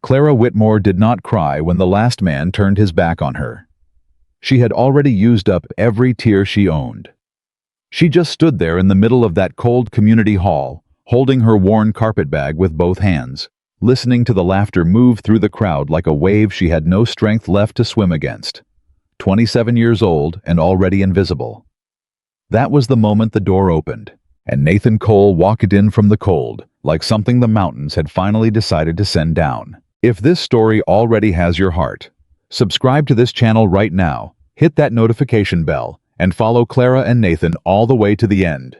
Clara Whitmore did not cry when the last man turned his back on her. She had already used up every tear she owned. She just stood there in the middle of that cold community hall, holding her worn carpetbag with both hands, listening to the laughter move through the crowd like a wave she had no strength left to swim against. 27 years old and already invisible. That was the moment the door opened, and Nathan Cole walked in from the cold, like something the mountains had finally decided to send down. If this story already has your heart, subscribe to this channel right now, hit that notification bell, and follow Clara and Nathan all the way to the end.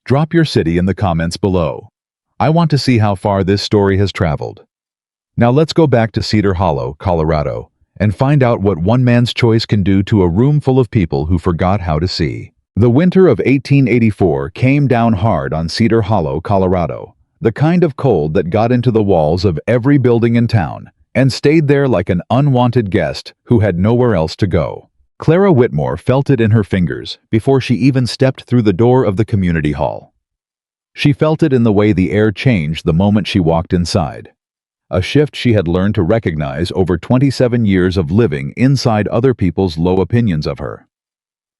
Drop your city in the comments below. I want to see how far this story has traveled. Now let's go back to Cedar Hollow, Colorado, and find out what one man's choice can do to a room full of people who forgot how to see. The winter of 1884 came down hard on Cedar Hollow, Colorado, the kind of cold that got into the walls of every building in town and stayed there like an unwanted guest who had nowhere else to go. Clara Whitmore felt it in her fingers before she even stepped through the door of the community hall. She felt it in the way the air changed the moment she walked inside, a shift she had learned to recognize over 27 years of living inside other people's low opinions of her.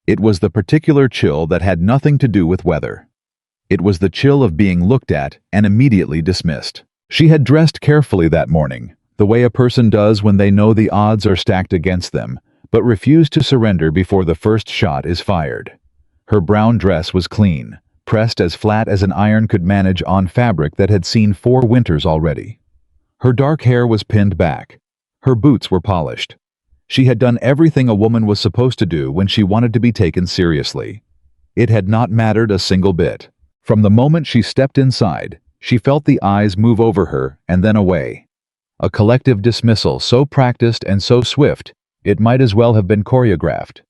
It was the particular chill that had nothing to do with weather. It was the chill of being looked at and immediately dismissed. She had dressed carefully that morning, the way a person does when they know the odds are stacked against them, but refused to surrender before the first shot is fired. Her brown dress was clean, pressed as flat as an iron could manage on fabric that had seen 4 winters already. Her dark hair was pinned back. Her boots were polished. She had done everything a woman was supposed to do when she wanted to be taken seriously. It had not mattered a single bit. From the moment she stepped inside, she felt the eyes move over her and then away. A collective dismissal so practiced and so swift, it might as well have been choreographed.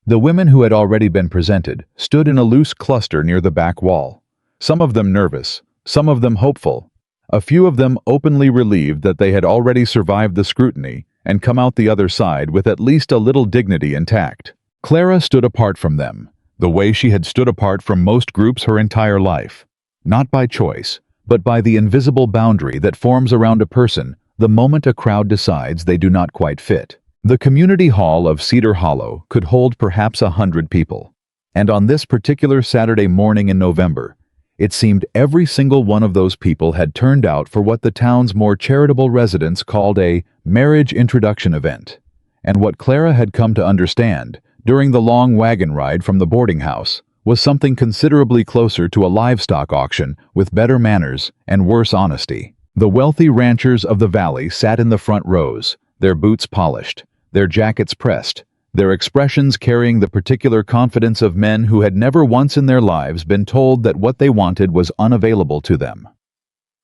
The women who had already been presented stood in a loose cluster near the back wall, some of them nervous, some of them hopeful, a few of them openly relieved that they had already survived the scrutiny and come out the other side with at least a little dignity intact. Clara stood apart from them, the way she had stood apart from most groups her entire life, not by choice, but by the invisible boundary that forms around a person the moment a crowd decides they do not quite fit. The community hall of Cedar Hollow could hold perhaps 100 people, and on this particular Saturday morning in November, it seemed every single one of those people had turned out for what the town's more charitable residents called a marriage introduction event, and what Clara had come to understand during the long wagon ride from the boarding house was something considerably closer to a livestock auction with better manners and worse honesty. The wealthy ranchers of the valley sat in the front rows, their boots polished, their jackets pressed, their expressions carrying the particular confidence of men who had never once in their lives been told that what they wanted was unavailable to them.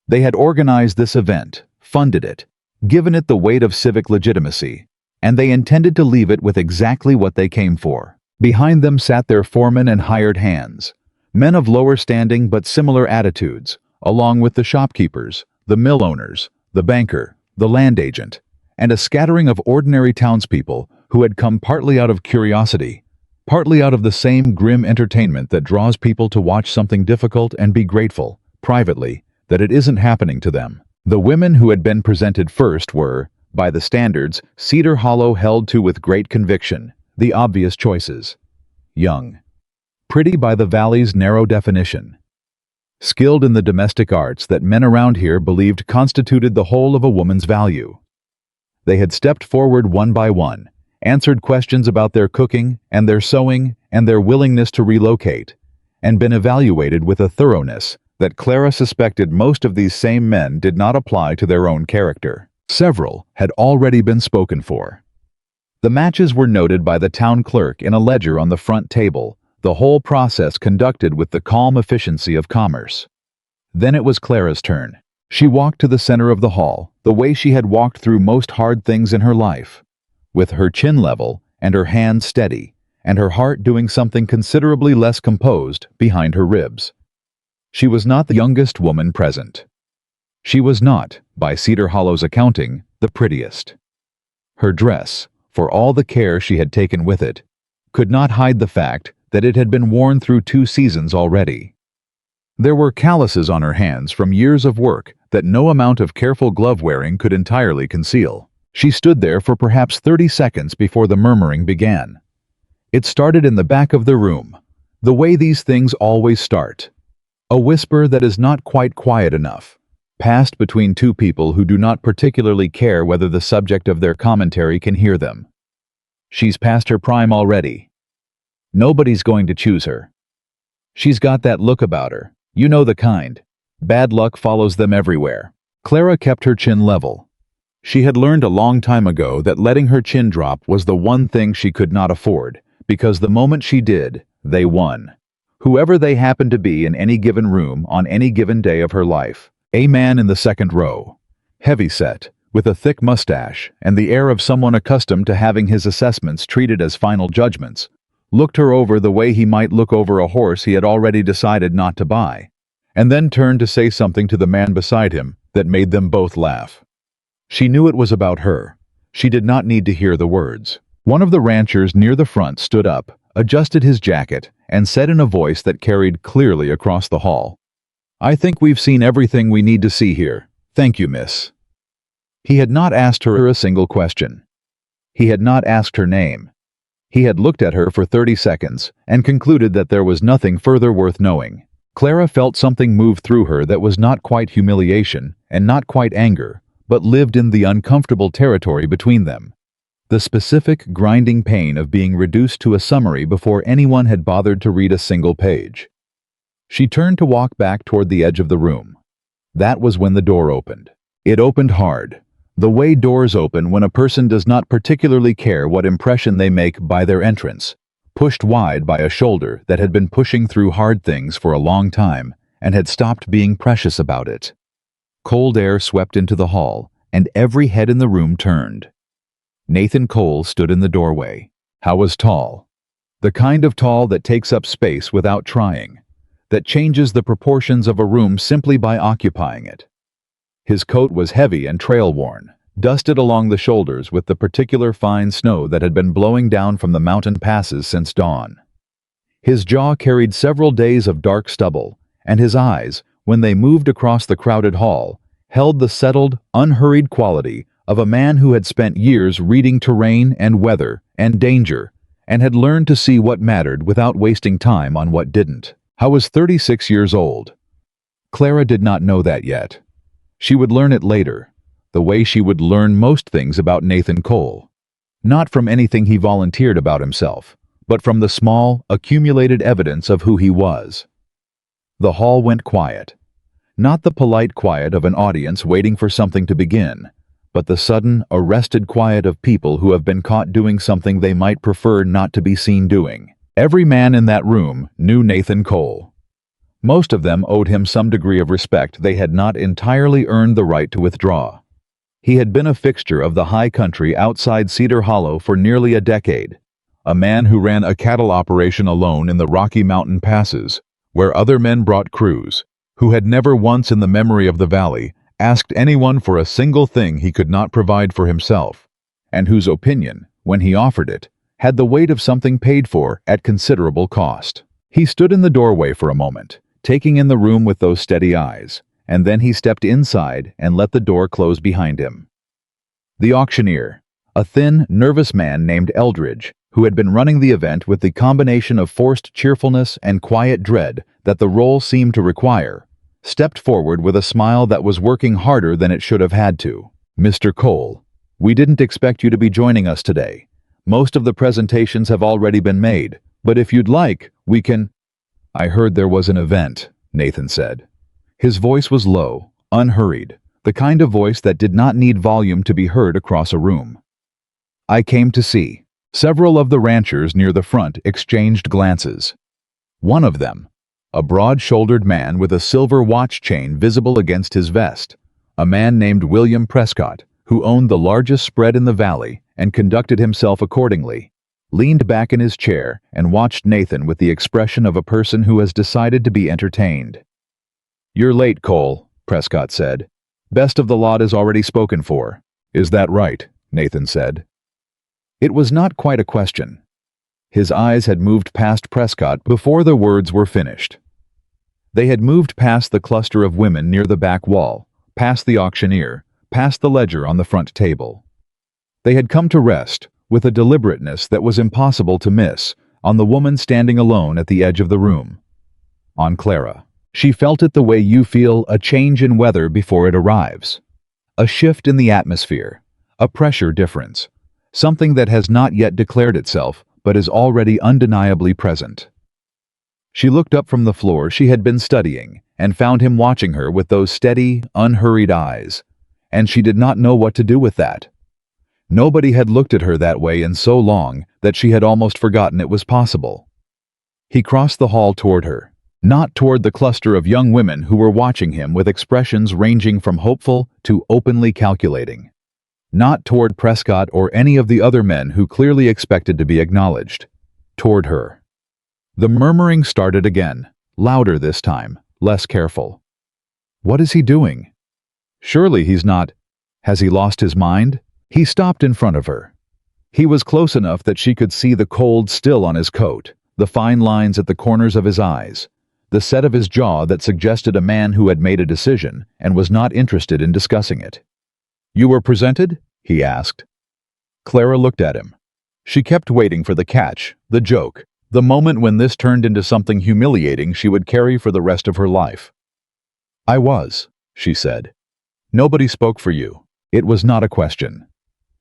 They had organized this event, funded it, given it the weight of civic legitimacy, and they intended to leave it with exactly what they came for. Behind them sat their foremen and hired hands, men of lower standing but similar attitudes, along with the shopkeepers, the mill owners, the banker, the land agent, and a scattering of ordinary townspeople who had come partly out of curiosity, partly out of the same grim entertainment that draws people to watch something difficult and be grateful, privately, that it isn't happening to them. The women who had been presented first were, by the standards Cedar Hollow held to with great conviction, the obvious choices. Young. Pretty by the valley's narrow definition. Skilled in the domestic arts that men around here believed constituted the whole of a woman's value. They had stepped forward one by one, answered questions about their cooking and their sewing and their willingness to relocate, and been evaluated with a thoroughness that Clara suspected most of these same men did not apply to their own character. Several had already been spoken for. The matches were noted by the town clerk in a ledger on the front table, the whole process conducted with the calm efficiency of commerce. Then it was Clara's turn. She walked to the center of the hall, the way she had walked through most hard things in her life, with her chin level and her hands steady, and her heart doing something considerably less composed behind her ribs. She was not the youngest woman present. She was not, by Cedar Hollow's accounting, the prettiest. Her dress, for all the care she had taken with it, could not hide the fact that it had been worn through 2 seasons already. There were calluses on her hands from years of work that no amount of careful glove-wearing could entirely conceal. She stood there for perhaps 30 seconds before the murmuring began. It started in the back of the room, the way these things always start. A whisper that is not quite quiet enough, passed between two people who do not particularly care whether the subject of their commentary can hear them. She's past her prime already. Nobody's going to choose her. She's got that look about her, you know the kind. Bad luck follows them everywhere. Clara kept her chin level. She had learned a long time ago that letting her chin drop was the one thing she could not afford, because the moment she did, they won. Whoever they happened to be in any given room on any given day of her life. A man in the second row, heavy-set, with a thick mustache and the air of someone accustomed to having his assessments treated as final judgments, looked her over the way he might look over a horse he had already decided not to buy, and then turned to say something to the man beside him that made them both laugh. She knew it was about her. She did not need to hear the words. One of the ranchers near the front stood up, adjusted his jacket, and said in a voice that carried clearly across the hall, "I think we've seen everything we need to see here. Thank you, miss." He had not asked her a single question. He had not asked her name. He had looked at her for 30 seconds and concluded that there was nothing further worth knowing. Clara felt something move through her that was not quite humiliation and not quite anger, but lived in the uncomfortable territory between them. The specific, grinding pain of being reduced to a summary before anyone had bothered to read a single page. She turned to walk back toward the edge of the room. That was when the door opened. It opened hard, the way doors open when a person does not particularly care what impression they make by their entrance, pushed wide by a shoulder that had been pushing through hard things for a long time and had stopped being precious about it. Cold air swept into the hall, and every head in the room turned. Nathan Cole stood in the doorway. How was tall? The kind of tall that takes up space without trying, that changes the proportions of a room simply by occupying it. His coat was heavy and trail-worn, dusted along the shoulders with the particular fine snow that had been blowing down from the mountain passes since dawn. His jaw carried several days of dark stubble, and his eyes, when they moved across the crowded hall, held the settled, unhurried quality of a man who had spent years reading terrain and weather and danger, and had learned to see what mattered without wasting time on what didn't. I was 36 years old. Clara did not know that yet. She would learn it later, the way she would learn most things about Nathan Cole. Not from anything he volunteered about himself, but from the small, accumulated evidence of who he was. The hall went quiet. Not the polite quiet of an audience waiting for something to begin, but the sudden, arrested quiet of people who have been caught doing something they might prefer not to be seen doing. Every man in that room knew Nathan Cole. Most of them owed him some degree of respect they had not entirely earned the right to withdraw. He had been a fixture of the high country outside Cedar Hollow for nearly a decade, a man who ran a cattle operation alone in the Rocky Mountain passes, where other men brought crews, who had never once in the memory of the valley asked anyone for a single thing he could not provide for himself, and whose opinion, when he offered it, had the weight of something paid for at considerable cost. He stood in the doorway for a moment, taking in the room with those steady eyes, and then he stepped inside and let the door close behind him. The auctioneer, a thin, nervous man named Eldridge, who had been running the event with the combination of forced cheerfulness and quiet dread that the role seemed to require, stepped forward with a smile that was working harder than it should have had to. "Mr. Cole, we didn't expect you to be joining us today. Most of the presentations have already been made, but if you'd like, we can—" "I heard there was an event," Nathan said. His voice was low, unhurried, the kind of voice that did not need volume to be heard across a room. "I came to see." Several of the ranchers near the front exchanged glances. One of them, a broad-shouldered man with a silver watch chain visible against his vest, a man named William Prescott, who owned the largest spread in the valley and conducted himself accordingly, leaned back in his chair and watched Nathan with the expression of a person who has decided to be entertained. "You're late, Cole," Prescott said. "Best of the lot is already spoken for." "Is that right?" Nathan said. It was not quite a question. His eyes had moved past Prescott before the words were finished. They had moved past the cluster of women near the back wall, past the auctioneer, past the ledger on the front table. They had come to rest, with a deliberateness that was impossible to miss, on the woman standing alone at the edge of the room. On Clara. She felt it the way you feel a change in weather before it arrives. A shift in the atmosphere, a pressure difference, something that has not yet declared itself but is already undeniably present. She looked up from the floor she had been studying and found him watching her with those steady, unhurried eyes, and she did not know what to do with that. Nobody had looked at her that way in so long that she had almost forgotten it was possible. He crossed the hall toward her, not toward the cluster of young women who were watching him with expressions ranging from hopeful to openly calculating. Not toward Prescott or any of the other men who clearly expected to be acknowledged. Toward her. The murmuring started again, louder this time, less careful. What is he doing? Surely he's not. Has he lost his mind? He stopped in front of her. He was close enough that she could see the cold still on his coat, the fine lines at the corners of his eyes, the set of his jaw that suggested a man who had made a decision and was not interested in discussing it. "You were presented?" he asked. Clara looked at him. She kept waiting for the catch, the joke, the moment when this turned into something humiliating she would carry for the rest of her life. "I was," she said. "Nobody spoke for you. It was not a question."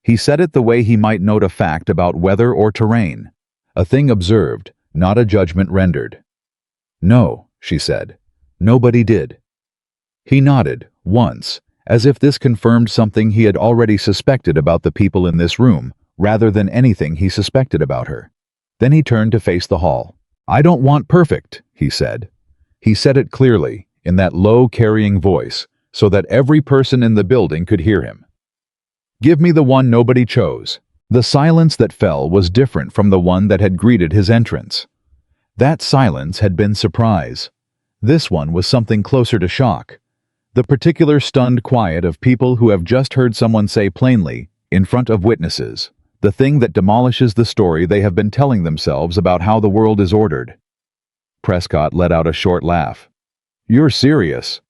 He said it the way he might note a fact about weather or terrain, a thing observed, not a judgment rendered. "No," she said. "Nobody did." He nodded, once, as if this confirmed something he had already suspected about the people in this room, rather than anything he suspected about her. Then he turned to face the hall. "I don't want perfect," he said. He said it clearly, in that low, carrying voice, so that every person in the building could hear him. "Give me the one nobody chose." The silence that fell was different from the one that had greeted his entrance. That silence had been surprise. This one was something closer to shock. The particular stunned quiet of people who have just heard someone say plainly, in front of witnesses, the thing that demolishes the story they have been telling themselves about how the world is ordered. Prescott let out a short laugh. "You're serious."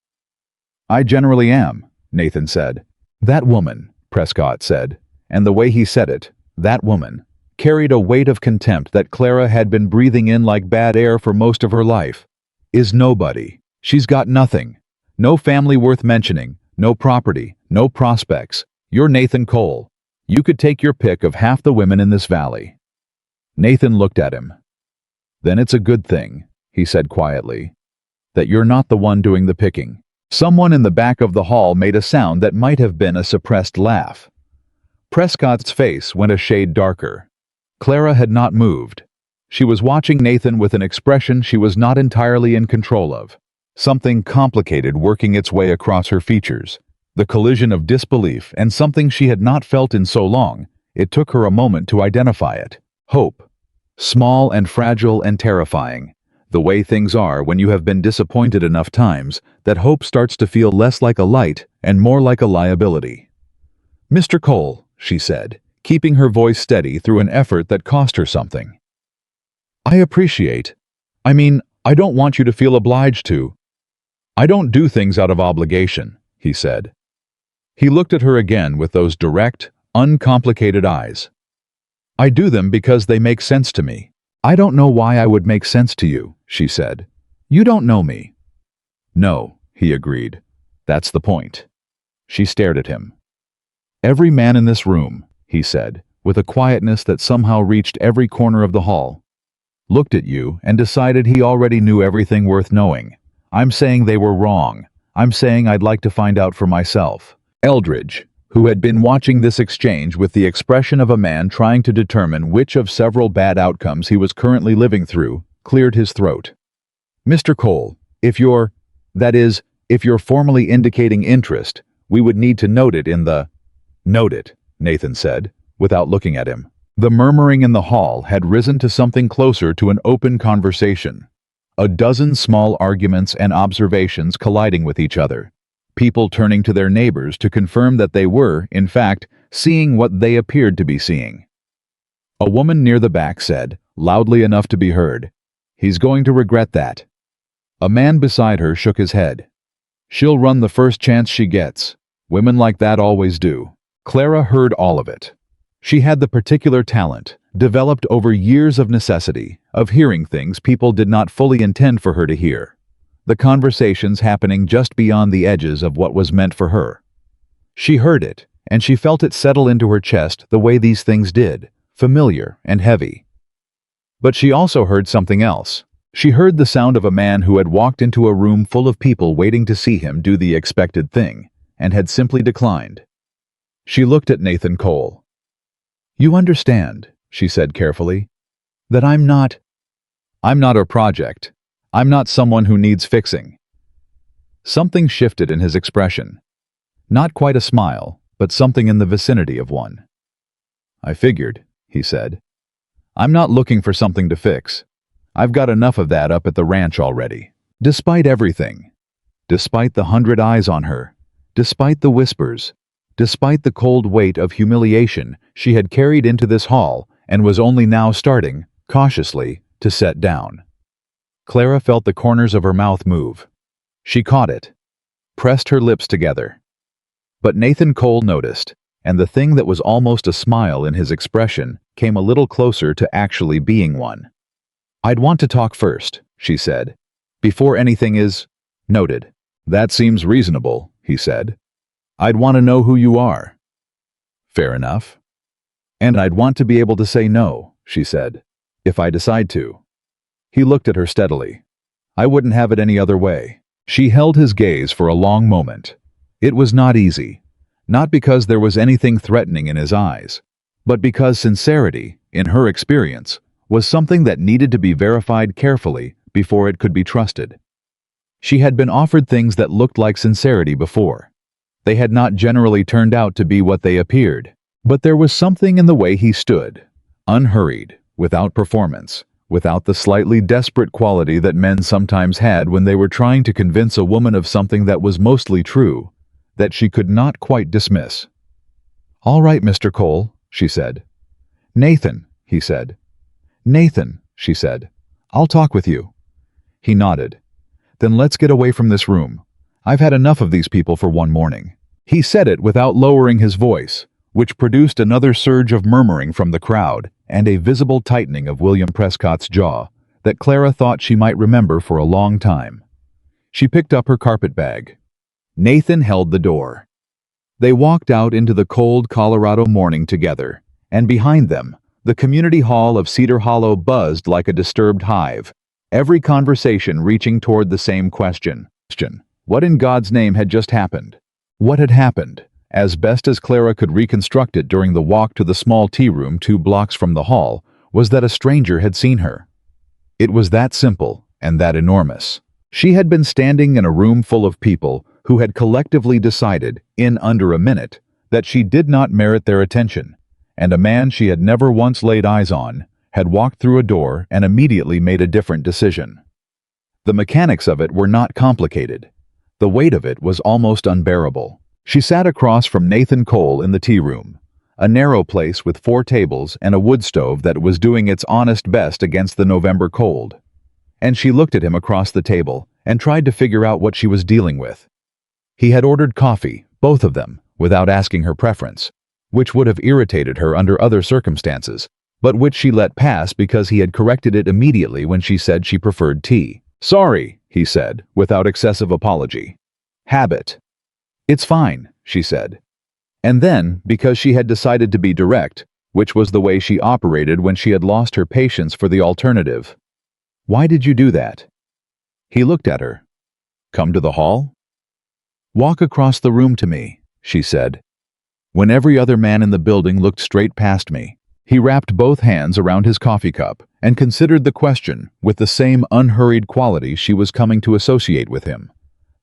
"I generally am," Nathan said. "That woman," Prescott said, and the way he said it, "that woman," carried a weight of contempt that Clara had been breathing in like bad air for most of her life. "Is nobody. She's got nothing. No family worth mentioning, no property, no prospects. You're Nathan Cole. You could take your pick of half the women in this valley." Nathan looked at him. "Then it's a good thing," he said quietly, "that you're not the one doing the picking." Someone in the back of the hall made a sound that might have been a suppressed laugh. Prescott's face went a shade darker. Clara had not moved. She was watching Nathan with an expression she was not entirely in control of. Something complicated working its way across her features. The collision of disbelief and something she had not felt in so long, it took her a moment to identify it. Hope. Small and fragile and terrifying. The way things are when you have been disappointed enough times that hope starts to feel less like a light and more like a liability. "Mr. Cole," she said, keeping her voice steady through an effort that cost her something. "I appreciate. I don't want you to feel obliged to. I don't do things out of obligation," he said. He looked at her again with those direct, uncomplicated eyes. "I do them because they make sense to me." "I don't know why I would make sense to you," she said. "You don't know me." "No," he agreed. "That's the point." She stared at him. "Every man in this room," he said, with a quietness that somehow reached every corner of the hall, "looked at you and decided he already knew everything worth knowing. I'm saying they were wrong. I'm saying I'd like to find out for myself." Eldridge, who had been watching this exchange with the expression of a man trying to determine which of several bad outcomes he was currently living through, cleared his throat. "Mr. Cole, if you're formally indicating interest, we would need to note it in the—" "Note it," Nathan said, without looking at him. The murmuring in the hall had risen to something closer to an open conversation. A dozen small arguments and observations colliding with each other. People turning to their neighbors to confirm that they were, in fact, seeing what they appeared to be seeing. A woman near the back said, loudly enough to be heard, "He's going to regret that." A man beside her shook his head. She'll run the first chance she gets. Women like that always do. Clara heard all of it. She had the particular talent, developed over years of necessity, of hearing things people did not fully intend for her to hear. The conversations happening just beyond the edges of what was meant for her. She heard it, and she felt it settle into her chest the way these things did, familiar and heavy. But she also heard something else. She heard the sound of a man who had walked into a room full of people waiting to see him do the expected thing, and had simply declined. She looked at Nathan Cole. "You understand," she said carefully, "that I'm not her project. I'm not someone who needs fixing." Something shifted in his expression. Not quite a smile, but something in the vicinity of one. "I figured," he said. "I'm not looking for something to fix. I've got enough of that up at the ranch already." Despite everything, despite the 100 eyes on her, despite the whispers, despite the cold weight of humiliation she had carried into this hall and was only now starting, cautiously, to set down. Clara felt the corners of her mouth move. She caught it, pressed her lips together. But Nathan Cole noticed, and the thing that was almost a smile in his expression came a little closer to actually being one. "I'd want to talk first," she said, "before anything is noted." "That seems reasonable," he said. "I'd want to know who you are." "Fair enough." "And I'd want to be able to say no," she said, "if I decide to." He looked at her steadily. "I wouldn't have it any other way." She held his gaze for a long moment. It was not easy, not because there was anything threatening in his eyes, but because sincerity, in her experience, was something that needed to be verified carefully before it could be trusted. She had been offered things that looked like sincerity before. They had not generally turned out to be what they appeared, but there was something in the way he stood, unhurried, without performance, without the slightly desperate quality that men sometimes had when they were trying to convince a woman of something that was mostly true, that she could not quite dismiss. "All right, Mr. Cole," she said. "Nathan," he said. "Nathan," she said. "I'll talk with you." He nodded. "Then let's get away from this room. I've had enough of these people for one morning." He said it without lowering his voice, which produced another surge of murmuring from the crowd and a visible tightening of William Prescott's jaw that Clara thought she might remember for a long time. She picked up her carpetbag. Nathan held the door. They walked out into the cold Colorado morning together, and behind them, the community hall of Cedar Hollow buzzed like a disturbed hive, every conversation reaching toward the same question. What in God's name had just happened? What had happened, as best as Clara could reconstruct it during the walk to the small tea room 2 blocks from the hall, was that a stranger had seen her. It was that simple and that enormous. She had been standing in a room full of people who had collectively decided, in under a minute, that she did not merit their attention, and a man she had never once laid eyes on had walked through a door and immediately made a different decision. The mechanics of it were not complicated. The weight of it was almost unbearable. She sat across from Nathan Cole in the tea room, a narrow place with 4 tables and a wood stove that was doing its honest best against the November cold. And she looked at him across the table and tried to figure out what she was dealing with. He had ordered coffee, both of them, without asking her preference, which would have irritated her under other circumstances, but which she let pass because he had corrected it immediately when she said she preferred tea. "Sorry," he said, without excessive apology. "Habit." "It's fine," she said. And then, because she had decided to be direct, which was the way she operated when she had lost her patience for the alternative. "Why did you do that?" He looked at her. "Come to the hall?" "Walk across the room to me," she said. When every other man in the building looked straight past me, he wrapped both hands around his coffee cup and considered the question with the same unhurried quality she was coming to associate with him.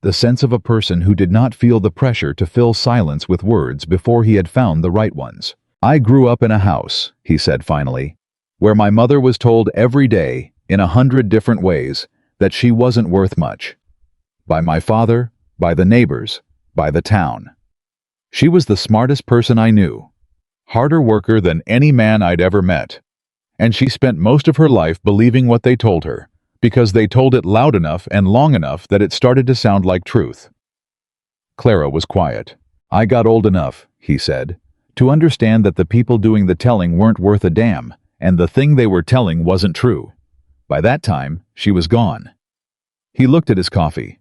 The sense of a person who did not feel the pressure to fill silence with words before he had found the right ones. "I grew up in a house," he said finally, "where my mother was told every day, in 100 different ways, that she wasn't worth much. By my father, by the neighbors, by the town. She was the smartest person I knew, harder worker than any man I'd ever met. And she spent most of her life believing what they told her, because they told it loud enough and long enough that it started to sound like truth. Clara was quiet. I got old enough, he said, to understand that the people doing the telling weren't worth a damn, and the thing they were telling wasn't true. By that time, she was gone. He looked at his coffee.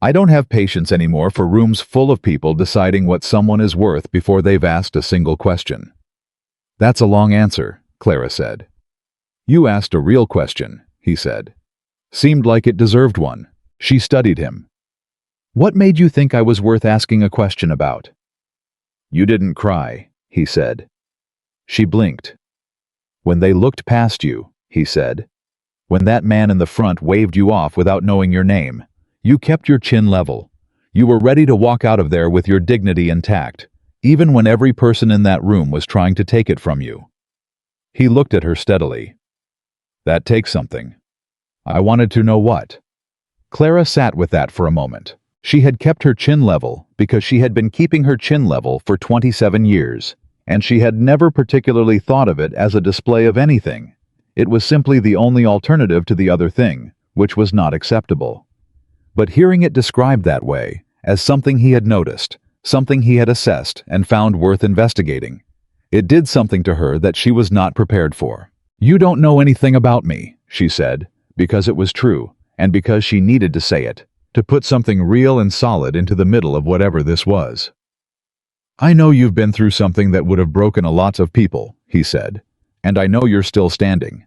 I don't have patience anymore for rooms full of people deciding what someone is worth before they've asked a single question. That's a long answer, Clara said. You asked a real question, he said. Seemed like it deserved one. She studied him. What made you think I was worth asking a question about? You didn't cry, he said. She blinked. When they looked past you, he said. When that man in the front waved you off without knowing your name, you kept your chin level. You were ready to walk out of there with your dignity intact, even when every person in that room was trying to take it from you. He looked at her steadily. That takes something. I wanted to know what. Clara sat with that for a moment. She had kept her chin level because she had been keeping her chin level for 27 years, and she had never particularly thought of it as a display of anything. It was simply the only alternative to the other thing, which was not acceptable. But hearing it described that way, as something he had noticed, something he had assessed and found worth investigating, it did something to her that she was not prepared for. You don't know anything about me, she said, because it was true, and because she needed to say it, to put something real and solid into the middle of whatever this was. I know you've been through something that would have broken a lot of people, he said, and I know you're still standing.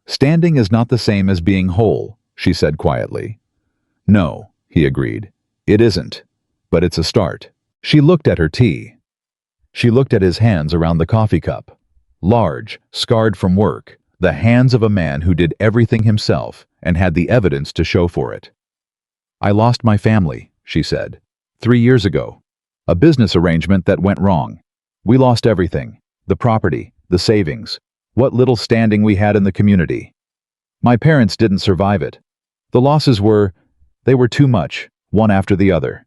Standing is not the same as being whole, she said quietly. No, he agreed. It isn't. But it's a start. She looked at her tea. She looked at his hands around the coffee cup. Large, scarred from work, the hands of a man who did everything himself and had the evidence to show for it. I lost my family, she said. 3 years ago. A business arrangement that went wrong. We lost everything. The property, the savings, what little standing we had in the community. My parents didn't survive it. The losses they were too much, one after the other.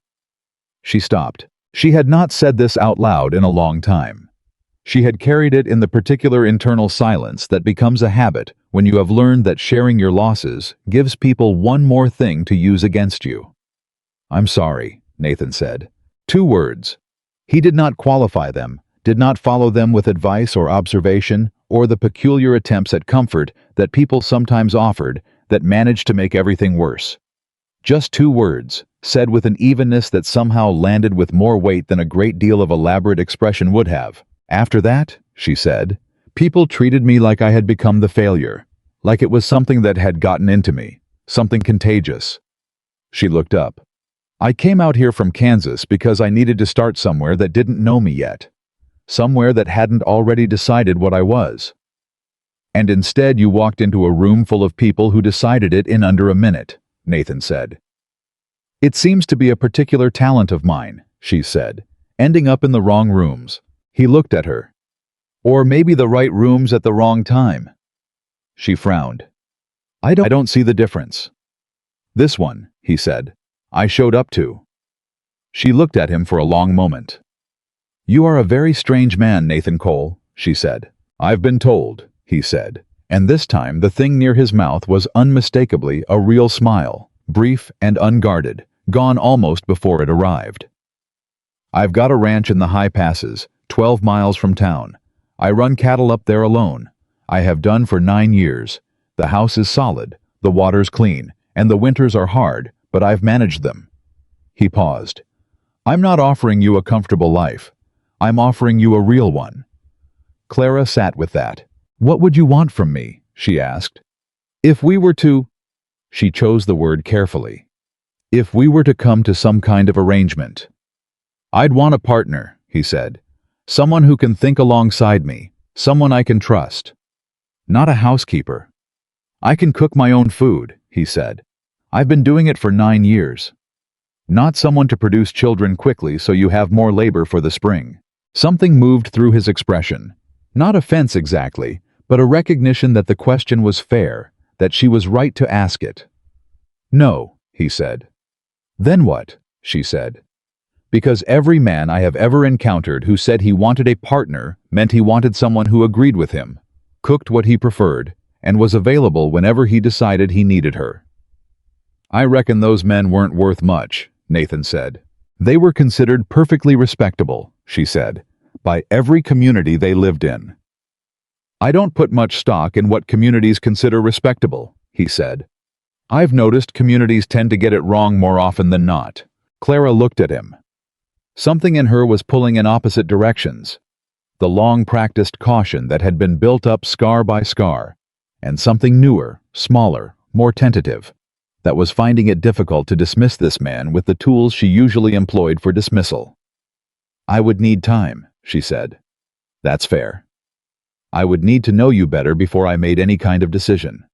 She stopped. She had not said this out loud in a long time. She had carried it in the particular internal silence that becomes a habit when you have learned that sharing your losses gives people one more thing to use against you. I'm sorry, Nathan said. 2 words. He did not qualify them, did not follow them with advice or observation or the peculiar attempts at comfort that people sometimes offered that managed to make everything worse. Just 2 words, said with an evenness that somehow landed with more weight than a great deal of elaborate expression would have. After that, she said, people treated me like I had become the failure, like it was something that had gotten into me, something contagious. She looked up. I came out here from Kansas because I needed to start somewhere that didn't know me yet, somewhere that hadn't already decided what I was. And instead you walked into a room full of people who decided it in under a minute, Nathan said. It seems to be a particular talent of mine, she said, ending up in the wrong rooms. He looked at her. Or maybe the right rooms at the wrong time. She frowned. I don't see the difference. This one, he said, I showed up to. She looked at him for a long moment. You are a very strange man, Nathan Cole, she said. I've been told, he said, and this time the thing near his mouth was unmistakably a real smile, brief and unguarded, gone almost before it arrived. I've got a ranch in the high passes, 12 miles from town. I run cattle up there alone. I have done for 9 years. The house is solid, the water's clean, and the winters are hard, but I've managed them. He paused. I'm not offering you a comfortable life. I'm offering you a real one. Clara sat with that. What would you want from me? She asked. If we were to... She chose the word carefully. If we were to come to some kind of arrangement. I'd want a partner, he said. Someone who can think alongside me, someone I can trust. Not a housekeeper. I can cook my own food, he said. I've been doing it for 9 years. Not someone to produce children quickly so you have more labor for the spring. Something moved through his expression. Not offense exactly, but a recognition that the question was fair, that she was right to ask it. No, he said. Then what? She said. Because every man I have ever encountered who said he wanted a partner meant he wanted someone who agreed with him, cooked what he preferred, and was available whenever he decided he needed her. I reckon those men weren't worth much, Nathan said. They were considered perfectly respectable, she said, by every community they lived in. I don't put much stock in what communities consider respectable, he said. I've noticed communities tend to get it wrong more often than not. Clara looked at him. Something in her was pulling in opposite directions. The long-practiced caution that had been built up scar by scar, and something newer, smaller, more tentative, that was finding it difficult to dismiss this man with the tools she usually employed for dismissal. I would need time, she said. That's fair. I would need to know you better before I made any kind of decision.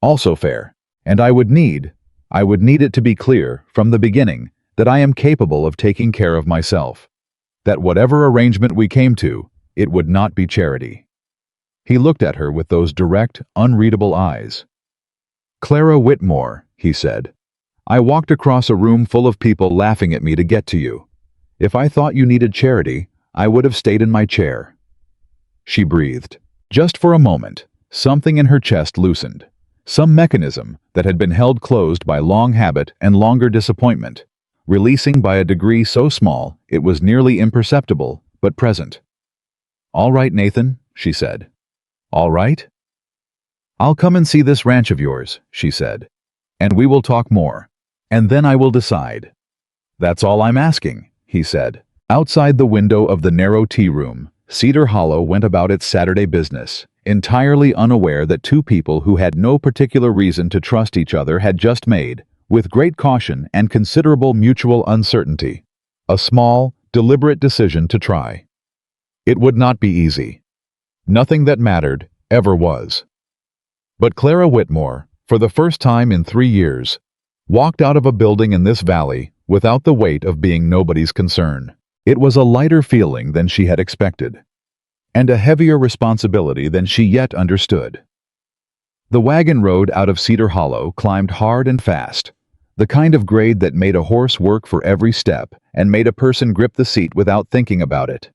Also fair. And I would need it to be clear, from the beginning, that I am capable of taking care of myself. That whatever arrangement we came to, it would not be charity. He looked at her with those direct, unreadable eyes. Clara Whitmore, he said. I walked across a room full of people laughing at me to get to you. If I thought you needed charity, I would have stayed in my chair. She breathed. Just for a moment, something in her chest loosened. Some mechanism that had been held closed by long habit and longer disappointment, releasing by a degree so small it was nearly imperceptible, but present. All right, Nathan, she said. All right? I'll come and see this ranch of yours, she said. And we will talk more. And then I will decide. That's all I'm asking, he said. Outside the window of the narrow tea room, Cedar Hollow went about its Saturday business, entirely unaware that two people who had no particular reason to trust each other had just made, with great caution and considerable mutual uncertainty, a small, deliberate decision to try. It would not be easy. Nothing that mattered ever was. But Clara Whitmore, for the first time in 3 years, walked out of a building in this valley without the weight of being nobody's concern. It was a lighter feeling than she had expected, and a heavier responsibility than she yet understood. The wagon road out of Cedar Hollow climbed hard and fast, the kind of grade that made a horse work for every step and made a person grip the seat without thinking about it.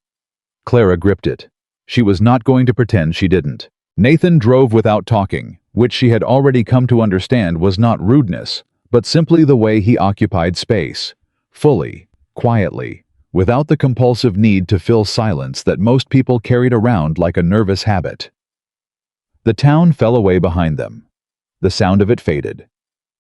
Clara gripped it. She was not going to pretend she didn't. Nathan drove without talking, which she had already come to understand was not rudeness, but simply the way he occupied space, fully, quietly, without the compulsive need to fill silence that most people carried around like a nervous habit. The town fell away behind them. The sound of it faded.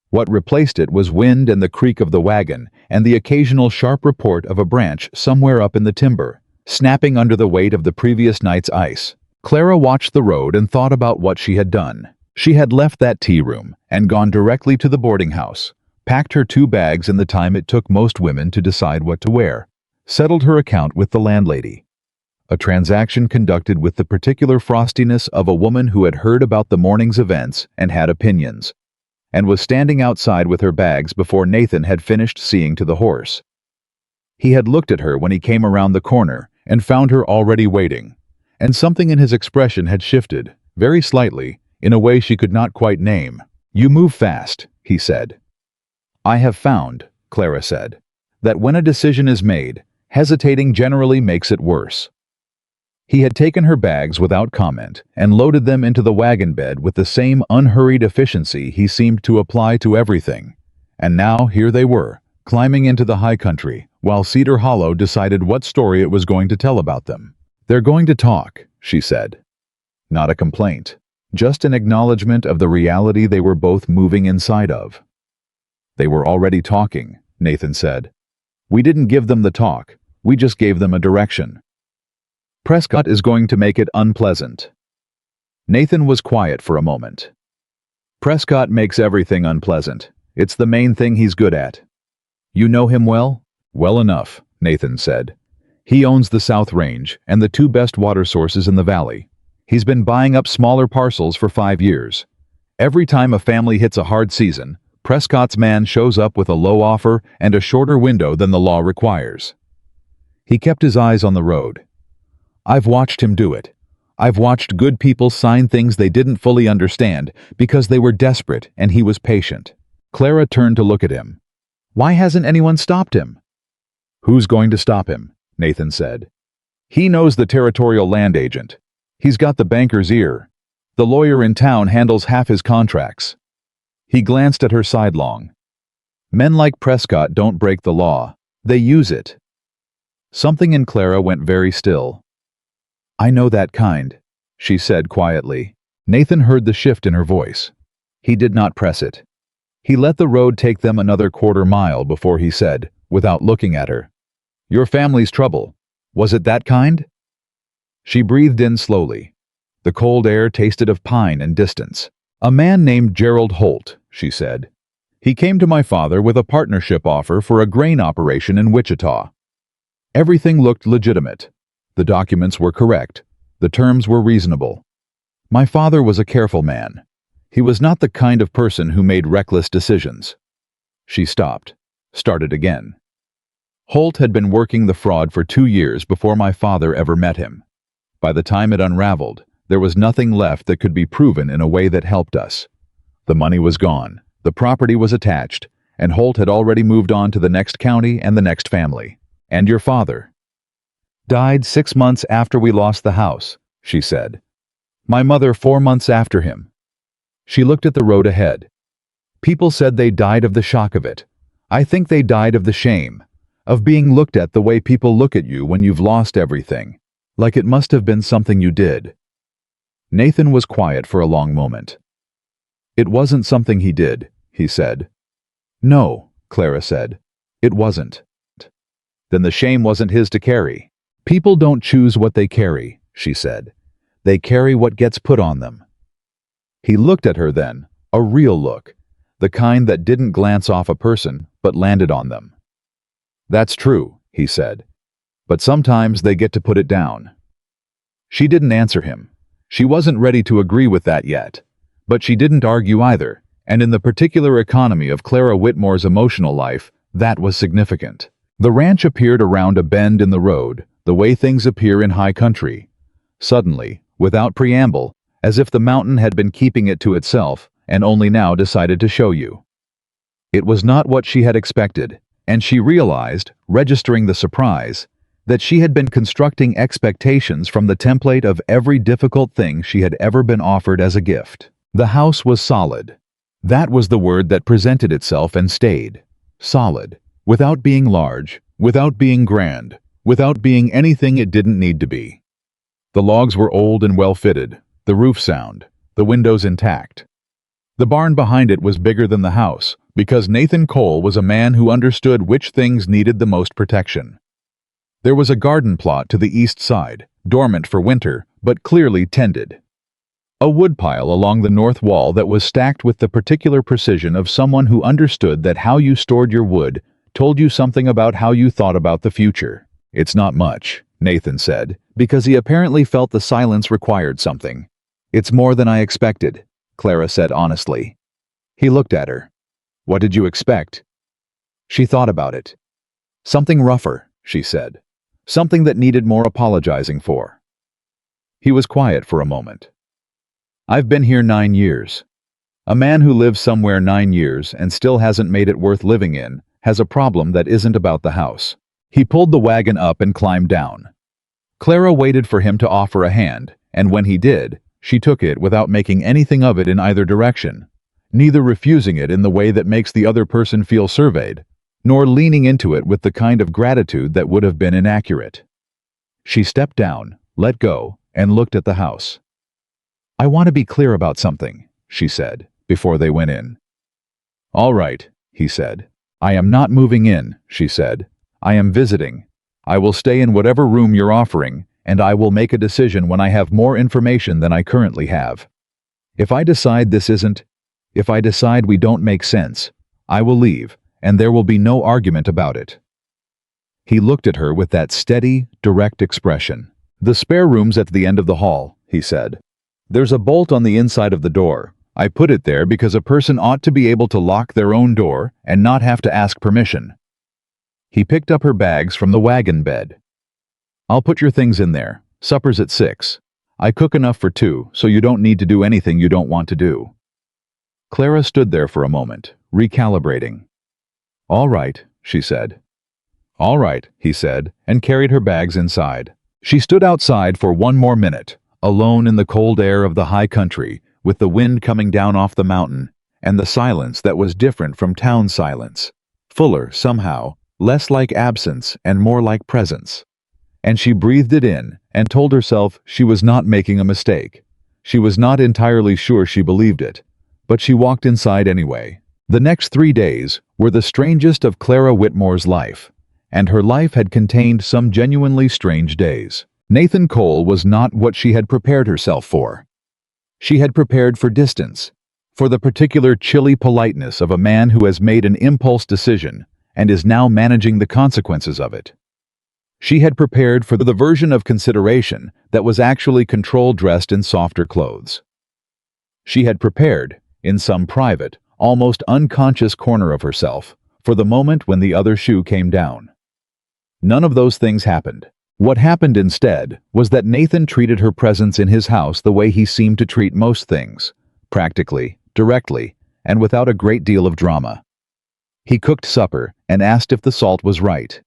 What replaced it was wind and the creak of the wagon and the occasional sharp report of a branch somewhere up in the timber, snapping under the weight of the previous night's ice. Clara watched the road and thought about what she had done. She had left that tea room and gone directly to the boarding house, packed her 2 bags in the time it took most women to decide what to wear, settled her account with the landlady. A transaction conducted with the particular frostiness of a woman who had heard about the morning's events and had opinions, and was standing outside with her bags before Nathan had finished seeing to the horse. He had looked at her when he came around the corner and found her already waiting, and something in his expression had shifted, very slightly, in a way she could not quite name. You move fast, he said. I have found, Clara said, that when a decision is made, hesitating generally makes it worse. He had taken her bags without comment and loaded them into the wagon bed with the same unhurried efficiency he seemed to apply to everything. And now here they were, climbing into the high country, while Cedar Hollow decided what story it was going to tell about them. They're going to talk, she said. Not a complaint, just an acknowledgement of the reality they were both moving inside of. They were already talking, Nathan said. We didn't give them the talk, we just gave them a direction. Prescott is going to make it unpleasant. Nathan was quiet for a moment. Prescott makes everything unpleasant. It's the main thing he's good at. You know him well? Well enough, Nathan said. He owns the South Range and the 2 best water sources in the valley. He's been buying up smaller parcels for 5 years. Every time a family hits a hard season, Prescott's man shows up with a low offer and a shorter window than the law requires. He kept his eyes on the road. I've watched him do it. I've watched good people sign things they didn't fully understand because they were desperate and he was patient. Clara turned to look at him. Why hasn't anyone stopped him? Who's going to stop him? Nathan said. He knows the territorial land agent. He's got the banker's ear. The lawyer in town handles half his contracts. He glanced at her sidelong. Men like Prescott don't break the law. They use it. Something in Clara went very still. I know that kind, she said quietly. Nathan heard the shift in her voice. He did not press it. He let the road take them another quarter-mile before he said, without looking at her, "Your family's trouble. Was it that kind?" She breathed in slowly. The cold air tasted of pine and distance. "A man named Gerald Holt," she said. "He came to my father with a partnership offer for a grain operation in Wichita. Everything looked legitimate. The documents were correct. The terms were reasonable. My father was a careful man. He was not the kind of person who made reckless decisions." She stopped, started again. "Holt had been working the fraud for 2 years before my father ever met him. By the time it unraveled, there was nothing left that could be proven in a way that helped us. The money was gone, the property was attached, and Holt had already moved on to the next county and the next family. And your father died 6 months after we lost the house," she said. "My mother 4 months after him." She looked at the road ahead. "People said they died of the shock of it. I think they died of the shame, of being looked at the way people look at you when you've lost everything, like it must have been something you did." Nathan was quiet for a long moment. "It wasn't something he did," he said. "No," Clara said. "It wasn't." "Then the shame wasn't his to carry." "People don't choose what they carry," she said. "They carry what gets put on them." He looked at her then, a real look, the kind that didn't glance off a person but landed on them. "That's true," he said. "But sometimes they get to put it down." She didn't answer him. She wasn't ready to agree with that yet. But she didn't argue either, and in the particular economy of Clara Whitmore's emotional life, that was significant. The ranch appeared around a bend in the road, the way things appear in high country. Suddenly, without preamble, as if the mountain had been keeping it to itself and only now decided to show you. It was not what she had expected, and she realized, registering the surprise, that she had been constructing expectations from the template of every difficult thing she had ever been offered as a gift. The house was solid. That was the word that presented itself and stayed. Solid, without being large, without being grand, without being anything it didn't need to be. The logs were old and well-fitted, the roof sound, the windows intact. The barn behind it was bigger than the house, because Nathan Cole was a man who understood which things needed the most protection. There was a garden plot to the east side, dormant for winter, but clearly tended. A woodpile along the north wall that was stacked with the particular precision of someone who understood that how you stored your wood told you something about how you thought about the future. "It's not much," Nathan said, because he apparently felt the silence required something. "It's more than I expected," Clara said honestly. He looked at her. "What did you expect?" She thought about it. "Something rougher," she said. "Something that needed more apologizing for." He was quiet for a moment. "I've been here 9 years. A man who lives somewhere 9 years and still hasn't made it worth living in has a problem that isn't about the house." He pulled the wagon up and climbed down. Clara waited for him to offer a hand, and when he did, she took it without making anything of it in either direction, neither refusing it in the way that makes the other person feel surveyed, nor leaning into it with the kind of gratitude that would have been inaccurate. She stepped down, let go, and looked at the house. "I want to be clear about something," she said, before they went in. "All right," he said. "I am not moving in," she said. "I am visiting. I will stay in whatever room you're offering, and I will make a decision when I have more information than I currently have. If I decide we don't make sense, I will leave, and there will be no argument about it." He looked at her with that steady, direct expression. "The spare room's at the end of the hall," he said. "There's a bolt on the inside of the door. I put it there because a person ought to be able to lock their own door and not have to ask permission." He picked up her bags from the wagon bed. "I'll put your things in there. Supper's at 6. I cook enough for 2, so you don't need to do anything you don't want to do." Clara stood there for a moment, recalibrating. "All right," she said. "All right," he said, and carried her bags inside. She stood outside for 1 more minute, alone in the cold air of the high country, with the wind coming down off the mountain, and the silence that was different from town silence, fuller somehow, less like absence and more like presence. And she breathed it in and told herself she was not making a mistake. She was not entirely sure she believed it, but she walked inside anyway. The next 3 days were the strangest of Clara Whitmore's life, and her life had contained some genuinely strange days. Nathan Cole was not what she had prepared herself for. She had prepared for distance, for the particular chilly politeness of a man who has made an impulse decision and is now managing the consequences of it. She had prepared for the version of consideration that was actually control dressed in softer clothes. She had prepared, in some private, almost unconscious corner of herself, for the moment when the other shoe came down. None of those things happened. What happened instead was that Nathan treated her presence in his house the way he seemed to treat most things, practically, directly, and without a great deal of drama. He cooked supper and asked if the salt was right.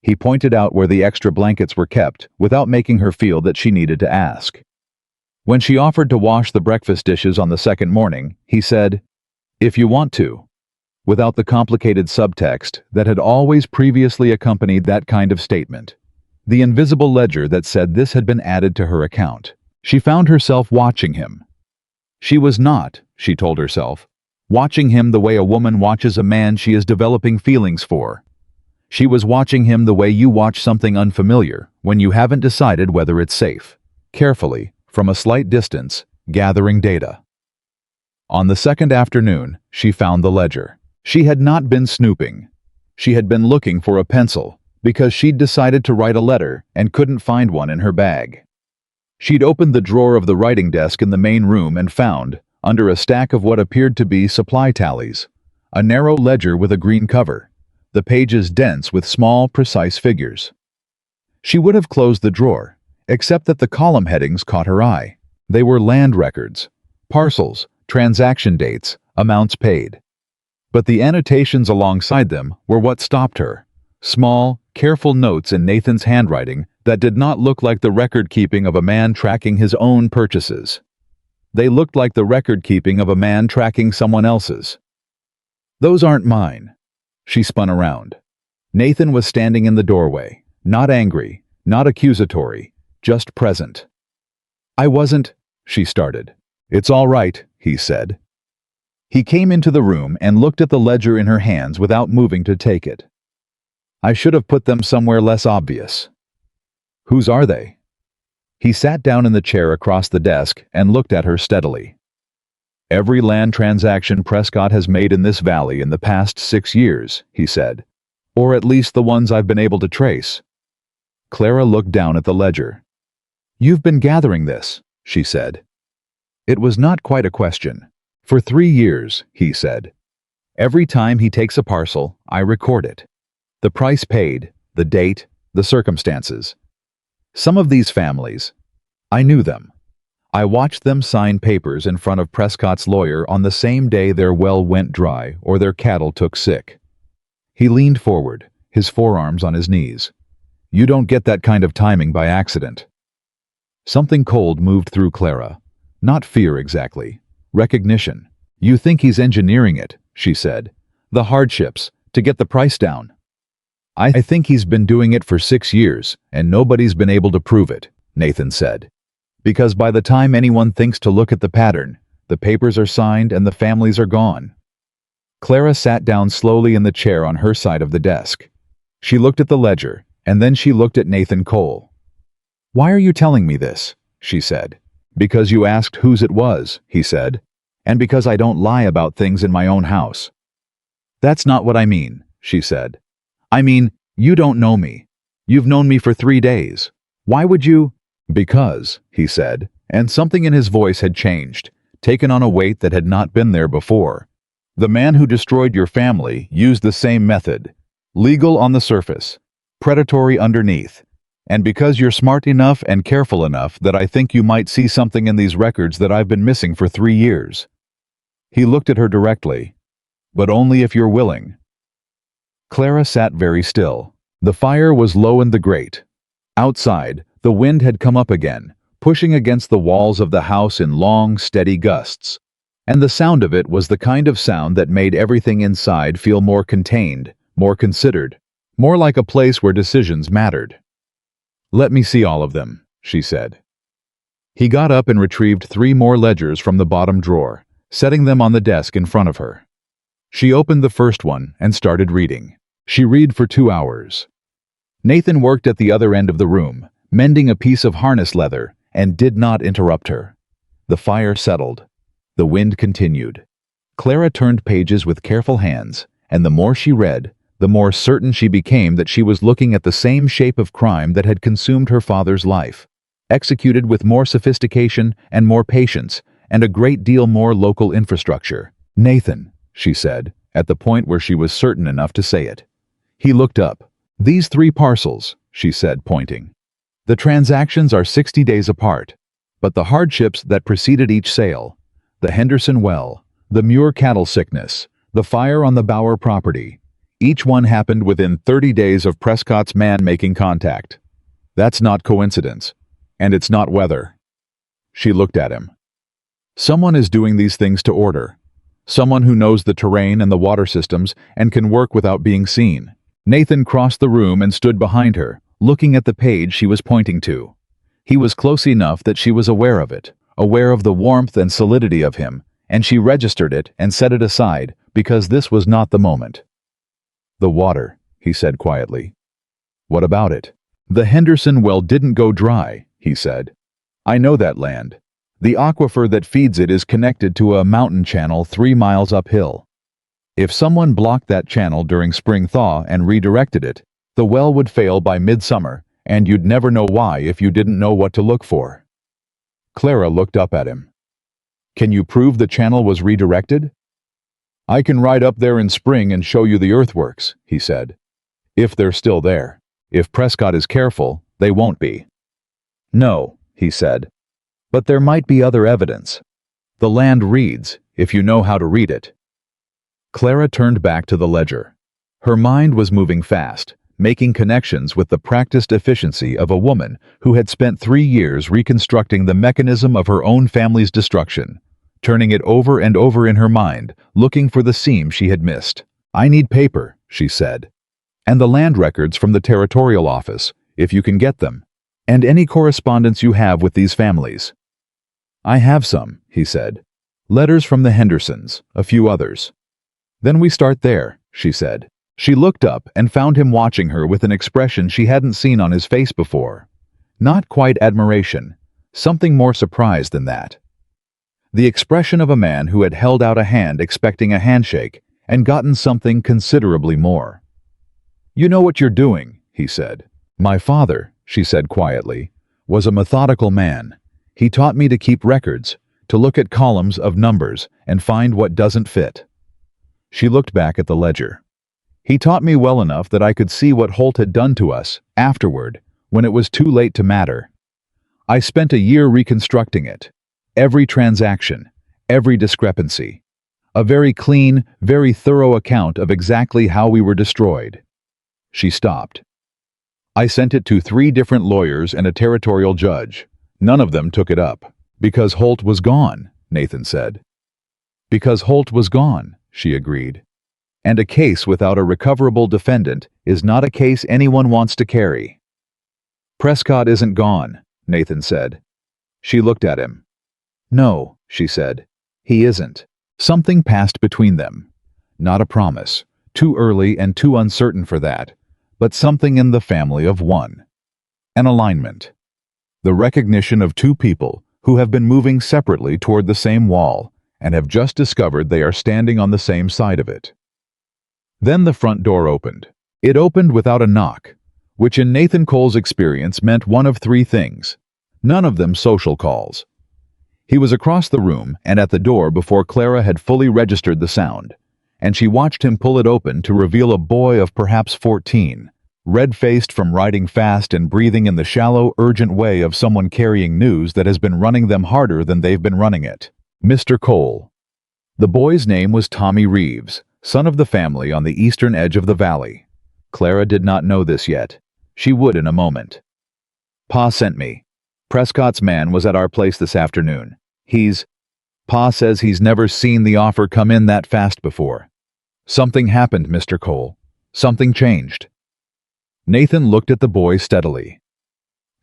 He pointed out where the extra blankets were kept without making her feel that she needed to ask. When she offered to wash the breakfast dishes on the second morning, he said, "If you want to," without the complicated subtext that had always previously accompanied that kind of statement. The invisible ledger that said this had been added to her account. She found herself watching him. She was not, she told herself, watching him the way a woman watches a man she is developing feelings for. She was watching him the way you watch something unfamiliar when you haven't decided whether it's safe, carefully, from a slight distance, gathering data. On the second afternoon, she found the ledger. She had not been snooping. She had been looking for a pencil, because she'd decided to write a letter and couldn't find one in her bag. She'd opened the drawer of the writing desk in the main room and found, under a stack of what appeared to be supply tallies, a narrow ledger with a green cover, the pages dense with small, precise figures. She would have closed the drawer, except that the column headings caught her eye. They were land records, parcels, transaction dates, amounts paid. But the annotations alongside them were what stopped her. Small, careful notes in Nathan's handwriting that did not look like the record-keeping of a man tracking his own purchases. They looked like the record-keeping of a man tracking someone else's. "Those aren't mine." She spun around. Nathan was standing in the doorway, not angry, not accusatory, just present. "I wasn't," she started. "It's all right," he said. He came into the room and looked at the ledger in her hands without moving to take it. "I should have put them somewhere less obvious." "Whose are they?" He sat down in the chair across the desk and looked at her steadily. "Every land transaction Prescott has made in this valley in the past 6 years," he said. "Or at least the ones I've been able to trace." Clara looked down at the ledger. "You've been gathering this," she said. It was not quite a question. "For 3 years," he said. "Every time he takes a parcel, I record it. The price paid, the date, the circumstances. Some of these families, I knew them. I watched them sign papers in front of Prescott's lawyer on the same day their well went dry or their cattle took sick." He leaned forward, his forearms on his knees. "You don't get that kind of timing by accident." Something cold moved through Clara. Not fear exactly. Recognition. "You think he's engineering it," she said. "The hardships, to get the price down." I think he's been doing it for 6 years, and nobody's been able to prove it," Nathan said. "Because by the time anyone thinks to look at the pattern, the papers are signed and the families are gone." Clara sat down slowly in the chair on her side of the desk. She looked at the ledger, and then she looked at Nathan Cole. "Why are you telling me this?" she said. "Because you asked whose it was," he said. "And because I don't lie about things in my own house." "That's not what I mean," she said. "I mean, you don't know me. You've known me for 3 days. Why would you—" "Because," he said, and something in his voice had changed, taken on a weight that had not been there before. "The man who destroyed your family used the same method. Legal on the surface, predatory underneath. And because you're smart enough and careful enough that I think you might see something in these records that I've been missing for 3 years. He looked at her directly. "But only if you're willing." Clara sat very still. The fire was low in the grate. Outside, the wind had come up again, pushing against the walls of the house in long, steady gusts. And the sound of it was the kind of sound that made everything inside feel more contained, more considered, More like a place where decisions mattered. "Let me see all of them," she said. He got up and retrieved 3 more ledgers from the bottom drawer, setting them on the desk in front of her. She opened the first one and started reading. She read for 2 hours. Nathan worked at the other end of the room, mending a piece of harness leather, and did not interrupt her. The fire settled. The wind continued. Clara turned pages with careful hands, and the more she read, the more certain she became that she was looking at the same shape of crime that had consumed her father's life, executed with more sophistication and more patience, and a great deal more local infrastructure. "Nathan," she said, at the point where she was certain enough to say it. He looked up. "These 3 parcels," she said, pointing. "The transactions are 60 days apart, but the hardships that preceded each sale, the Henderson well, the Muir cattle sickness, the fire on the Bauer property, each one happened within 30 days of Prescott's man making contact. That's not coincidence, and it's not weather." She looked at him. "Someone is doing these things to order. Someone who knows the terrain and the water systems and can work without being seen." Nathan crossed the room and stood behind her, looking at the page she was pointing to. He was close enough that she was aware of it, aware of the warmth and solidity of him, and she registered it and set it aside because this was not the moment. "The water," he said quietly. "What about it?" "The Henderson well didn't go dry," he said. "I know that land. The aquifer that feeds it is connected to a mountain channel 3 miles uphill. If someone blocked that channel during spring thaw and redirected it, the well would fail by midsummer, and you'd never know why if you didn't know what to look for." Clara looked up at him. "Can you prove the channel was redirected?" "I can ride up there in spring and show you the earthworks," he said. "If they're still there. If Prescott is careful, they won't be." "No," he said. "But there might be other evidence. The land reads, if you know how to read it." Clara turned back to the ledger. Her mind was moving fast, making connections with the practiced efficiency of a woman who had spent 3 years reconstructing the mechanism of her own family's destruction, turning it over and over in her mind, looking for the seam she had missed. "I need paper," she said. "And the land records from the territorial office, if you can get them. And any correspondence you have with these families." "I have some," he said. "Letters from the Hendersons, a few others." "Then we start there," she said. She looked up and found him watching her with an expression she hadn't seen on his face before. Not quite admiration, something more surprise than that. The expression of a man who had held out a hand expecting a handshake and gotten something considerably more. "You know what you're doing," he said. "My father," she said quietly, "was a methodical man. He taught me to keep records, to look at columns of numbers and find what doesn't fit." She looked back at the ledger. "He taught me well enough that I could see what Holt had done to us, afterward, when it was too late to matter. I spent a year reconstructing it. Every transaction, every discrepancy. A very clean, very thorough account of exactly how we were destroyed." She stopped. "I sent it to 3 different lawyers and a territorial judge. None of them took it up." "Because Holt was gone," Nathan said. "Because Holt was gone," she agreed. "And a case without a recoverable defendant is not a case anyone wants to carry." "Prescott isn't gone," Nathan said. She looked at him. "No," she said. "He isn't." Something passed between them. Not a promise, too early and too uncertain for that, but something in the family of one. An alignment. The recognition of 2 people who have been moving separately toward the same wall and have just discovered they are standing on the same side of it. Then the front door opened. It opened without a knock, which in Nathan Cole's experience meant one of 3 things, none of them social calls. He was across the room and at the door before Clara had fully registered the sound, and she watched him pull it open to reveal a boy of perhaps 14, red-faced from riding fast and breathing in the shallow, urgent way of someone carrying news that has been running them harder than they've been running it. Mr. Cole. The boy's name was Tommy Reeves, son of the family on the eastern edge of the valley. Clara did not know this yet. She would in a moment. "Pa sent me. Prescott's man was at our place this afternoon. Pa says he's never seen the offer come in that fast before. Something happened, Mr. Cole. Something changed." Nathan looked at the boy steadily.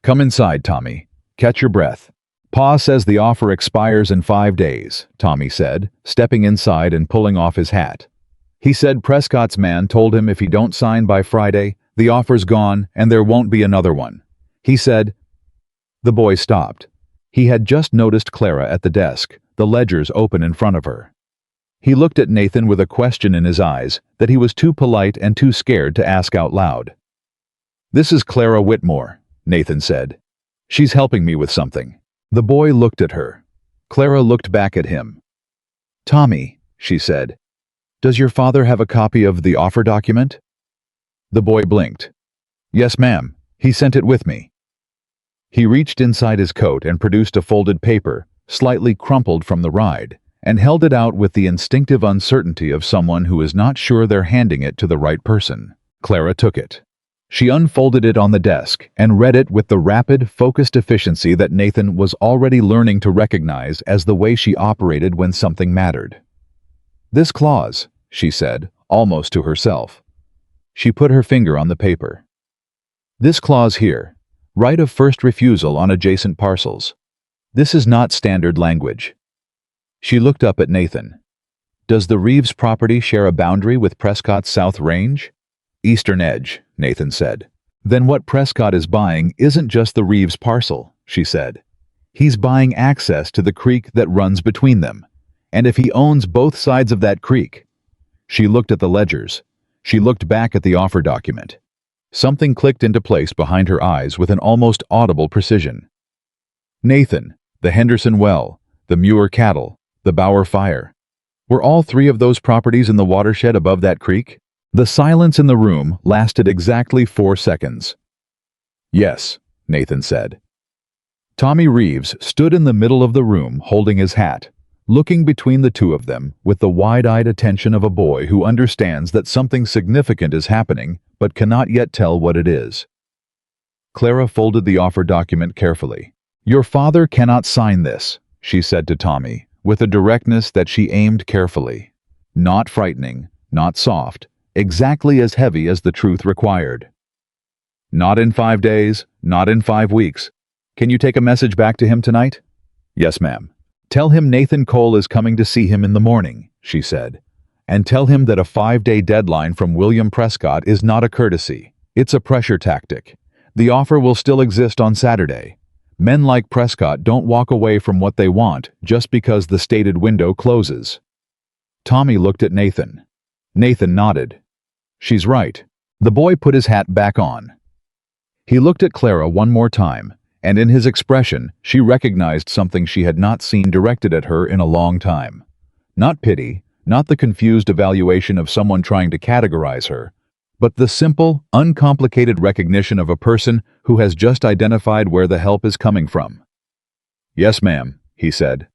"Come inside, Tommy. Catch your breath." "Pa says the offer expires in 5 days," Tommy said, stepping inside and pulling off his hat. He said Prescott's man told him if he don't sign by Friday, the offer's gone and there won't be another one. He said. The boy stopped. He had just noticed Clara at the desk, the ledgers open in front of her. He looked at Nathan with a question in his eyes that he was too polite and too scared to ask out loud. "This is Clara Whitmore," Nathan said. "She's helping me with something." The boy looked at her. Clara looked back at him. "Tommy," she said, "does your father have a copy of the offer document?" The boy blinked. "Yes, ma'am. He sent it with me." He reached inside his coat and produced a folded paper, slightly crumpled from the ride, and held it out with the instinctive uncertainty of someone who is not sure they're handing it to the right person. Clara took it. She unfolded it on the desk and read it with the rapid, focused efficiency that Nathan was already learning to recognize as the way she operated when something mattered. "This clause," she said, almost to herself. She put her finger on the paper. "This clause here, right of first refusal on adjacent parcels. This is not standard language." She looked up at Nathan. "Does the Reeves property share a boundary with Prescott's South Range?" "Eastern edge," Nathan said. "Then what Prescott is buying isn't just the Reeves parcel," she said. "He's buying access to the creek that runs between them. And if he owns both sides of that creek..." She looked at the ledgers. She looked back at the offer document. Something clicked into place behind her eyes with an almost audible precision. Nathan, the Henderson Well, the Muir Cattle, the Bauer Fire. Were all 3 of those properties in the watershed above that creek? The silence in the room lasted exactly 4 seconds. "Yes," Nathan said. Tommy Reeves stood in the middle of the room holding his hat, looking between the two of them with the wide-eyed attention of a boy who understands that something significant is happening but cannot yet tell what it is. Clara folded the offer document carefully. "Your father cannot sign this," she said to Tommy, with a directness that she aimed carefully. Not frightening, not soft, exactly as heavy as the truth required. "Not in 5 days, not in 5 weeks. Can you take a message back to him tonight?" "Yes, ma'am." "Tell him Nathan Cole is coming to see him in the morning," she said. "And tell him that a 5-day deadline from William Prescott is not a courtesy. It's a pressure tactic. The offer will still exist on Saturday. Men like Prescott don't walk away from what they want just because the stated window closes." Tommy looked at Nathan. Nathan nodded. "She's right." The boy put his hat back on. He looked at Clara one more time, and in his expression, she recognized something she had not seen directed at her in a long time. Not pity, not the confused evaluation of someone trying to categorize her, but the simple, uncomplicated recognition of a person who has just identified where the help is coming from. "Yes, ma'am," he said.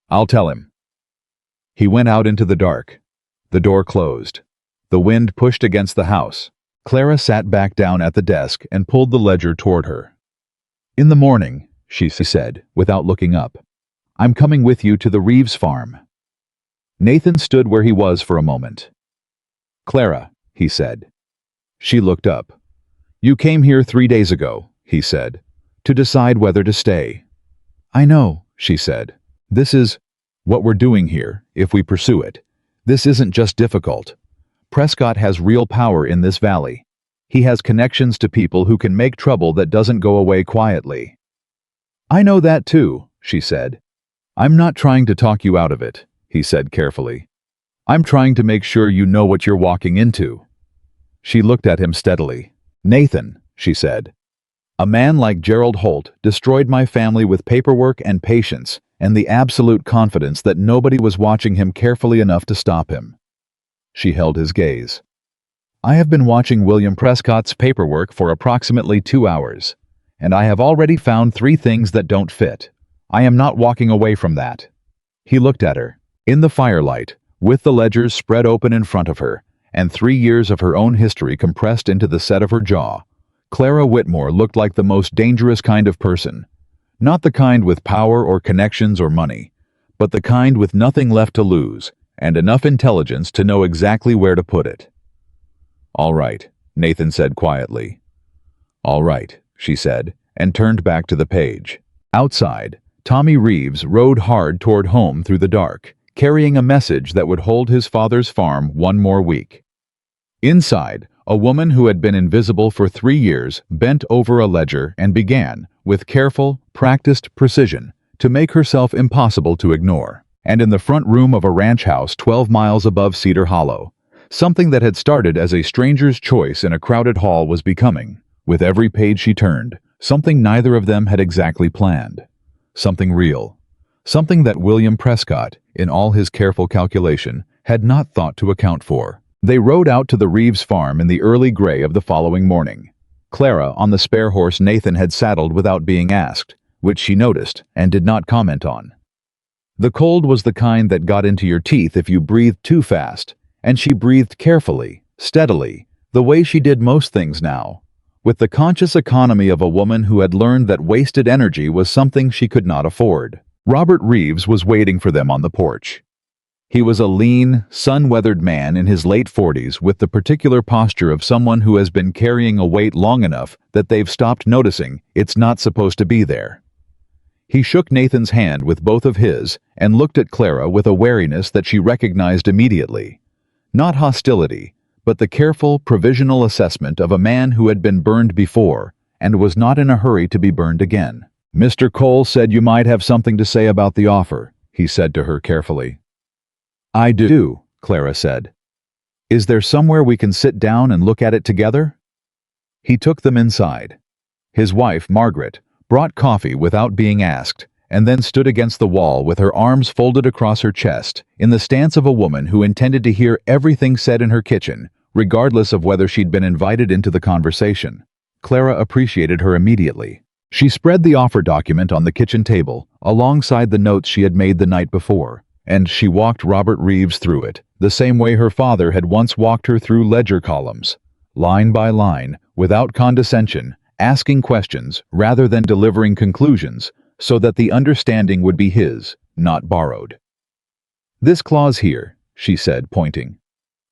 "I'll tell him." He went out into the dark. The door closed. The wind pushed against the house. Clara sat back down at the desk and pulled the ledger toward her. "In the morning," she said, without looking up. "I'm coming with you to the Reeves farm." Nathan stood where he was for a moment. "Clara," he said. She looked up. "You came here 3 days ago," he said, "to decide whether to stay." "I know," she said. "This is what we're doing here, if we pursue it. This isn't just difficult. Prescott has real power in this valley. He has connections to people who can make trouble that doesn't go away quietly." "I know that too," she said. "I'm not trying to talk you out of it," he said carefully. "I'm trying to make sure you know what you're walking into." She looked at him steadily. "Nathan," she said, "a man like Gerald Holt destroyed my family with paperwork and patience and the absolute confidence that nobody was watching him carefully enough to stop him." She held his gaze. "I have been watching William Prescott's paperwork for approximately 2 hours, and I have already found 3 things that don't fit. I am not walking away from that." He looked at her. In the firelight, with the ledgers spread open in front of her, and 3 years of her own history compressed into the set of her jaw, Clara Whitmore looked like the most dangerous kind of person. Not the kind with power or connections or money, but the kind with nothing left to lose, and enough intelligence to know exactly where to put it. "All right," Nathan said quietly. All right, she said, and turned back to the page. Outside, Tommy Reeves rode hard toward home through the dark, carrying a message that would hold his father's farm one more week. Inside, a woman who had been invisible for 3 years bent over a ledger and began, with careful, practiced precision, to make herself impossible to ignore. And in the front room of a ranch house 12 miles above Cedar Hollow, something that had started as a stranger's choice in a crowded hall was becoming, with every page she turned, something neither of them had exactly planned. Something real. Something that William Prescott, in all his careful calculation, had not thought to account for. They rode out to the Reeves farm in the early gray of the following morning. Clara on the spare horse Nathan had saddled without being asked, which she noticed and did not comment on. The cold was the kind that got into your teeth if you breathed too fast, and she breathed carefully, steadily, the way she did most things now, with the conscious economy of a woman who had learned that wasted energy was something she could not afford. Robert Reeves was waiting for them on the porch. He was a lean, sun-weathered man in his late 40s with the particular posture of someone who has been carrying a weight long enough that they've stopped noticing it's not supposed to be there. He shook Nathan's hand with both of his and looked at Clara with a wariness that she recognized immediately. Not hostility, but the careful, provisional assessment of a man who had been burned before and was not in a hurry to be burned again. "Mr. Cole said you might have something to say about the offer," he said to her carefully. "I do," Clara said. "Is there somewhere we can sit down and look at it together?" He took them inside. His wife, Margaret, brought coffee without being asked, and then stood against the wall with her arms folded across her chest, in the stance of a woman who intended to hear everything said in her kitchen, regardless of whether she'd been invited into the conversation. Clara appreciated her immediately. She spread the offer document on the kitchen table, alongside the notes she had made the night before, and she walked Robert Reeves through it, the same way her father had once walked her through ledger columns, line by line, without condescension, asking questions rather than delivering conclusions, so that the understanding would be his, not borrowed. "This clause here," she said, pointing.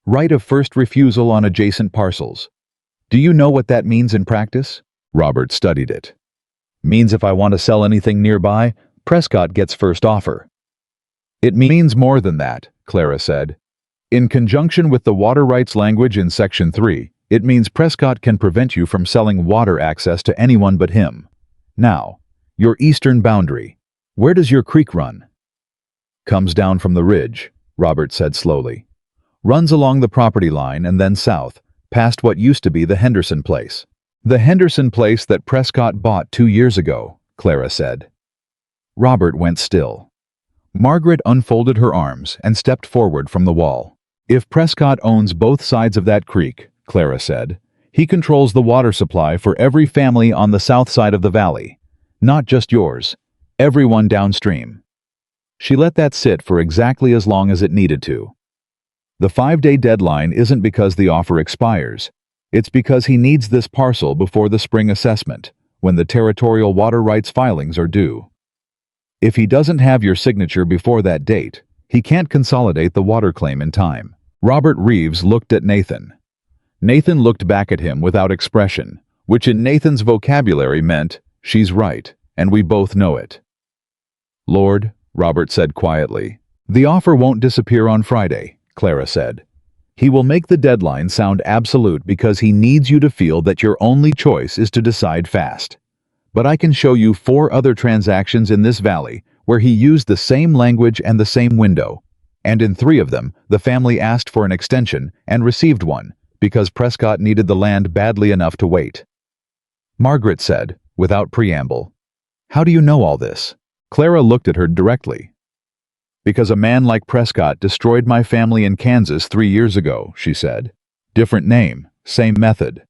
"Right of first refusal on adjacent parcels. Do you know what that means in practice?" Robert studied it. "Means if I want to sell anything nearby, Prescott gets first offer." "It means more than that," Clara said. "In conjunction with the water rights language in Section 3, it means Prescott can prevent you from selling water access to anyone but him. Now, your eastern boundary. Where does your creek run?" "Comes down from the ridge," Robert said slowly. "Runs along the property line and then south, past what used to be the Henderson place." "The Henderson place that Prescott bought 2 years ago," Clara said. Robert went still. Margaret unfolded her arms and stepped forward from the wall. "If Prescott owns both sides of that creek," Clara said, "he controls the water supply for every family on the south side of the valley. Not just yours. Everyone downstream." She let that sit for exactly as long as it needed to. The 5-day deadline isn't because the offer expires. It's because he needs this parcel before the spring assessment, when the territorial water rights filings are due. If he doesn't have your signature before that date, he can't consolidate the water claim in time. Robert Reeves looked at Nathan. Nathan looked back at him without expression, which in Nathan's vocabulary meant, "She's right, and we both know it." "Lord," Robert said quietly, "the offer won't disappear on Friday," Clara said. "He will make the deadline sound absolute because he needs you to feel that your only choice is to decide fast. But I can show you 4 other transactions in this valley where he used the same language and the same window, and in 3 of them, the family asked for an extension and received one, because Prescott needed the land badly enough to wait." Margaret said, without preamble, "How do you know all this?" Clara looked at her directly. "Because a man like Prescott destroyed my family in Kansas 3 years ago," she said. "Different name, same method.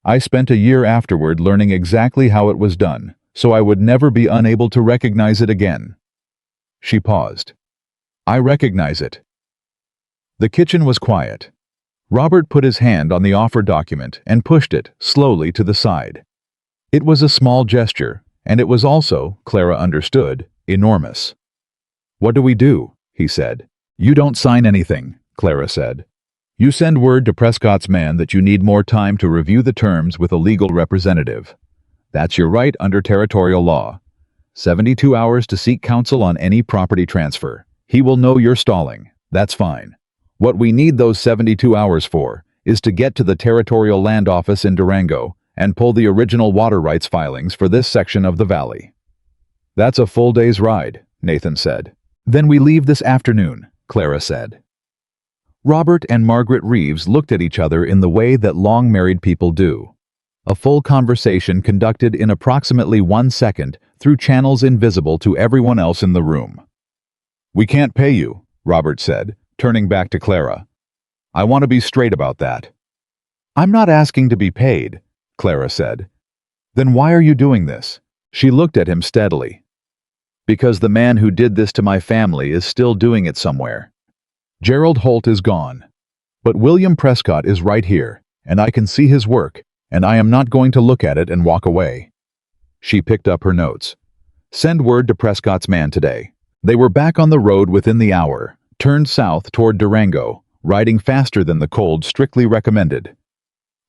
I spent a year afterward learning exactly how it was done, so I would never be unable to recognize it again." She paused. "I recognize it." The kitchen was quiet. Robert put his hand on the offer document and pushed it, slowly, to the side. It was a small gesture, and it was also, Clara understood, enormous. "What do we do?" he said. "You don't sign anything," Clara said. You send word to Prescott's man that you need more time to review the terms with a legal representative. That's your right under territorial law. 72 hours to seek counsel on any property transfer. He will know you're stalling. That's fine. What we need those 72 hours for is to get to the Territorial Land Office in Durango and pull the original water rights filings for this section of the valley. That's a full day's ride, Nathan said. Then we leave this afternoon, Clara said. Robert and Margaret Reeves looked at each other in the way that long-married people do. A full conversation conducted in approximately 1 second through channels invisible to everyone else in the room. We can't pay you, Robert said, turning back to Clara. I want to be straight about that. I'm not asking to be paid, Clara said. Then why are you doing this? She looked at him steadily. Because the man who did this to my family is still doing it somewhere. Gerald Holt is gone. But William Prescott is right here, and I can see his work, and I am not going to look at it and walk away. She picked up her notes. Send word to Prescott's man today. They were back on the road within the hour, turned south toward Durango, riding faster than the cold strictly recommended.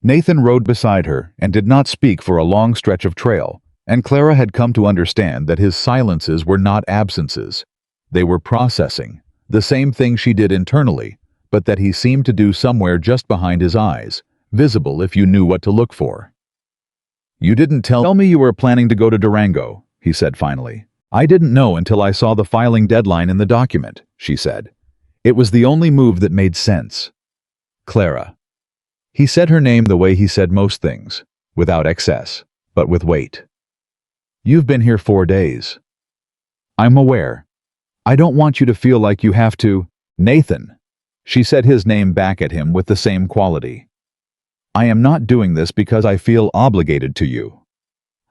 Nathan rode beside her and did not speak for a long stretch of trail, and Clara had come to understand that his silences were not absences. They were processing, the same thing she did internally, but that he seemed to do somewhere just behind his eyes, visible if you knew what to look for. You didn't tell me you were planning to go to Durango, he said finally. I didn't know until I saw the filing deadline in the document, she said. It was the only move that made sense. Clara. He said her name the way he said most things, without excess, but with weight. You've been here 4 days. I'm aware. I don't want you to feel like you have to. Nathan. She said his name back at him with the same quality. I am not doing this because I feel obligated to you.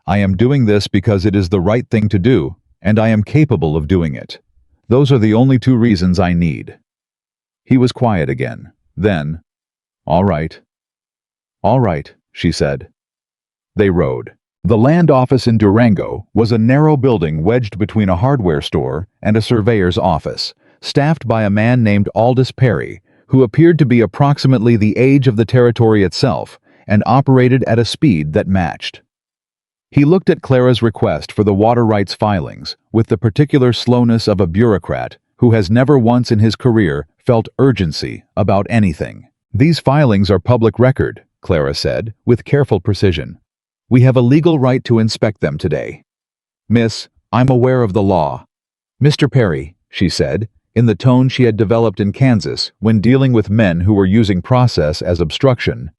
I am doing this because it is the right thing to do, and I am capable of doing it. Those are the only 2 reasons I need. He was quiet again. Then, all right. All right, she said. They rode. The land office in Durango was a narrow building wedged between a hardware store and a surveyor's office, staffed by a man named Aldous Perry, who appeared to be approximately the age of the territory itself and operated at a speed that matched. He looked at Clara's request for the water rights filings with the particular slowness of a bureaucrat who has never once in his career felt urgency about anything. These filings are public record, Clara said, with careful precision. We have a legal right to inspect them today. Miss, I'm aware of the law. Mr. Perry, she said, in the tone she had developed in Kansas when dealing with men who were using process as obstruction.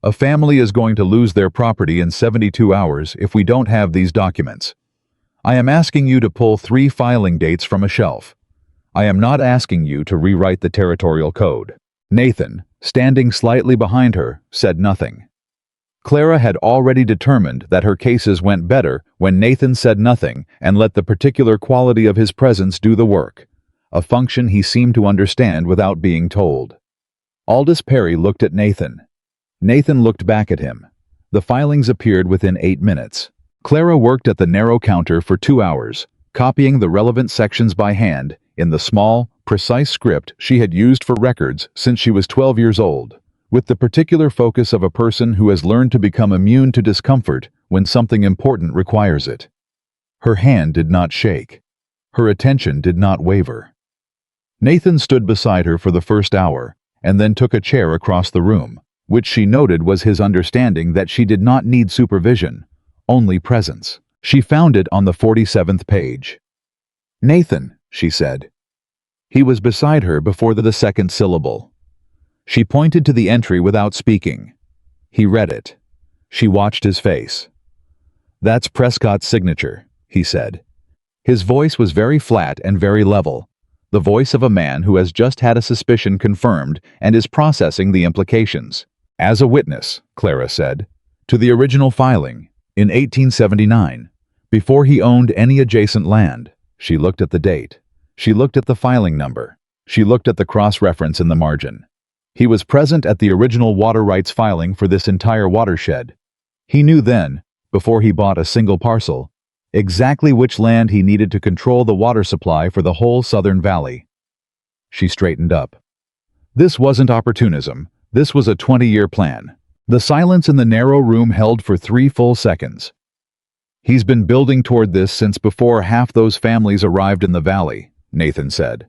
A family is going to lose their property in 72 hours if we don't have these documents. I am asking you to pull 3 filing dates from a shelf. I am not asking you to rewrite the territorial code. Nathan, standing slightly behind her, said nothing. Clara had already determined that her cases went better when Nathan said nothing and let the particular quality of his presence do the work, a function he seemed to understand without being told. Aldous Perry looked at Nathan. Nathan looked back at him. The filings appeared within 8 minutes. Clara worked at the narrow counter for 2 hours, copying the relevant sections by hand in the small, precise script she had used for records since she was 12 years old, with the particular focus of a person who has learned to become immune to discomfort when something important requires it. Her hand did not shake. Her attention did not waver. Nathan stood beside her for the first hour, and then took a chair across the room, which she noted was his understanding that she did not need supervision, only presence. She found it on the 47th page. Nathan, she said. He was beside her before the second syllable. She pointed to the entry without speaking. He read it. She watched his face. That's Prescott's signature, he said. His voice was very flat and very level, the voice of a man who has just had a suspicion confirmed and is processing the implications. As a witness, Clara said, to the original filing, in 1879, before he owned any adjacent land. She looked at the date. She looked at the filing number. She looked at the cross-reference in the margin. He was present at the original water rights filing for this entire watershed. He knew then, before he bought a single parcel, exactly which land he needed to control the water supply for the whole southern valley. She straightened up. This wasn't opportunism. This was a 20-year plan. The silence in the narrow room held for 3 full seconds. He's been building toward this since before half those families arrived in the valley, Nathan said.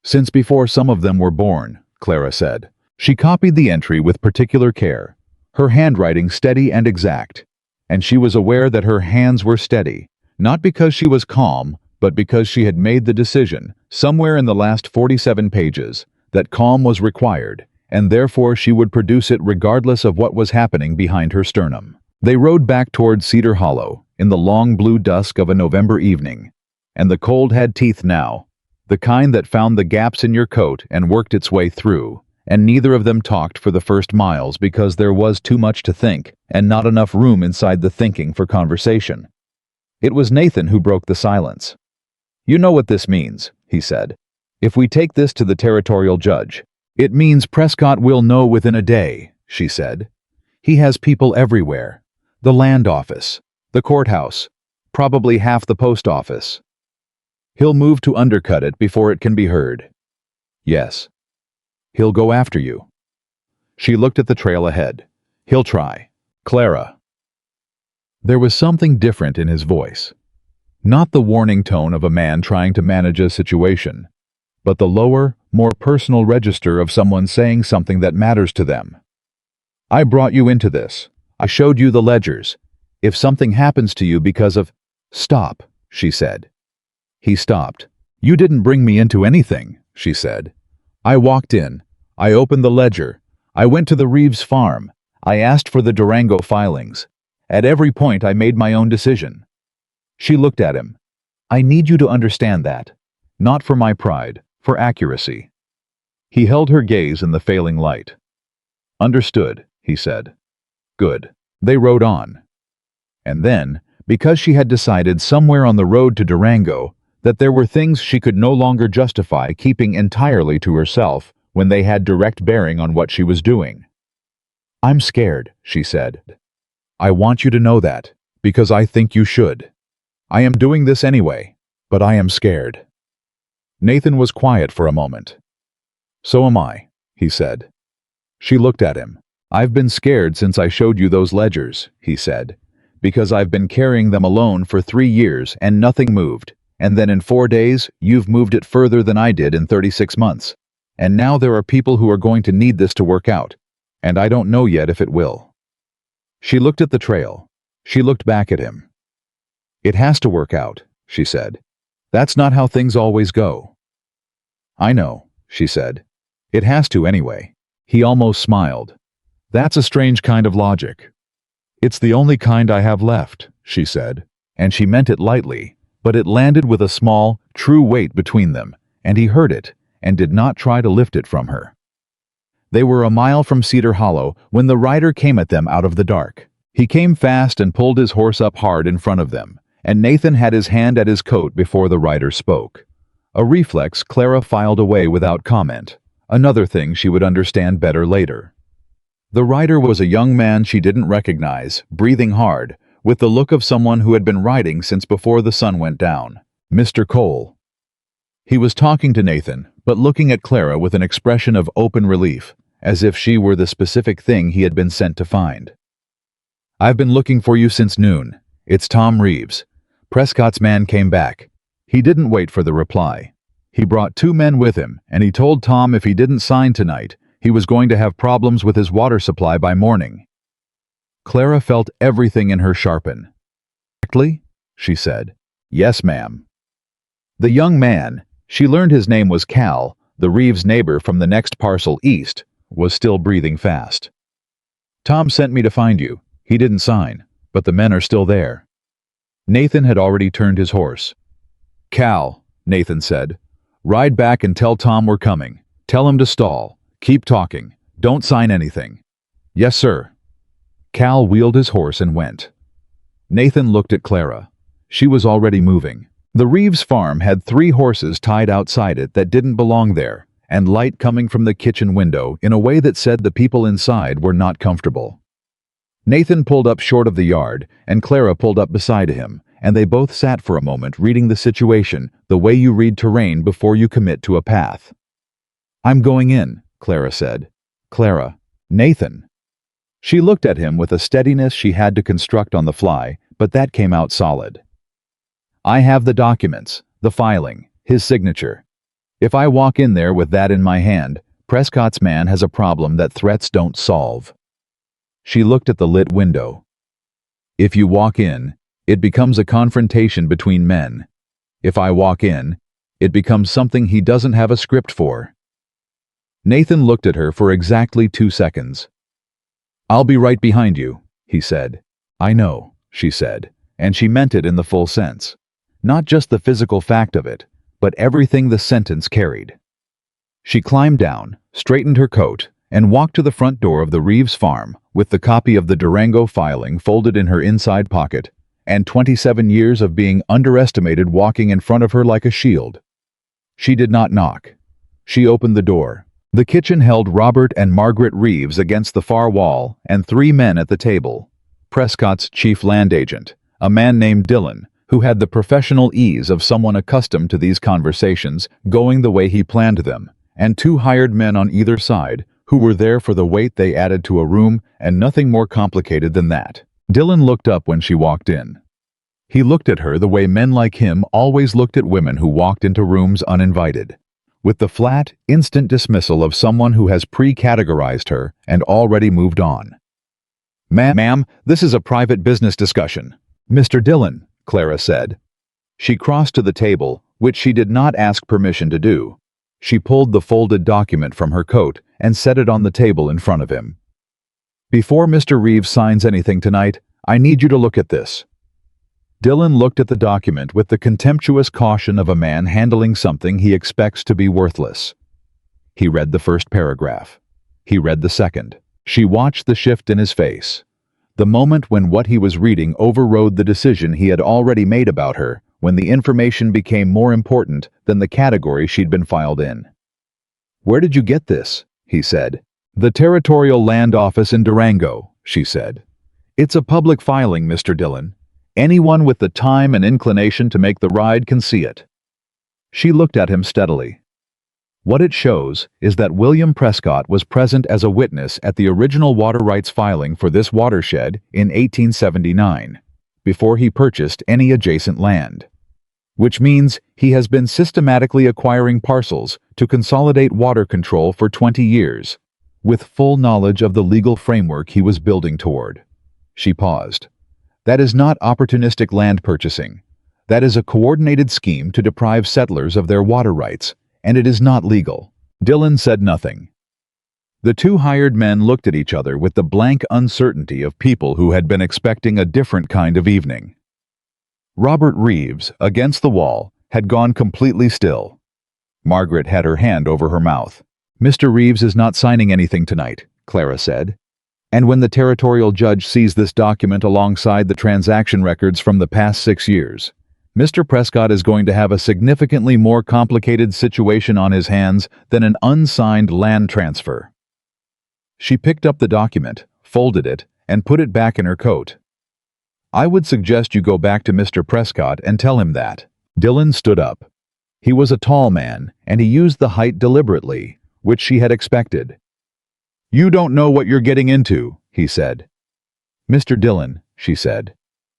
Since before some of them were born, Clara said. She copied the entry with particular care, her handwriting steady and exact. And she was aware that her hands were steady, not because she was calm, but because she had made the decision, somewhere in the last 47 pages, that calm was required, and therefore she would produce it regardless of what was happening behind her sternum. They rode back toward Cedar Hollow, in the long blue dusk of a November evening, and the cold had teeth now, the kind that found the gaps in your coat and worked its way through, and neither of them talked for the first miles because there was too much to think and not enough room inside the thinking for conversation. It was Nathan who broke the silence. "You know what this means," he said. "If we take this to the territorial judge, it means Prescott will know within a day," she said. "He has people everywhere. The land office, the courthouse, probably half the post office. He'll move to undercut it before it can be heard. Yes. He'll go after you." She looked at the trail ahead. "He'll try. Clara." There was something different in his voice. Not the warning tone of a man trying to manage a situation, but the lower, more personal register of someone saying something that matters to them. "I brought you into this. I showed you the ledgers. If something happens to you because of—" "Stop," she said. He stopped. "You didn't bring me into anything," she said. "I walked in. I opened the ledger. I went to the Reeves farm. I asked for the Durango filings. At every point I made my own decision." She looked at him. "I need you to understand that. Not for my pride, for accuracy." He held her gaze in the failing light. "Understood," he said. "Good." They rode on. And then, because she had decided somewhere on the road to Durango that there were things she could no longer justify keeping entirely to herself when they had direct bearing on what she was doing. "I'm scared," she said. "I want you to know that, because I think you should. I am doing this anyway, but I am scared." Nathan was quiet for a moment. "So am I," he said. She looked at him. "I've been scared since I showed you those ledgers," he said, "because I've been carrying them alone for 3 years and nothing moved, and then in 4 days you've moved it further than I did in 36 months. And now there are people who are going to need this to work out, and I don't know yet if it will." She looked at the trail. She looked back at him. "It has to work out," she said. "That's not how things always go." "I know," she said. "It has to anyway." He almost smiled. "That's a strange kind of logic." "It's the only kind I have left," she said, and she meant it lightly, but it landed with a small, true weight between them, and he heard it, and did not try to lift it from her. They were a mile from Cedar Hollow when the rider came at them out of the dark. He came fast and pulled his horse up hard in front of them, and Nathan had his hand at his coat before the rider spoke. A reflex Clara filed away without comment, another thing she would understand better later. The rider was a young man she didn't recognize, breathing hard, with the look of someone who had been riding since before the sun went down. Mr. Cole. He was talking to Nathan, but looking at Clara with an expression of open relief, as if she were the specific thing he had been sent to find. "I've been looking for you since noon. It's Tom Reeves. Prescott's man came back." He didn't wait for the reply. He brought 2 men with him, and he told Tom if he didn't sign tonight, he was going to have problems with his water supply by morning. Clara felt everything in her sharpen. "Exactly?" she said. "Yes, ma'am." The young man, she learned his name was Cal, the Reeves neighbor from the next parcel east, was still breathing fast. "Tom sent me to find you. He didn't sign, but the men are still there." Nathan had already turned his horse. "Cal," Nathan said, "ride back and tell Tom we're coming. Tell him to stall. Keep talking. Don't sign anything." "Yes, sir." Cal wheeled his horse and went. Nathan looked at Clara. She was already moving. The Reeves farm had 3 horses tied outside it that didn't belong there, and light coming from the kitchen window in a way that said the people inside were not comfortable. Nathan pulled up short of the yard, and Clara pulled up beside him, and they both sat for a moment reading the situation the way you read terrain before you commit to a path. "I'm going in," Clara said. Clara. Nathan. She looked at him with a steadiness she had to construct on the fly, but that came out solid. I have the documents, the filing, his signature. If I walk in there with that in my hand, Prescott's man has a problem that threats don't solve. She looked at the lit window. If you walk in, it becomes a confrontation between men. If I walk in, it becomes something he doesn't have a script for. Nathan looked at her for exactly 2 seconds. I'll be right behind you, he said. I know, she said, and she meant it in the full sense. Not just the physical fact of it, but everything the sentence carried. She climbed down, straightened her coat, and walked to the front door of the Reeves farm with the copy of the Durango filing folded in her inside pocket, and 27 years of being underestimated walking in front of her like a shield. She did not knock. She opened the door. The kitchen held Robert and Margaret Reeves against the far wall and 3 men at the table. Prescott's chief land agent, a man named Dillon, who had the professional ease of someone accustomed to these conversations going the way he planned them, and 2 hired men on either side, who were there for the weight they added to a room and nothing more complicated than that. Dillon looked up when she walked in. He looked at her the way men like him always looked at women who walked into rooms uninvited, with the flat, instant dismissal of someone who has pre-categorized her and already moved on. Ma'am, this is a private business discussion. Mr. Dillon, Clara said. She crossed to the table, which she did not ask permission to do. She pulled the folded document from her coat and set it on the table in front of him. Before Mr. Reeves signs anything tonight, I need you to look at this. Dillon looked at the document with the contemptuous caution of a man handling something he expects to be worthless. He read the first paragraph. He read the second. She watched the shift in his face. The moment when what he was reading overrode the decision he had already made about her, when the information became more important than the category she'd been filed in. Where did you get this? He said. The Territorial Land Office in Durango, she said. It's a public filing, Mr. Dillon. Anyone with the time and inclination to make the ride can see it. She looked at him steadily. What it shows is that William Prescott was present as a witness at the original water rights filing for this watershed in 1879, before he purchased any adjacent land. Which means he has been systematically acquiring parcels to consolidate water control for 20 years, with full knowledge of the legal framework he was building toward. She paused. That is not opportunistic land purchasing. That is a coordinated scheme to deprive settlers of their water rights, and it is not legal. Dillon said nothing. The 2 hired men looked at each other with the blank uncertainty of people who had been expecting a different kind of evening. Robert Reeves, against the wall, had gone completely still. Margaret had her hand over her mouth. Mr. Reeves is not signing anything tonight, Clara said. And when the territorial judge sees this document alongside the transaction records from the past 6 years, Mr. Prescott is going to have a significantly more complicated situation on his hands than an unsigned land transfer. She picked up the document, folded it, and put it back in her coat. I would suggest you go back to Mr. Prescott and tell him that. Dillon stood up. He was a tall man, and he used the height deliberately, which she had expected. You don't know what you're getting into, he said. Mr. Dillon, she said,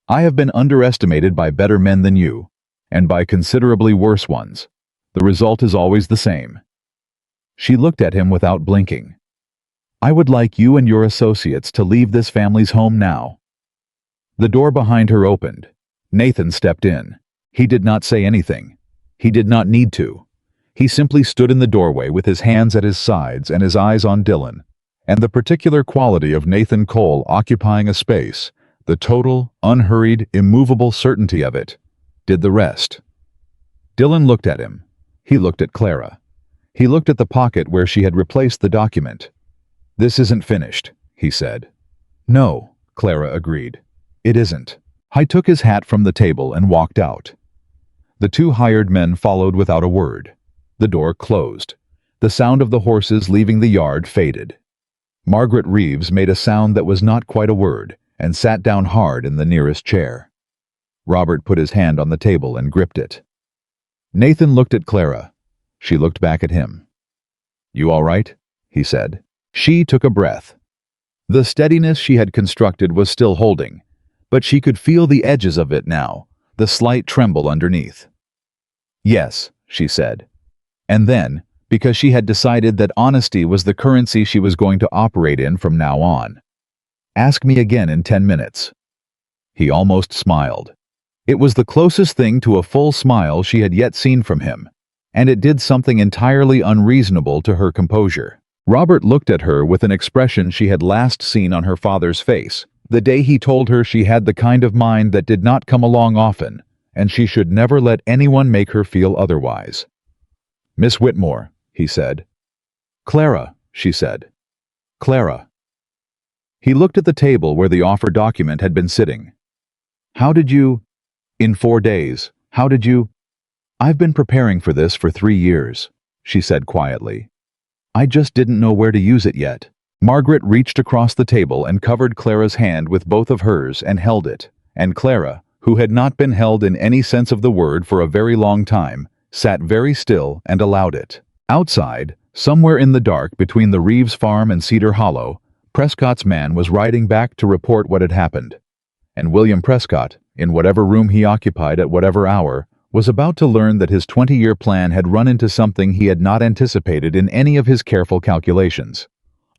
I have been underestimated by better men than you, and by considerably worse ones. The result is always the same. She looked at him without blinking. I would like you and your associates to leave this family's home now. The door behind her opened. Nathan stepped in. He did not say anything. He did not need to. He simply stood in the doorway with his hands at his sides and his eyes on Dillon, and the particular quality of Nathan Cole occupying a space, the total, unhurried, immovable certainty of it, did the rest. Dillon looked at him. He looked at Clara. He looked at the pocket where she had replaced the document. This isn't finished, he said. No, Clara agreed. It isn't. I took his hat from the table and walked out. The 2 hired men followed without a word. The door closed. The sound of the horses leaving the yard faded. Margaret Reeves made a sound that was not quite a word and sat down hard in the nearest chair. Robert put his hand on the table and gripped it. Nathan looked at Clara. She looked back at him. You all right? he said. She took a breath. The steadiness she had constructed was still holding, but she could feel the edges of it now, the slight tremble underneath. Yes, she said. And then, because she had decided that honesty was the currency she was going to operate in from now on. Ask me again in 10 minutes. He almost smiled. It was the closest thing to a full smile she had yet seen from him, and it did something entirely unreasonable to her composure. Robert looked at her with an expression she had last seen on her father's face, the day he told her she had the kind of mind that did not come along often, and she should never let anyone make her feel otherwise. Miss Whitmore, he said. Clara, she said. Clara. He looked at the table where the offer document had been sitting. How did you... In 4 days, how did you... I've been preparing for this for 3 years, she said quietly. I just didn't know where to use it yet. Margaret reached across the table and covered Clara's hand with both of hers and held it, and Clara, who had not been held in any sense of the word for a very long time, sat very still and allowed it. Outside, somewhere in the dark between the Reeves farm and Cedar Hollow, Prescott's man was riding back to report what had happened. And William Prescott, in whatever room he occupied at whatever hour, was about to learn that his 20-year plan had run into something he had not anticipated in any of his careful calculations.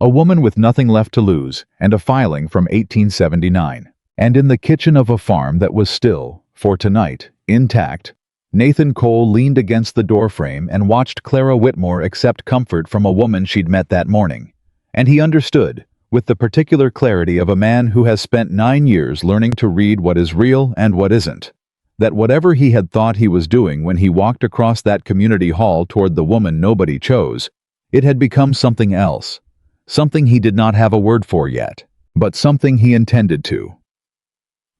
A woman with nothing left to lose, and a filing from 1879. And in the kitchen of a farm that was still, for tonight, intact, Nathan Cole leaned against the doorframe and watched Clara Whitmore accept comfort from a woman she'd met that morning. And he understood, with the particular clarity of a man who has spent 9 years learning to read what is real and what isn't, that whatever he had thought he was doing when he walked across that community hall toward the woman nobody chose, it had become something else, something he did not have a word for yet, but something he intended to.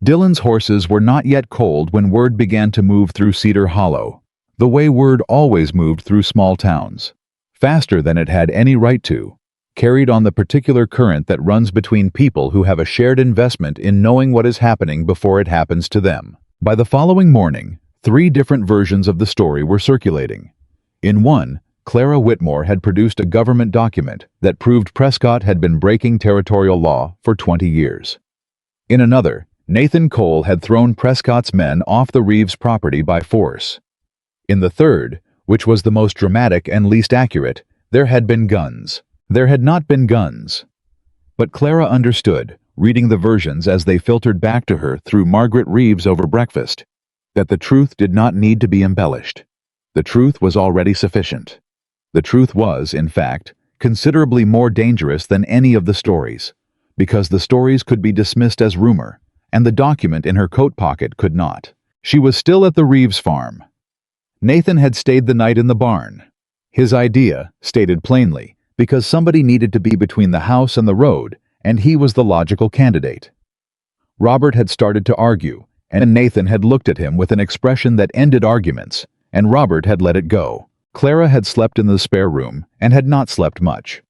Dylan's horses were not yet cold when word began to move through Cedar Hollow, the way word always moved through small towns, faster than it had any right to, carried on the particular current that runs between people who have a shared investment in knowing what is happening before it happens to them. By the following morning, 3 different versions of the story were circulating. In one, Clara Whitmore had produced a government document that proved Prescott had been breaking territorial law for 20 years. In another, Nathan Cole had thrown Prescott's men off the Reeves property by force. In the third, which was the most dramatic and least accurate, there had been guns. There had not been guns. But Clara understood, reading the versions as they filtered back to her through Margaret Reeves over breakfast, that the truth did not need to be embellished. The truth was already sufficient. The truth was, in fact, considerably more dangerous than any of the stories, because the stories could be dismissed as rumor, and the document in her coat pocket could not. She was still at the Reeves farm. Nathan had stayed the night in the barn. His idea, stated plainly, because somebody needed to be between the house and the road, and he was the logical candidate. Robert had started to argue, and Nathan had looked at him with an expression that ended arguments, and Robert had let it go. Clara had slept in the spare room, and had not slept much.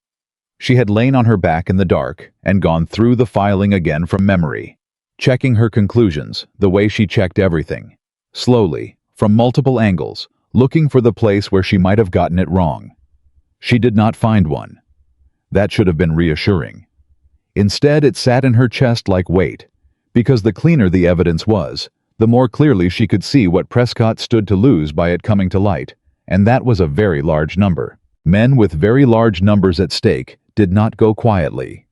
She had lain on her back in the dark, and gone through the filing again from memory, checking her conclusions the way she checked everything, slowly, from multiple angles, looking for the place where she might have gotten it wrong. She did not find one. That should have been reassuring. Instead, it sat in her chest like weight, because the cleaner the evidence was, the more clearly she could see what Prescott stood to lose by it coming to light, and that was a very large number. Men with very large numbers at stake did not go quietly.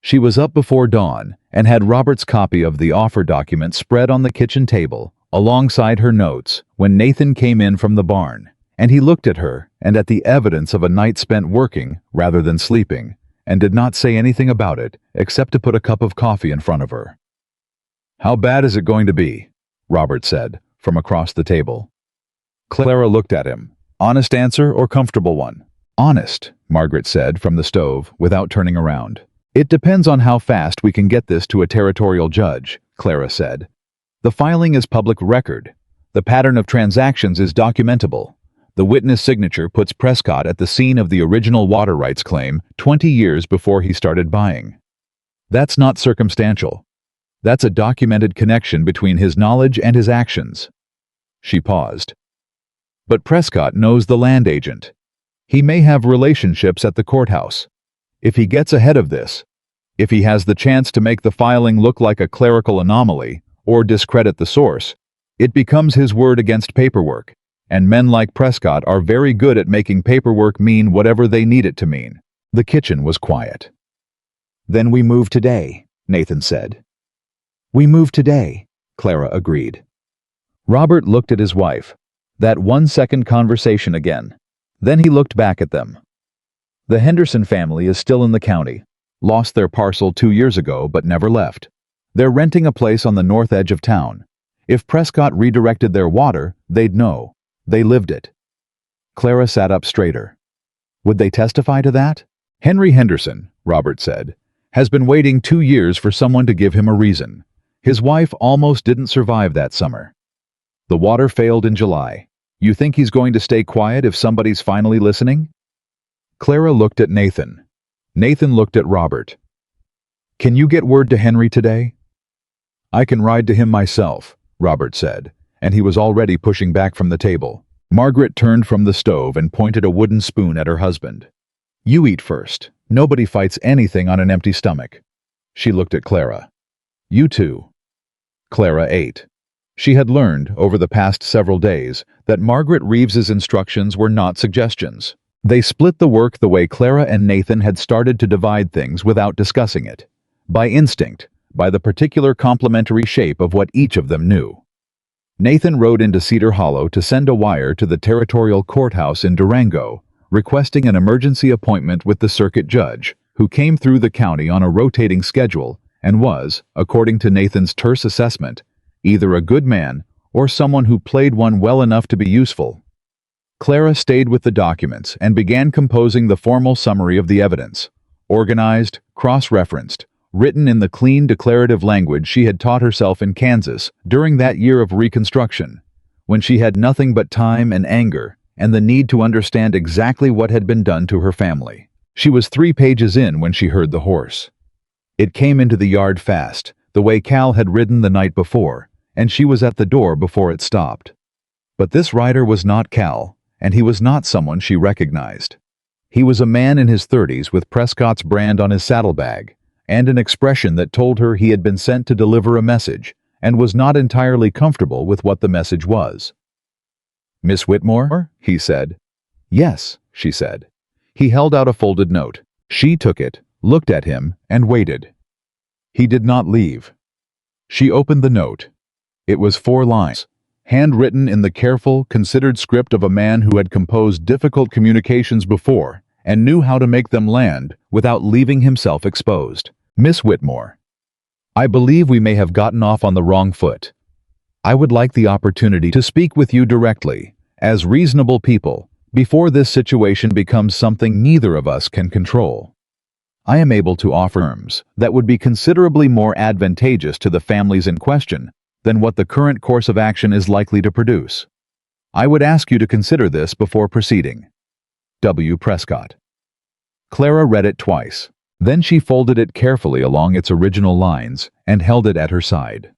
She was up before dawn and had Robert's copy of the offer document spread on the kitchen table, alongside her notes, when Nathan came in from the barn, and he looked at her and at the evidence of a night spent working rather than sleeping, and did not say anything about it except to put a cup of coffee in front of her. "How bad is it going to be?" Robert said, from across the table. Clara looked at him. "Honest answer or comfortable one?" "Honest," Margaret said from the stove, without turning around. "It depends on how fast we can get this to a territorial judge," Clara said. "The filing is public record. The pattern of transactions is documentable. The witness signature puts Prescott at the scene of the original water rights claim 20 years before he started buying. That's not circumstantial. That's a documented connection between his knowledge and his actions." She paused. "But Prescott knows the land agent. He may have relationships at the courthouse. If he gets ahead of this, if he has the chance to make the filing look like a clerical anomaly or discredit the source, it becomes his word against paperwork, and men like Prescott are very good at making paperwork mean whatever they need it to mean. The kitchen was quiet. "Then we move today," Nathan said. "We move today," Clara agreed. Robert looked at his wife. That 1-second conversation again. Then he looked back at them. The Henderson family is still in the county. Lost their parcel 2 years ago, but never left. They're renting a place on the north edge of town. If Prescott redirected their water, they'd know. They lived it. Clara sat up straighter. Would they testify to that? "Henry Henderson," Robert said, "has been waiting 2 years for someone to give him a reason. His wife almost didn't survive that summer. The water failed in July. You think he's going to stay quiet if somebody's finally listening?" Clara looked at Nathan. Nathan looked at Robert. "Can you get word to Henry today?" "I can ride to him myself," Robert said, and he was already pushing back from the table. Margaret turned from the stove and pointed a wooden spoon at her husband. "You eat first. Nobody fights anything on an empty stomach." She looked at Clara. "You too." Clara ate. She had learned, over the past several days, that Margaret Reeves's instructions were not suggestions. They split the work the way Clara and Nathan had started to divide things without discussing it. By instinct, by the particular complementary shape of what each of them knew. Nathan rode into Cedar Hollow to send a wire to the territorial courthouse in Durango, requesting an emergency appointment with the circuit judge, who came through the county on a rotating schedule and was, according to Nathan's terse assessment, either a good man or someone who played one well enough to be useful. Clara stayed with the documents and began composing the formal summary of the evidence, organized, cross-referenced, written in the clean declarative language she had taught herself in Kansas during that year of Reconstruction, when she had nothing but time and anger and the need to understand exactly what had been done to her family. She was 3 pages in when she heard the horse. It came into the yard fast, the way Cal had ridden the night before, and she was at the door before it stopped. But this rider was not Cal, and he was not someone she recognized. He was a man in his 30s with Prescott's brand on his saddlebag, and an expression that told her he had been sent to deliver a message, and was not entirely comfortable with what the message was. "Miss Whitmore?" he said. "Yes," she said. He held out a folded note. She took it, looked at him, and waited. He did not leave. She opened the note. It was 4 lines, handwritten in the careful, considered script of a man who had composed difficult communications before and knew how to make them land without leaving himself exposed. "Miss Whitmore, I believe we may have gotten off on the wrong foot. I would like the opportunity to speak with you directly, as reasonable people, before this situation becomes something neither of us can control. I am able to offer terms that would be considerably more advantageous to the families in question than what the current course of action is likely to produce. I would ask you to consider this before proceeding. W. Prescott." Clara read it twice. Then she folded it carefully along its original lines and held it at her side.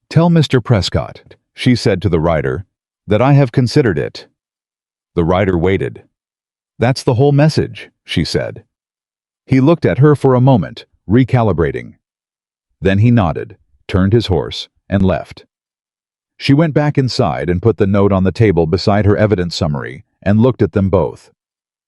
"Tell Mr. Prescott," she said to the writer, "that I have considered it." The writer waited. "That's the whole message," she said. He looked at her for a moment, recalibrating. Then he nodded, turned his horse, and left. She went back inside and put the note on the table beside her evidence summary and looked at them both.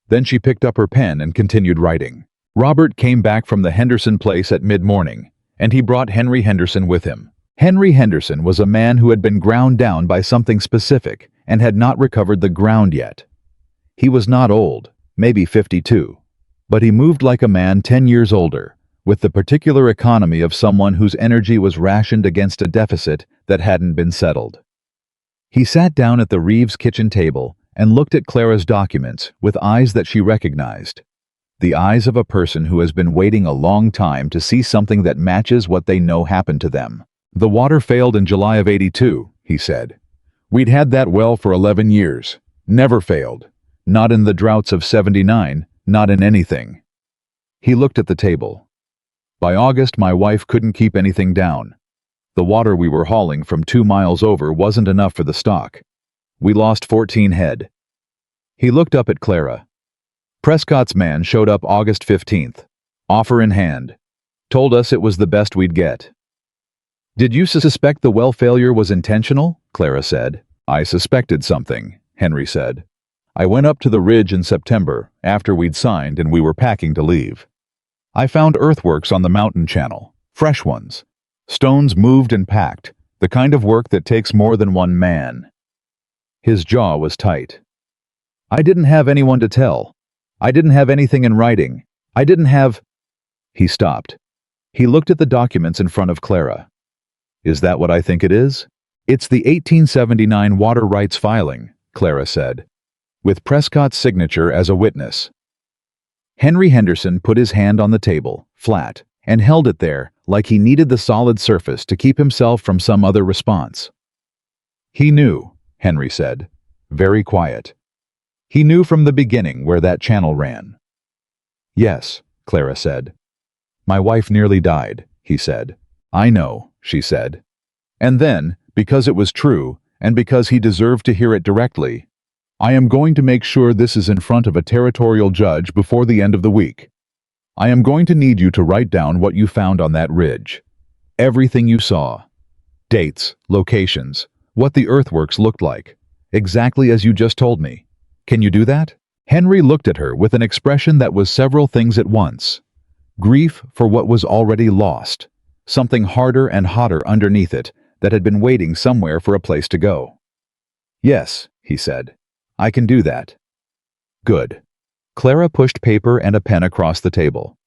Then she picked up her pen and continued writing. Robert came back from the Henderson place at mid-morning, and he brought Henry Henderson with him. Henry Henderson was a man who had been ground down by something specific and had not recovered the ground yet. He was not old, maybe 52, but he moved like a man 10 years older, with the particular economy of someone whose energy was rationed against a deficit that hadn't been settled. He sat down at the Reeves kitchen table and looked at Clara's documents with eyes that she recognized. The eyes of a person who has been waiting a long time to see something that matches what they know happened to them. "The water failed in July of '82, he said. "We'd had that well for 11 years. Never failed. Not in the droughts of '79, not in anything." He looked at the table. "By August, my wife couldn't keep anything down. The water we were hauling from 2 miles over wasn't enough for the stock. We lost 14 head. He looked up at Clara. Prescott's man showed up August 15th, offer in hand. Told us it was the best we'd get. Did you suspect the well failure was intentional? Clara said. I suspected something, Henry said. I went up to the ridge in September, after we'd signed and we were packing to leave. I found earthworks on the mountain channel, fresh ones. Stones moved and packed, the kind of work that takes more than one man. His jaw was tight. I didn't have anyone to tell. I didn't have anything in writing. I didn't have... He stopped. He looked at the documents in front of Clara. Is that what I think it is? It's the 1879 water rights filing, Clara said, with Prescott's signature as a witness. Henry Henderson put his hand on the table, flat, and held it there like he needed the solid surface to keep himself from some other response. He knew, Henry said, very quiet. He knew from the beginning where that channel ran. Yes, Clara said. My wife nearly died, he said. I know, she said. And then, because it was true, and because he deserved to hear it directly, I am going to make sure this is in front of a territorial judge before the end of the week. I am going to need you to write down what you found on that ridge. Everything you saw. Dates, locations, what the earthworks looked like, exactly as you just told me. Can you do that? Henry looked at her with an expression that was several things at once. Grief for what was already lost, something harder and hotter underneath it that had been waiting somewhere for a place to go. Yes, he said. I can do that. Good. Clara pushed paper and a pen across the table.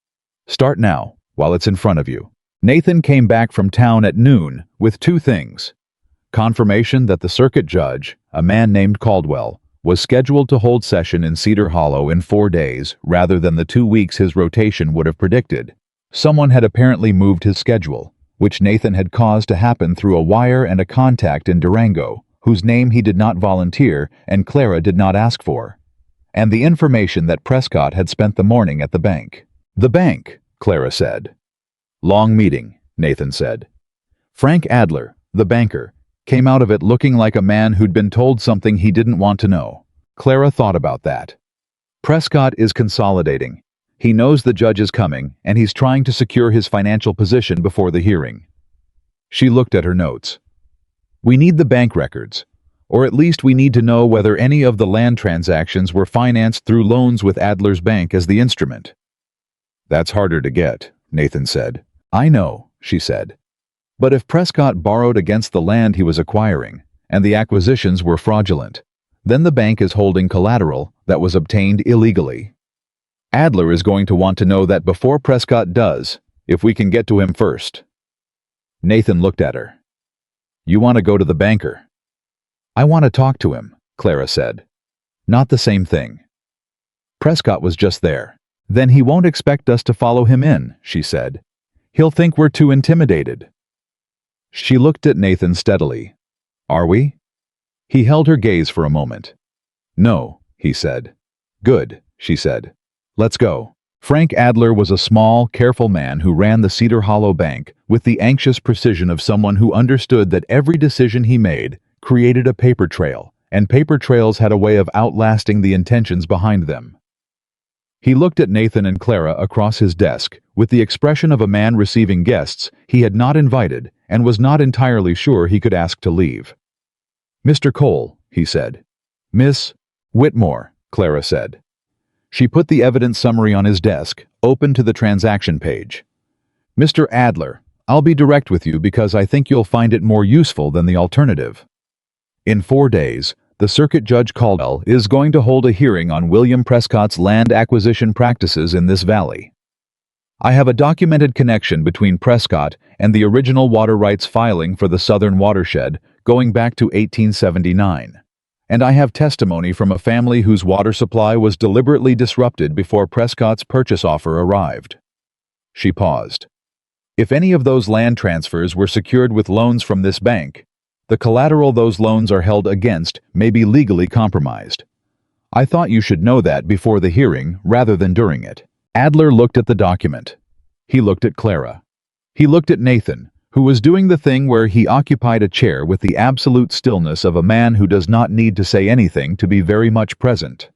Start now, while it's in front of you. Nathan came back from town at noon with two things. Confirmation that the circuit judge, a man named Caldwell, was scheduled to hold session in Cedar Hollow in 4 days rather than the 2 weeks his rotation would have predicted. Someone had apparently moved his schedule, which Nathan had caused to happen through a wire and a contact in Durango, whose name he did not volunteer and Clara did not ask for. And the information that Prescott had spent the morning at the bank. The bank, Clara said. Long meeting, Nathan said. Frank Adler, the banker, came out of it looking like a man who'd been told something he didn't want to know. Clara thought about that. Prescott is consolidating. He knows the judge is coming, and he's trying to secure his financial position before the hearing. She looked at her notes. We need the bank records, or at least we need to know whether any of the land transactions were financed through loans with Adler's bank as the instrument. That's harder to get, Nathan said. I know, she said. But if Prescott borrowed against the land he was acquiring, and the acquisitions were fraudulent, then the bank is holding collateral that was obtained illegally. Adler is going to want to know that before Prescott does, if we can get to him first. Nathan looked at her. You want to go to the banker? I want to talk to him, Clara said. Not the same thing. Prescott was just there. Then he won't expect us to follow him in, she said. He'll think we're too intimidated. She looked at Nathan steadily. Are we? He held her gaze for a moment. No, he said. Good, she said. Let's go. Frank Adler was a small, careful man who ran the Cedar Hollow Bank with the anxious precision of someone who understood that every decision he made created a paper trail, and paper trails had a way of outlasting the intentions behind them. He looked at Nathan and Clara across his desk with the expression of a man receiving guests he had not invited and was not entirely sure he could ask to leave. Mr. Cole, he said. Miss Whitmore, Clara said. She put the evidence summary on his desk, open to the transaction page. Mr. Adler, I'll be direct with you because I think you'll find it more useful than the alternative. In 4 days, the Circuit Judge Caldwell is going to hold a hearing on William Prescott's land acquisition practices in this valley. I have a documented connection between Prescott and the original water rights filing for the Southern Watershed going back to 1879. And I have testimony from a family whose water supply was deliberately disrupted before Prescott's purchase offer arrived. She paused. If any of those land transfers were secured with loans from this bank, the collateral those loans are held against may be legally compromised. I thought you should know that before the hearing rather than during it. Adler looked at the document. He looked at Clara. He looked at Nathan, who was doing the thing where he occupied a chair with the absolute stillness of a man who does not need to say anything to be very much present.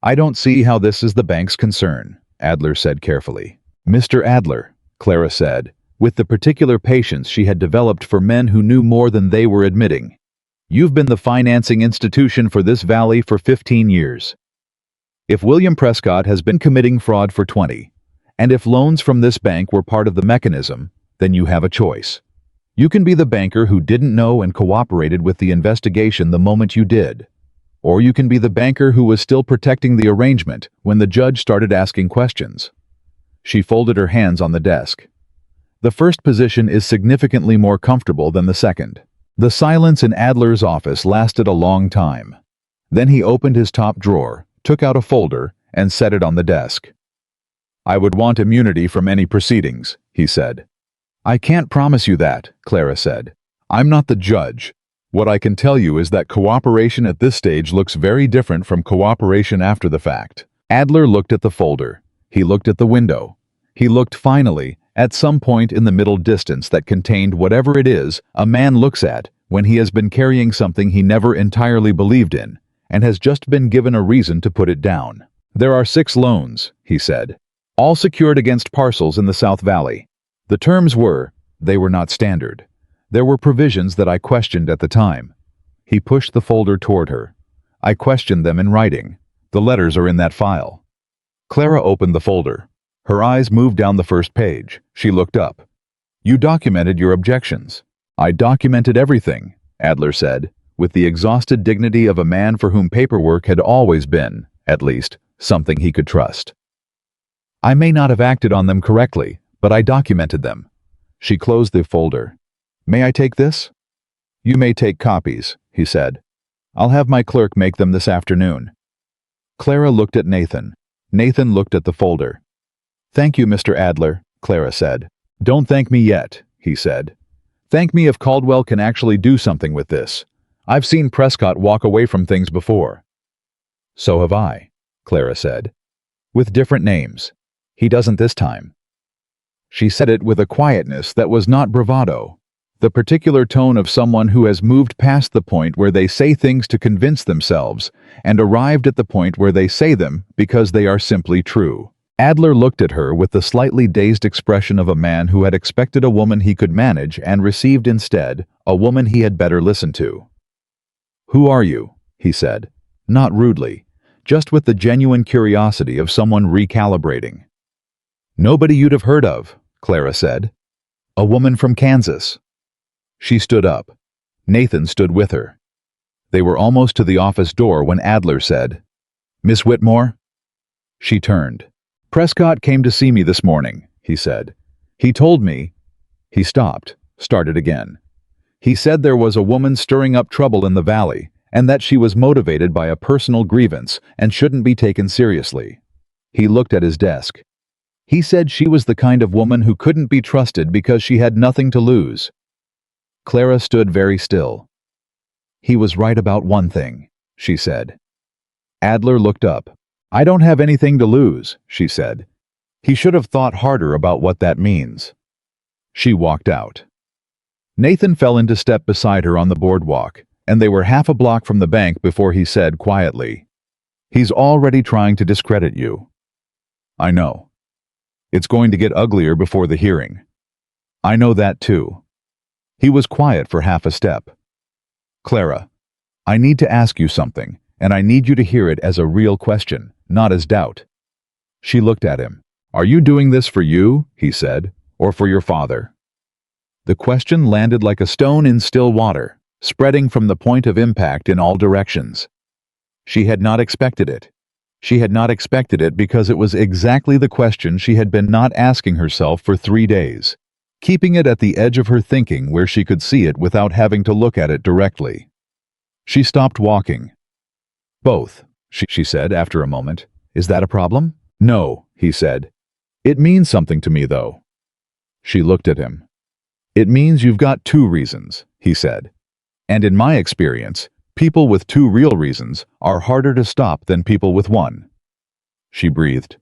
I don't see how this is the bank's concern, Adler said carefully. Mr. Adler, Clara said, with the particular patience she had developed for men who knew more than they were admitting. You've been the financing institution for this valley for 15 years. If William Prescott has been committing fraud for 20, and if loans from this bank were part of the mechanism, then you have a choice. You can be the banker who didn't know and cooperated with the investigation the moment you did. Or you can be the banker who was still protecting the arrangement when the judge started asking questions. She folded her hands on the desk. The first position is significantly more comfortable than the second. The silence in Adler's office lasted a long time. Then he opened his top drawer, took out a folder, and set it on the desk. I would want immunity from any proceedings, he said. I can't promise you that, Clara said. I'm not the judge. What I can tell you is that cooperation at this stage looks very different from cooperation after the fact. Adler looked at the folder. He looked at the window. He looked finally at some point in the middle distance that contained whatever it is a man looks at when he has been carrying something he never entirely believed in and has just been given a reason to put it down. There are 6 loans, he said, all secured against parcels in the South Valley. The terms were, they were not standard. There were provisions that I questioned at the time. He pushed the folder toward her. I questioned them in writing. The letters are in that file. Clara opened the folder. Her eyes moved down the first page. She looked up. You documented your objections. I documented everything, Adler said, with the exhausted dignity of a man for whom paperwork had always been, at least, something he could trust. I may not have acted on them correctly, but I documented them. She closed the folder. May I take this? You may take copies, he said. I'll have my clerk make them this afternoon. Clara looked at Nathan. Nathan looked at the folder. Thank you, Mr. Adler, Clara said. Don't thank me yet, he said. Thank me if Caldwell can actually do something with this. I've seen Prescott walk away from things before. So have I, Clara said. With different names. He doesn't this time. She said it with a quietness that was not bravado, the particular tone of someone who has moved past the point where they say things to convince themselves and arrived at the point where they say them because they are simply true. Adler looked at her with the slightly dazed expression of a man who had expected a woman he could manage and received instead a woman he had better listen to. Who are you? He said, not rudely, just with the genuine curiosity of someone recalibrating. Nobody you'd have heard of, Clara said. A woman from Kansas. She stood up. Nathan stood with her. They were almost to the office door when Adler said, Miss Whitmore? She turned. Prescott came to see me this morning, he said. He told me. He stopped, started again. He said there was a woman stirring up trouble in the valley and that she was motivated by a personal grievance and shouldn't be taken seriously. He looked at his desk. He said she was the kind of woman who couldn't be trusted because she had nothing to lose. Clara stood very still. He was right about one thing, she said. Adler looked up. I don't have anything to lose, she said. He should have thought harder about what that means. She walked out. Nathan fell into step beside her on the boardwalk, and they were half a block from the bank before he said quietly, He's already trying to discredit you. I know. It's going to get uglier before the hearing. I know that too. He was quiet for half a step. Clara, I need to ask you something, and I need you to hear it as a real question, not as doubt. She looked at him. Are you doing this for you, he said, or for your father? The question landed like a stone in still water, spreading from the point of impact in all directions. She had not expected it. She had not expected it because it was exactly the question she had been not asking herself for 3 days, keeping it at the edge of her thinking where she could see it without having to look at it directly. She stopped walking. Both, she said after a moment. Is that a problem? No, he said. It means something to me, though. She looked at him. It means you've got 2 reasons, he said. And in my experience, people with 2 real reasons are harder to stop than people with 1. She breathed.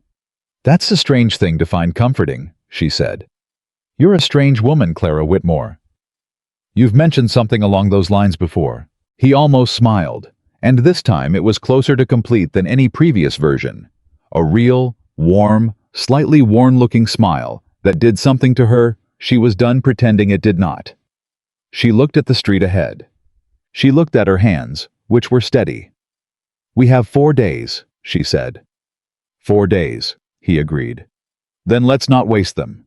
That's a strange thing to find comforting, she said. You're a strange woman, Clara Whitmore. You've mentioned something along those lines before. He almost smiled, And this time it was closer to complete than any previous version. A real, warm, slightly worn-looking smile that did something to her she was done pretending it did not. She looked at the street ahead. She looked at her hands, which were steady. "We have 4 days," she said. 4 days, he agreed. "Then let's not waste them."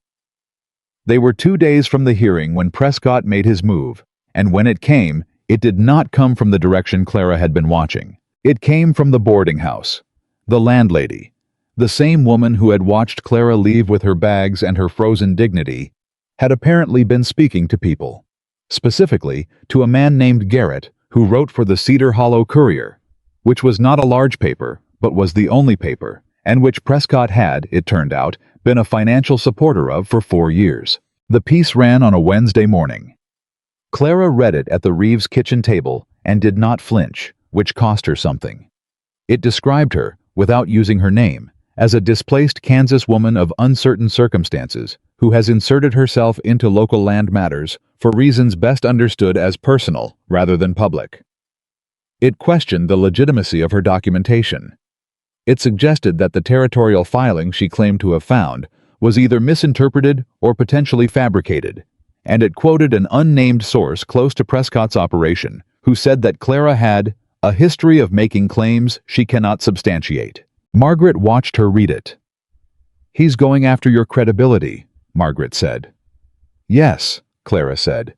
They were 2 days from the hearing when Prescott made his move, and when it came, it did not come from the direction Clara had been watching. It came from the boarding house. The landlady, the same woman who had watched Clara leave with her bags and her frozen dignity, had apparently been speaking to people. Specifically, to a man named Garrett, who wrote for the Cedar Hollow Courier, which was not a large paper, but was the only paper, and which Prescott had, it turned out, been a financial supporter of for 4 years. The piece ran on a Wednesday morning. Clara read it at the Reeves kitchen table and did not flinch, which cost her something. It described her, without using her name, as a displaced Kansas woman of uncertain circumstances who has inserted herself into local land matters for reasons best understood as personal rather than public. It questioned the legitimacy of her documentation. It suggested that the territorial filing she claimed to have found was either misinterpreted or potentially fabricated, and it quoted an unnamed source close to Prescott's operation who said that Clara had a history of making claims she cannot substantiate. Margaret watched her read it. "He's going after your credibility," Margaret said. "Yes," Clara said.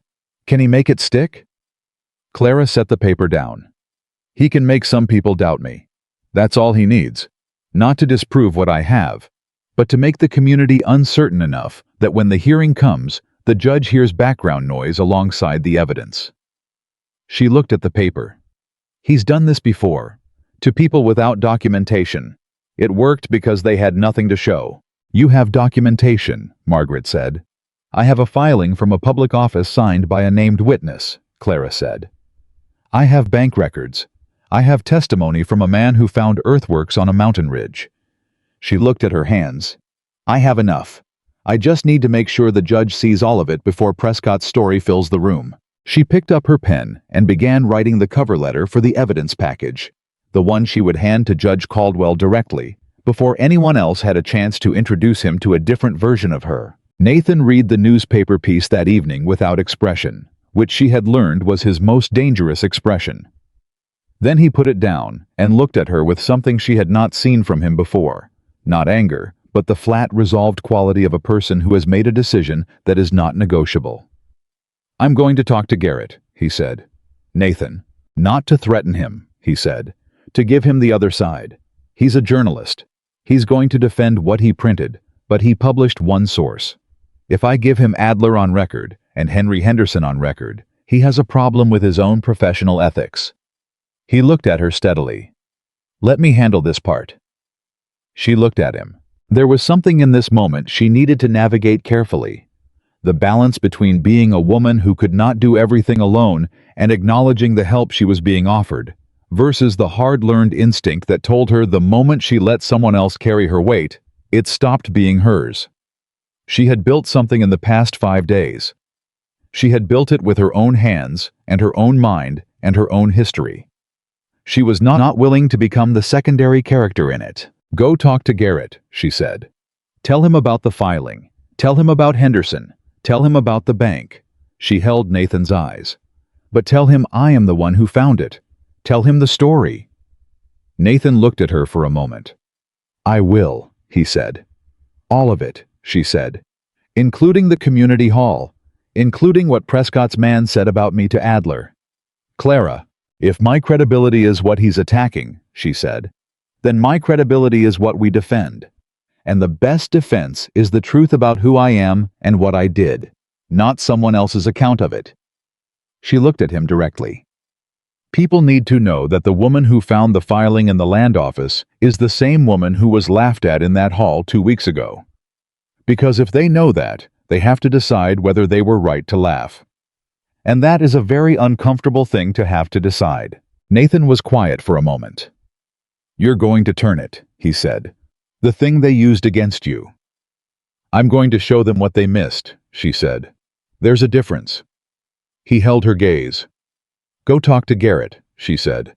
"Can he make it stick?" Clara set the paper down. "He can make some people doubt me. That's all he needs. Not to disprove what I have, but to make the community uncertain enough that when the hearing comes, the judge hears background noise alongside the evidence." She looked at the paper. "He's done this before, to people without documentation. It worked because they had nothing to show." "You have documentation," Margaret said. "I have a filing from a public office signed by a named witness," Clara said. "I have bank records. I have testimony from a man who found earthworks on a mountain ridge." She looked at her hands. "I have enough. I just need to make sure the judge sees all of it before Prescott's story fills the room." She picked up her pen and began writing the cover letter for the evidence package, the one she would hand to Judge Caldwell directly, before anyone else had a chance to introduce him to a different version of her. Nathan read the newspaper piece that evening without expression, which she had learned was his most dangerous expression. Then he put it down and looked at her with something she had not seen from him before. Not anger, but the flat, resolved quality of a person who has made a decision that is not negotiable. "I'm going to talk to Garrett," he said. "Nathan, not to threaten him," he said, "to give him the other side. He's a journalist. He's going to defend what he printed, but he published one source. If I give him Adler on record and Henry Henderson on record, he has a problem with his own professional ethics." He looked at her steadily. "Let me handle this part." She looked at him. There was something in this moment she needed to navigate carefully. The balance between being a woman who could not do everything alone and acknowledging the help she was being offered, versus the hard-learned instinct that told her the moment she let someone else carry her weight, it stopped being hers. She had built something in the past 5 days. She had built it with her own hands and her own mind and her own history. She was not willing to become the secondary character in it. "Go talk to Garrett," she said. "Tell him about the filing. Tell him about Henderson. Tell him about the bank." She held Nathan's eyes. "But tell him I am the one who found it. Tell him the story." Nathan looked at her for a moment. "I will," he said. "All of it," she said. "Including the community hall. Including what Prescott's man said about me to Adler." "Clara, if my credibility is what he's attacking," she said, "then my credibility is what we defend. And the best defense is the truth about who I am and what I did, not someone else's account of it." She looked at him directly. "People need to know that the woman who found the filing in the land office is the same woman who was laughed at in that hall 2 weeks ago. Because if they know that, they have to decide whether they were right to laugh. And that is a very uncomfortable thing to have to decide." Nathan was quiet for a moment. "You're going to turn it," he said. "The thing they used against you." "I'm going to show them what they missed," she said. "There's a difference." He held her gaze. "Go talk to Garrett," she said.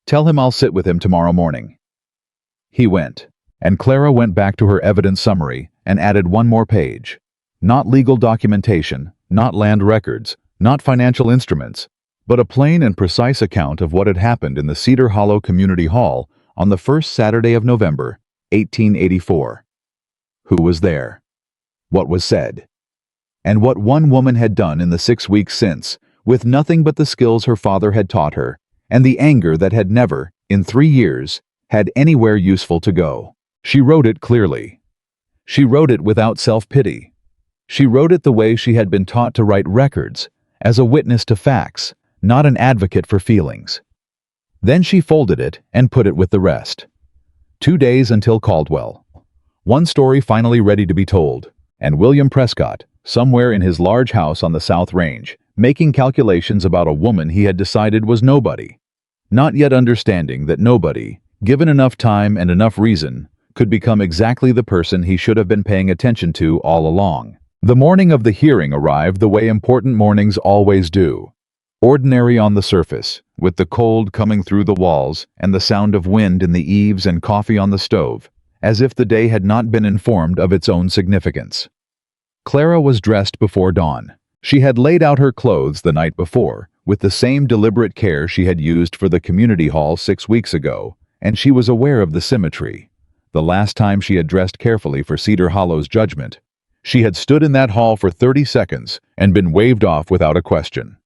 Tell him I'll sit with him tomorrow morning." He went, and Clara went back to her evidence summary and added one more page. Not legal documentation, not land records, not financial instruments, but a plain and precise account of what had happened in the Cedar Hollow Community Hall on the first Saturday of November, 1884. Who was there? What was said? And what one woman had done in the 6 weeks since, with nothing but the skills her father had taught her, and the anger that had never, in 3 years, had anywhere useful to go. She wrote it clearly. She wrote it without self-pity. She wrote it the way she had been taught to write records, as a witness to facts, not an advocate for feelings. Then she folded it and put it with the rest. 2 days until Caldwell. One story finally ready to be told, and William Prescott, somewhere in his large house on the South Range, making calculations about a woman he had decided was nobody. Not yet understanding that nobody, given enough time and enough reason, could become exactly the person he should have been paying attention to all along. The morning of the hearing arrived the way important mornings always do. Ordinary on the surface, with the cold coming through the walls and the sound of wind in the eaves and coffee on the stove, as if the day had not been informed of its own significance. Clara was dressed before dawn. She had laid out her clothes the night before, with the same deliberate care she had used for the community hall 6 weeks ago, and she was aware of the symmetry. The last time she had dressed carefully for Cedar Hollow's judgment, she had stood in that hall for 30 seconds and been waved off without a question.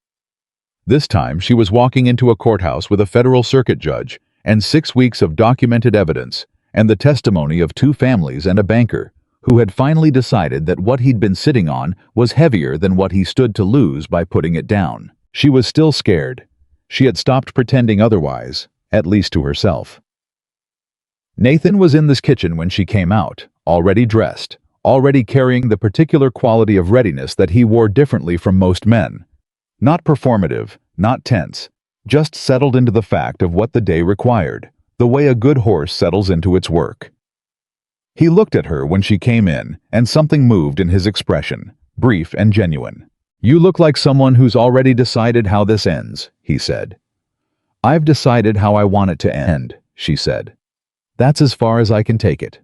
This time she was walking into a courthouse with a federal circuit judge and 6 weeks of documented evidence and the testimony of 2 families and a banker who had finally decided that what he'd been sitting on was heavier than what he stood to lose by putting it down. She was still scared. She had stopped pretending otherwise, at least to herself. Nathan was in this kitchen when she came out, already dressed, already carrying the particular quality of readiness that he wore differently from most men. Not performative, not tense, just settled into the fact of what the day required, the way a good horse settles into its work. He looked at her when she came in, and something moved in his expression, brief and genuine. "You look like someone who's already decided how this ends," he said. "I've decided how I want it to end," she said. "That's as far as I can take it."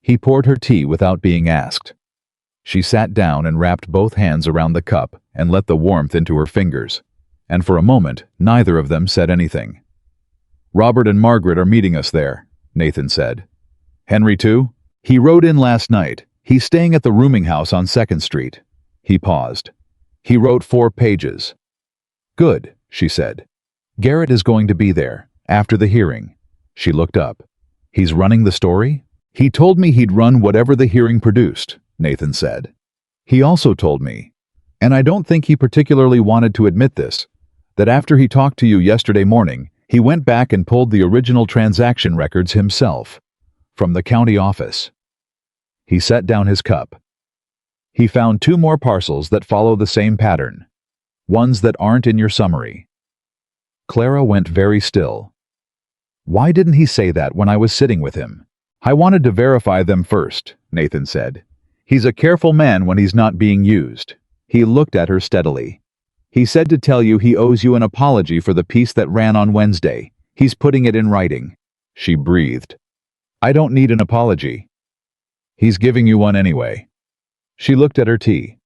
He poured her tea without being asked. She sat down and wrapped both hands around the cup and let the warmth into her fingers, and for a moment neither of them said anything. "Robert and Margaret are meeting us there," Nathan said. "Henry too? He rode in last night. He's staying at the rooming house on 2nd Street. He paused. "He wrote 4 pages. "Good," she said. "Garrett is going to be there, after the hearing." She looked up. "He's running the story?" "He told me he'd run whatever the hearing produced," Nathan said. "He also told me, and I don't think he particularly wanted to admit this, that after he talked to you yesterday morning, he went back and pulled the original transaction records himself, from the county office." He set down his cup. "He found 2 more parcels that follow the same pattern, ones that aren't in your summary." Clara went very still. "Why didn't he say that when I was sitting with him?" "I wanted to verify them first," Nathan said. "He's a careful man when he's not being used." He looked at her steadily. "He said to tell you he owes you an apology for the piece that ran on Wednesday. He's putting it in writing." She breathed. "I don't need an apology." "He's giving you one anyway." She looked at her tea.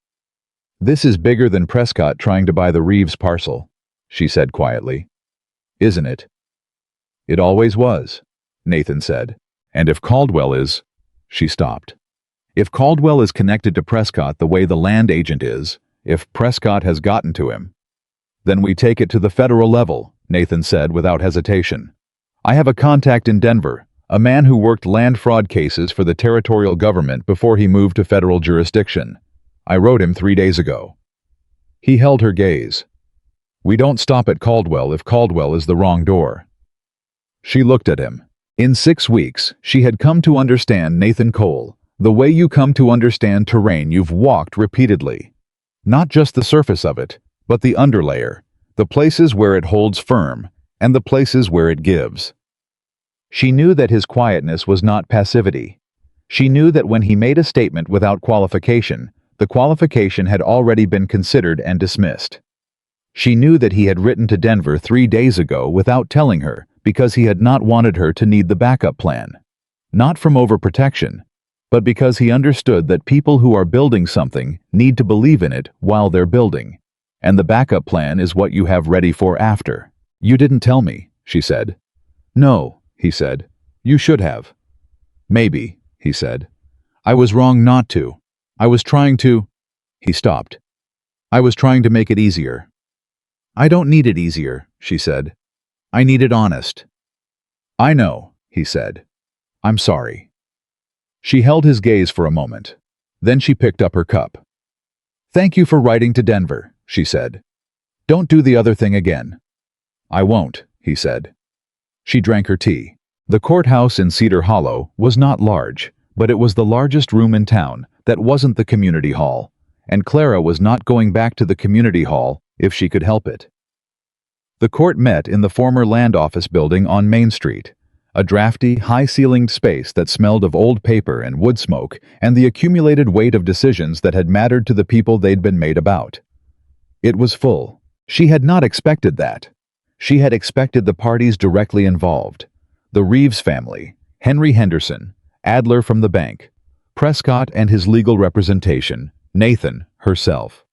"This is bigger than Prescott trying to buy the Reeves parcel," she said quietly. "Isn't it?" "It always was," Nathan said. "And if Caldwell is—" She stopped. "If Caldwell is connected to Prescott the way the land agent is, if Prescott has gotten to him, then we take it to the federal level," Nathan said without hesitation. "I have a contact in Denver, a man who worked land fraud cases for the territorial government before he moved to federal jurisdiction. I wrote him 3 days ago." He held her gaze. "We don't stop at Caldwell if Caldwell is the wrong door." She looked at him. In 6 weeks, she had come to understand Nathan Cole, the way you come to understand terrain you've walked repeatedly. Not just the surface of it, but the underlayer, the places where it holds firm, and the places where it gives. She knew that his quietness was not passivity. She knew that when he made a statement without qualification, the qualification had already been considered and dismissed. She knew that he had written to Denver 3 days ago without telling her because he had not wanted her to need the backup plan. Not from overprotection, but because he understood that people who are building something need to believe in it while they're building, and the backup plan is what you have ready for after. "You didn't tell me," she said. "No," he said. "You should have." "Maybe," he said. "I was wrong not to. I was trying to—" He stopped. "I was trying to make it easier." "I don't need it easier," she said. "I need it honest." "I know," he said. "I'm sorry." She held his gaze for a moment. Then she picked up her cup. "Thank you for writing to Denver," she said. "Don't do the other thing again." "I won't," he said. She drank her tea. The courthouse in Cedar Hollow was not large, but it was the largest room in town that wasn't the community hall, and Clara was not going back to the community hall if she could help it. The court met in the former land office building on Main Street, a drafty, high-ceilinged space that smelled of old paper and wood smoke and the accumulated weight of decisions that had mattered to the people they'd been made about. It was full. She had not expected that. She had expected the parties directly involved: the Reeves family, Henry Henderson, Adler from the bank, Prescott and his legal representation, Nathan herself.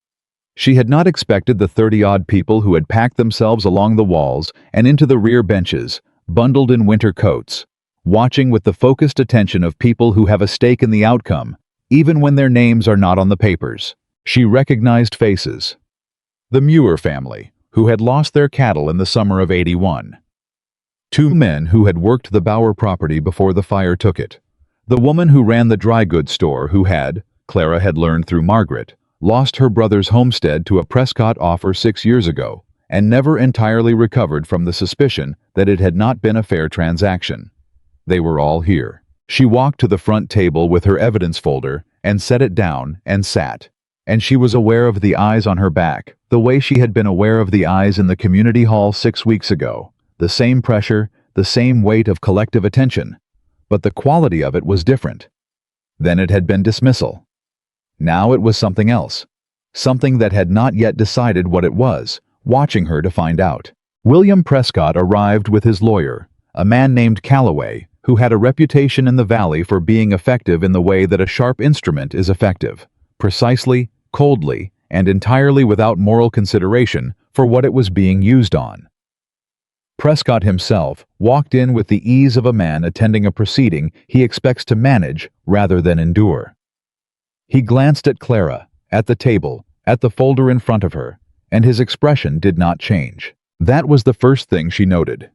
She had not expected the 30-odd people who had packed themselves along the walls and into the rear benches, bundled in winter coats, watching with the focused attention of people who have a stake in the outcome, even when their names are not on the papers. She recognized faces. The Muir family, who had lost their cattle in the summer of '81. 2 men who had worked the Bauer property before the fire took it. The woman who ran the dry goods store who had, Clara had learned through Margaret, lost her brother's homestead to a Prescott offer 6 years ago, and never entirely recovered from the suspicion that it had not been a fair transaction. They were all here. She walked to the front table with her evidence folder and set it down and sat. And she was aware of the eyes on her back, the way she had been aware of the eyes in the community hall 6 weeks ago. The same pressure, the same weight of collective attention. But the quality of it was different. Then it had been dismissal. Now it was something else. Something that had not yet decided what it was, watching her to find out. William Prescott arrived with his lawyer, a man named Calloway, who had a reputation in the valley for being effective in the way that a sharp instrument is effective. Precisely, coldly, and entirely without moral consideration for what it was being used on. Prescott himself walked in with the ease of a man attending a proceeding he expects to manage rather than endure. He glanced at Clara, at the table, at the folder in front of her, and his expression did not change. That was the first thing she noted.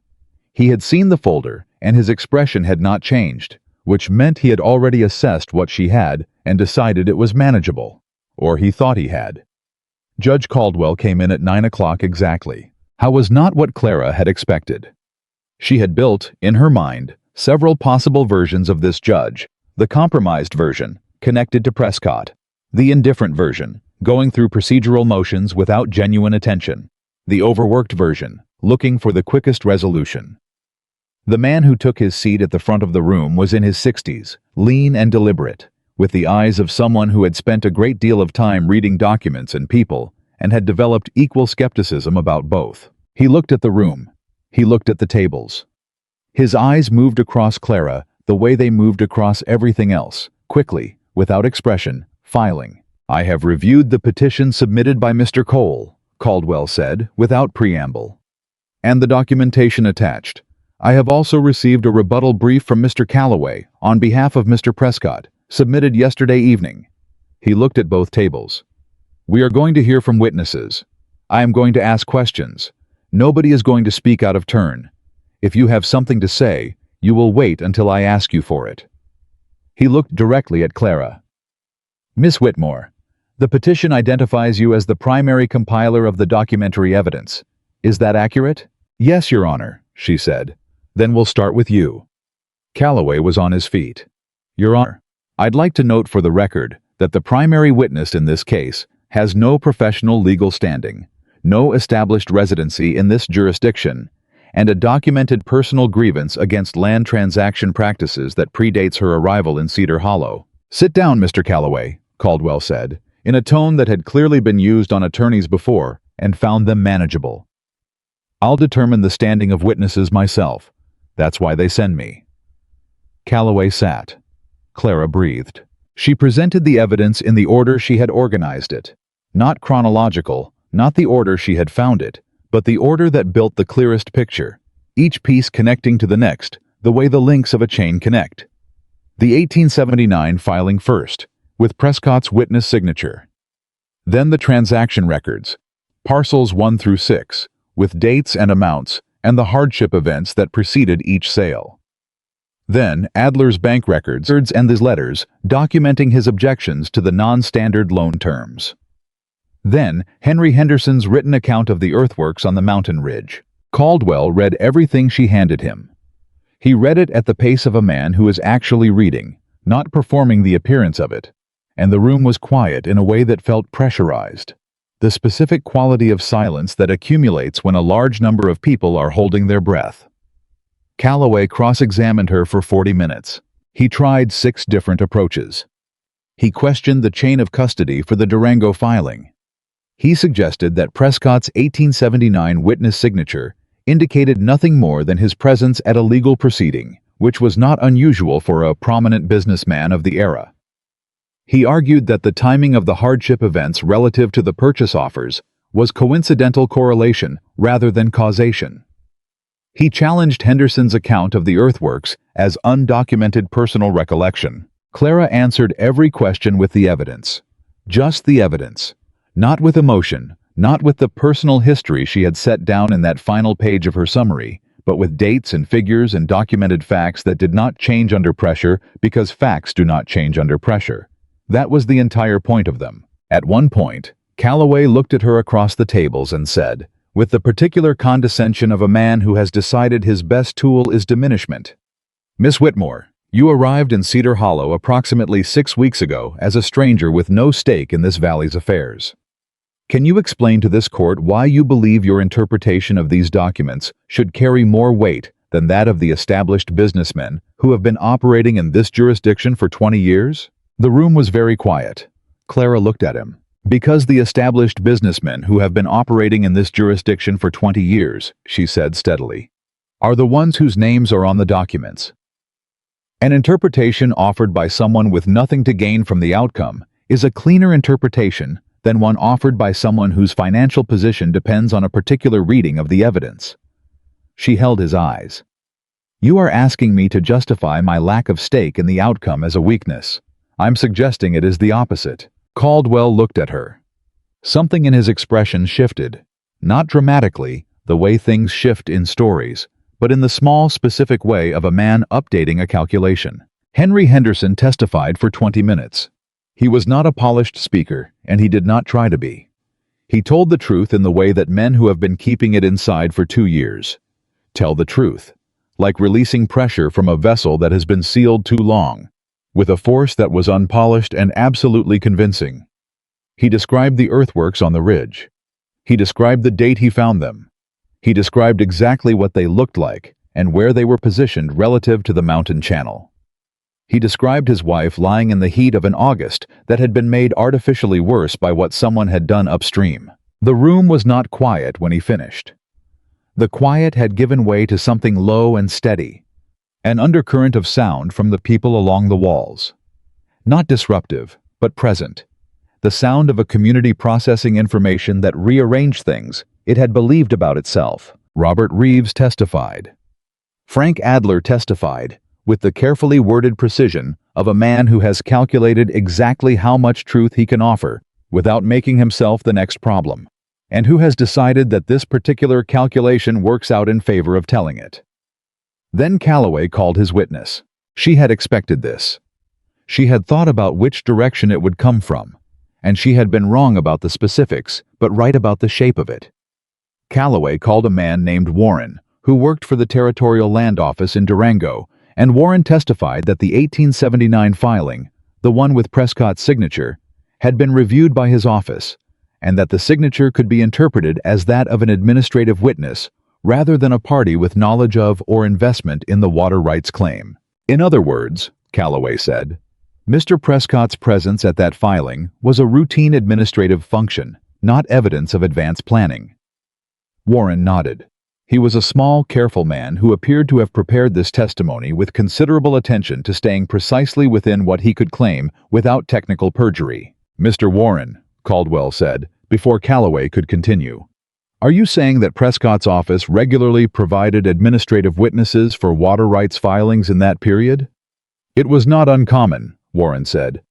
He had seen the folder, and his expression had not changed, which meant he had already assessed what she had and decided it was manageable. Or he thought he had. Judge Caldwell came in at 9 o'clock exactly. How was not what Clara had expected. She had built, in her mind, several possible versions of this judge: the compromised version, connected to Prescott; the indifferent version, going through procedural motions without genuine attention; the overworked version, looking for the quickest resolution. The man who took his seat at the front of the room was in his 60s, lean and deliberate, with the eyes of someone who had spent a great deal of time reading documents and people, and had developed equal skepticism about both. He looked at the room. He looked at the tables. His eyes moved across Clara the way they moved across everything else, quickly, without expression, filing. "I have reviewed the petition submitted by Mr. Cole," Caldwell said, without preamble, "and the documentation attached. I have also received a rebuttal brief from Mr. Calloway on behalf of Mr. Prescott, submitted yesterday evening." He looked at both tables. "We are going to hear from witnesses. I am going to ask questions. Nobody is going to speak out of turn. If you have something to say, you will wait until I ask you for it." He looked directly at Clara. "Miss Whitmore, the petition identifies you as the primary compiler of the documentary evidence. Is that accurate?" "Yes, Your Honor," she said. "Then we'll start with you." Calloway was on his feet. "Your Honor, I'd like to note for the record that the primary witness in this case has no professional legal standing, no established residency in this jurisdiction, and a documented personal grievance against land transaction practices that predates her arrival in Cedar Hollow." "Sit down, Mr. Calloway," Caldwell said, in a tone that had clearly been used on attorneys before, and found them manageable. I'll determine the standing of witnesses myself. That's why they send me. Calloway sat. Clara breathed. She presented the evidence in the order she had organized it. Not chronological, not the order she had found it, but the order that built the clearest picture, each piece connecting to the next, the way the links of a chain connect. The 1879 filing first, with Prescott's witness signature. Then the transaction records, parcels 1 through 6, with dates and amounts, and the hardship events that preceded each sale. Then Adler's bank records and his letters documenting his objections to the non-standard loan terms. Then Henry Henderson's written account of the earthworks on the mountain ridge. Caldwell read everything she handed him. He read it at the pace of a man who is actually reading, not performing the appearance of it, and the room was quiet in a way that felt pressurized. The specific quality of silence that accumulates when a large number of people are holding their breath. Calloway cross-examined her for 40 minutes. He tried 6 different approaches. He questioned the chain of custody for the Durango filing. He suggested that Prescott's 1879 witness signature indicated nothing more than his presence at a legal proceeding, which was not unusual for a prominent businessman of the era. He argued that the timing of the hardship events relative to the purchase offers was coincidental correlation rather than causation. He challenged Henderson's account of the earthworks as undocumented personal recollection. Clara answered every question with the evidence. Just the evidence. Not with emotion, not with the personal history she had set down in that final page of her summary, but with dates and figures and documented facts that did not change under pressure because facts do not change under pressure. That was the entire point of them. At one point, Calloway looked at her across the tables and said, with the particular condescension of a man who has decided his best tool is diminishment, "Miss Whitmore, you arrived in Cedar Hollow approximately 6 weeks ago as a stranger with no stake in this valley's affairs. Can you explain to this court why you believe your interpretation of these documents should carry more weight than that of the established businessmen who have been operating in this jurisdiction for 20 years? The room was very quiet. Clara looked at him. Because the established businessmen who have been operating in this jurisdiction for 20 years, she said steadily, are the ones whose names are on the documents. An interpretation offered by someone with nothing to gain from the outcome is a cleaner interpretation than one offered by someone whose financial position depends on a particular reading of the evidence. She held his eyes. You are asking me to justify my lack of stake in the outcome as a weakness. I'm suggesting it is the opposite. Caldwell looked at her. Something in his expression shifted, not dramatically, the way things shift in stories, but in the small, specific way of a man updating a calculation. Henry Henderson testified for 20 minutes. He was not a polished speaker, and he did not try to be. He told the truth in the way that men who have been keeping it inside for 2 years tell the truth, like releasing pressure from a vessel that has been sealed too long, with a force that was unpolished and absolutely convincing. He described the earthworks on the ridge. He described the date he found them. He described exactly what they looked like and where they were positioned relative to the mountain channel. He described his wife lying in the heat of an August that had been made artificially worse by what someone had done upstream. The room was not quiet when he finished. The quiet had given way to something low and steady, an undercurrent of sound from the people along the walls. Not disruptive, but present. The sound of a community processing information that rearranged things it had believed about itself. Robert Reeves testified. Frank Adler testified, with the carefully worded precision of a man who has calculated exactly how much truth he can offer without making himself the next problem, and who has decided that this particular calculation works out in favor of telling it. Then Calloway called his witness. She had expected this. She had thought about which direction it would come from, and she had been wrong about the specifics, but right about the shape of it. Calloway called a man named Warren, who worked for the Territorial Land Office in Durango, and Warren testified that the 1879 filing, the one with Prescott's signature, had been reviewed by his office, and that the signature could be interpreted as that of an administrative witness rather than a party with knowledge of or investment in the water rights claim. In other words, Calloway said, Mr. Prescott's presence at that filing was a routine administrative function, not evidence of advanced planning. Warren nodded. He was a small, careful man who appeared to have prepared this testimony with considerable attention to staying precisely within what he could claim without technical perjury. "Mr. Warren," Caldwell said, before Calloway could continue, "are you saying that Prescott's office regularly provided administrative witnesses for water rights filings in that period?" "It was not uncommon," Warren said.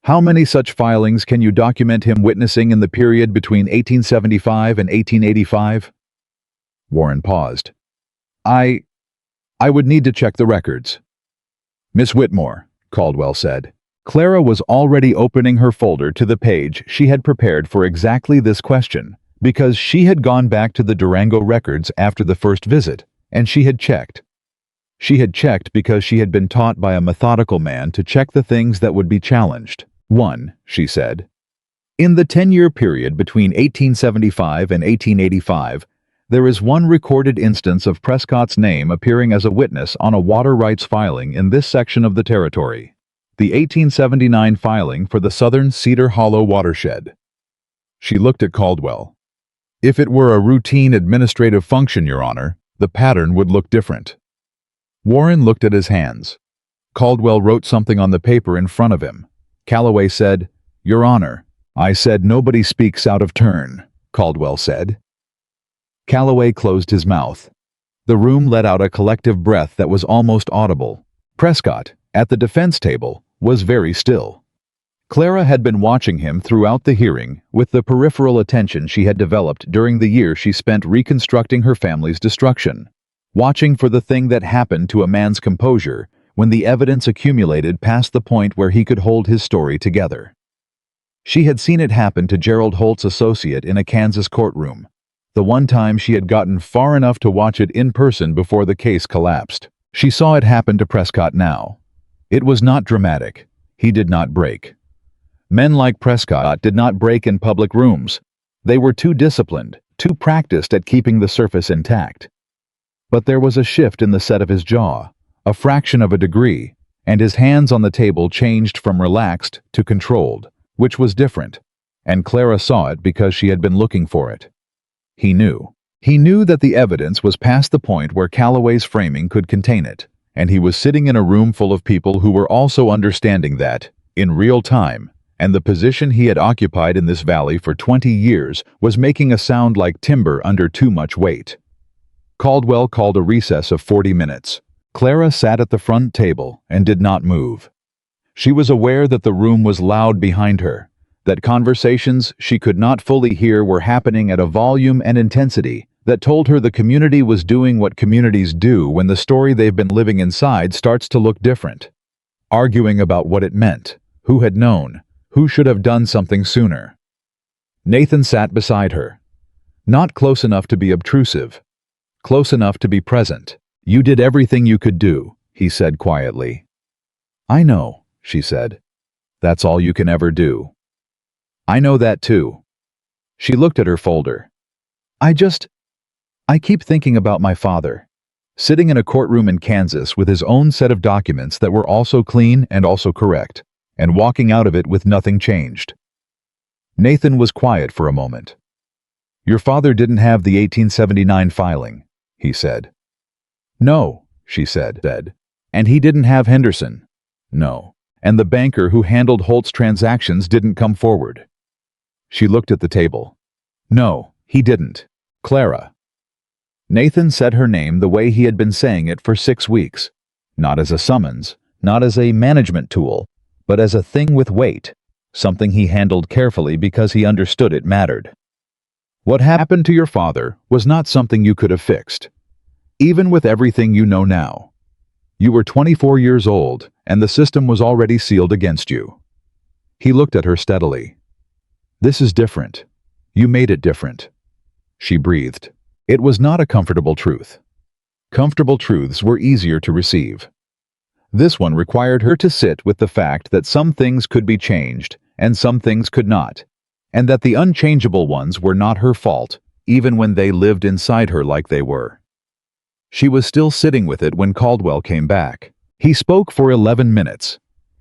"How many such filings can you document him witnessing in the period between 1875 and 1885? Warren paused. I would need to check the records." "Miss Whitmore," Caldwell said. Clara was already opening her folder to the page she had prepared for exactly this question, because she had gone back to the Durango records after the first visit, and she had checked. She had checked because she had been taught by a methodical man to check the things that would be challenged. "1," she said. "In the 10-year period between 1875 and 1885, there is one recorded instance of Prescott's name appearing as a witness on a water rights filing in this section of the territory. The 1879 filing for the Southern Cedar Hollow watershed." She looked at Caldwell. "If it were a routine administrative function, Your Honor, the pattern would look different." Warren looked at his hands. Caldwell wrote something on the paper in front of him. Calloway said, "Your Honor." "I said nobody speaks out of turn," Caldwell said. Calloway closed his mouth. The room let out a collective breath that was almost audible. Prescott, at the defense table, was very still. Clara had been watching him throughout the hearing with the peripheral attention she had developed during the year she spent reconstructing her family's destruction, watching for the thing that happened to a man's composure when the evidence accumulated past the point where he could hold his story together. She had seen it happen to Gerald Holt's associate in a Kansas courtroom, the one time she had gotten far enough to watch it in person before the case collapsed. She saw it happen to Prescott now. It was not dramatic. He did not break. Men like Prescott did not break in public rooms. They were too disciplined, too practiced at keeping the surface intact. But there was a shift in the set of his jaw, a fraction of a degree, and his hands on the table changed from relaxed to controlled, which was different, and Clara saw it because she had been looking for it. He knew. He knew that the evidence was past the point where Calloway's framing could contain it, and he was sitting in a room full of people who were also understanding that, in real time, and the position he had occupied in this valley for 20 years was making a sound like timber under too much weight. Caldwell called a recess of 40 minutes. Clara sat at the front table and did not move. She was aware that the room was loud behind her, that conversations she could not fully hear were happening at a volume and intensity that told her the community was doing what communities do when the story they've been living inside starts to look different. Arguing about what it meant, who had known, who should have done something sooner. Nathan sat beside her. Not close enough to be obtrusive. Close enough to be present. "You did everything you could do," he said quietly. "I know," she said. "That's all you can ever do." "I know that too." She looked at her folder. I keep thinking about my father, sitting in a courtroom in Kansas with his own set of documents that were also clean and also correct, and walking out of it with nothing changed." Nathan was quiet for a moment. "Your father didn't have the 1879 filing," he said. "No," she said. "And he didn't have Henderson." "No. And the banker who handled Holt's transactions didn't come forward." She looked at the table. "No, he didn't. Clara." Nathan said her name the way he had been saying it for 6 weeks, not as a summons, not as a management tool, but as a thing with weight, something he handled carefully because he understood it mattered. "What happened to your father was not something you could have fixed, even with everything you know now. You were 24 years old, and the system was already sealed against you." He looked at her steadily. "This is different. You made it different." She breathed. It was not a comfortable truth. Comfortable truths were easier to receive. This one required her to sit with the fact that some things could be changed and some things could not, and that the unchangeable ones were not her fault, even when they lived inside her like they were. She was still sitting with it when Caldwell came back. He spoke for 11 minutes.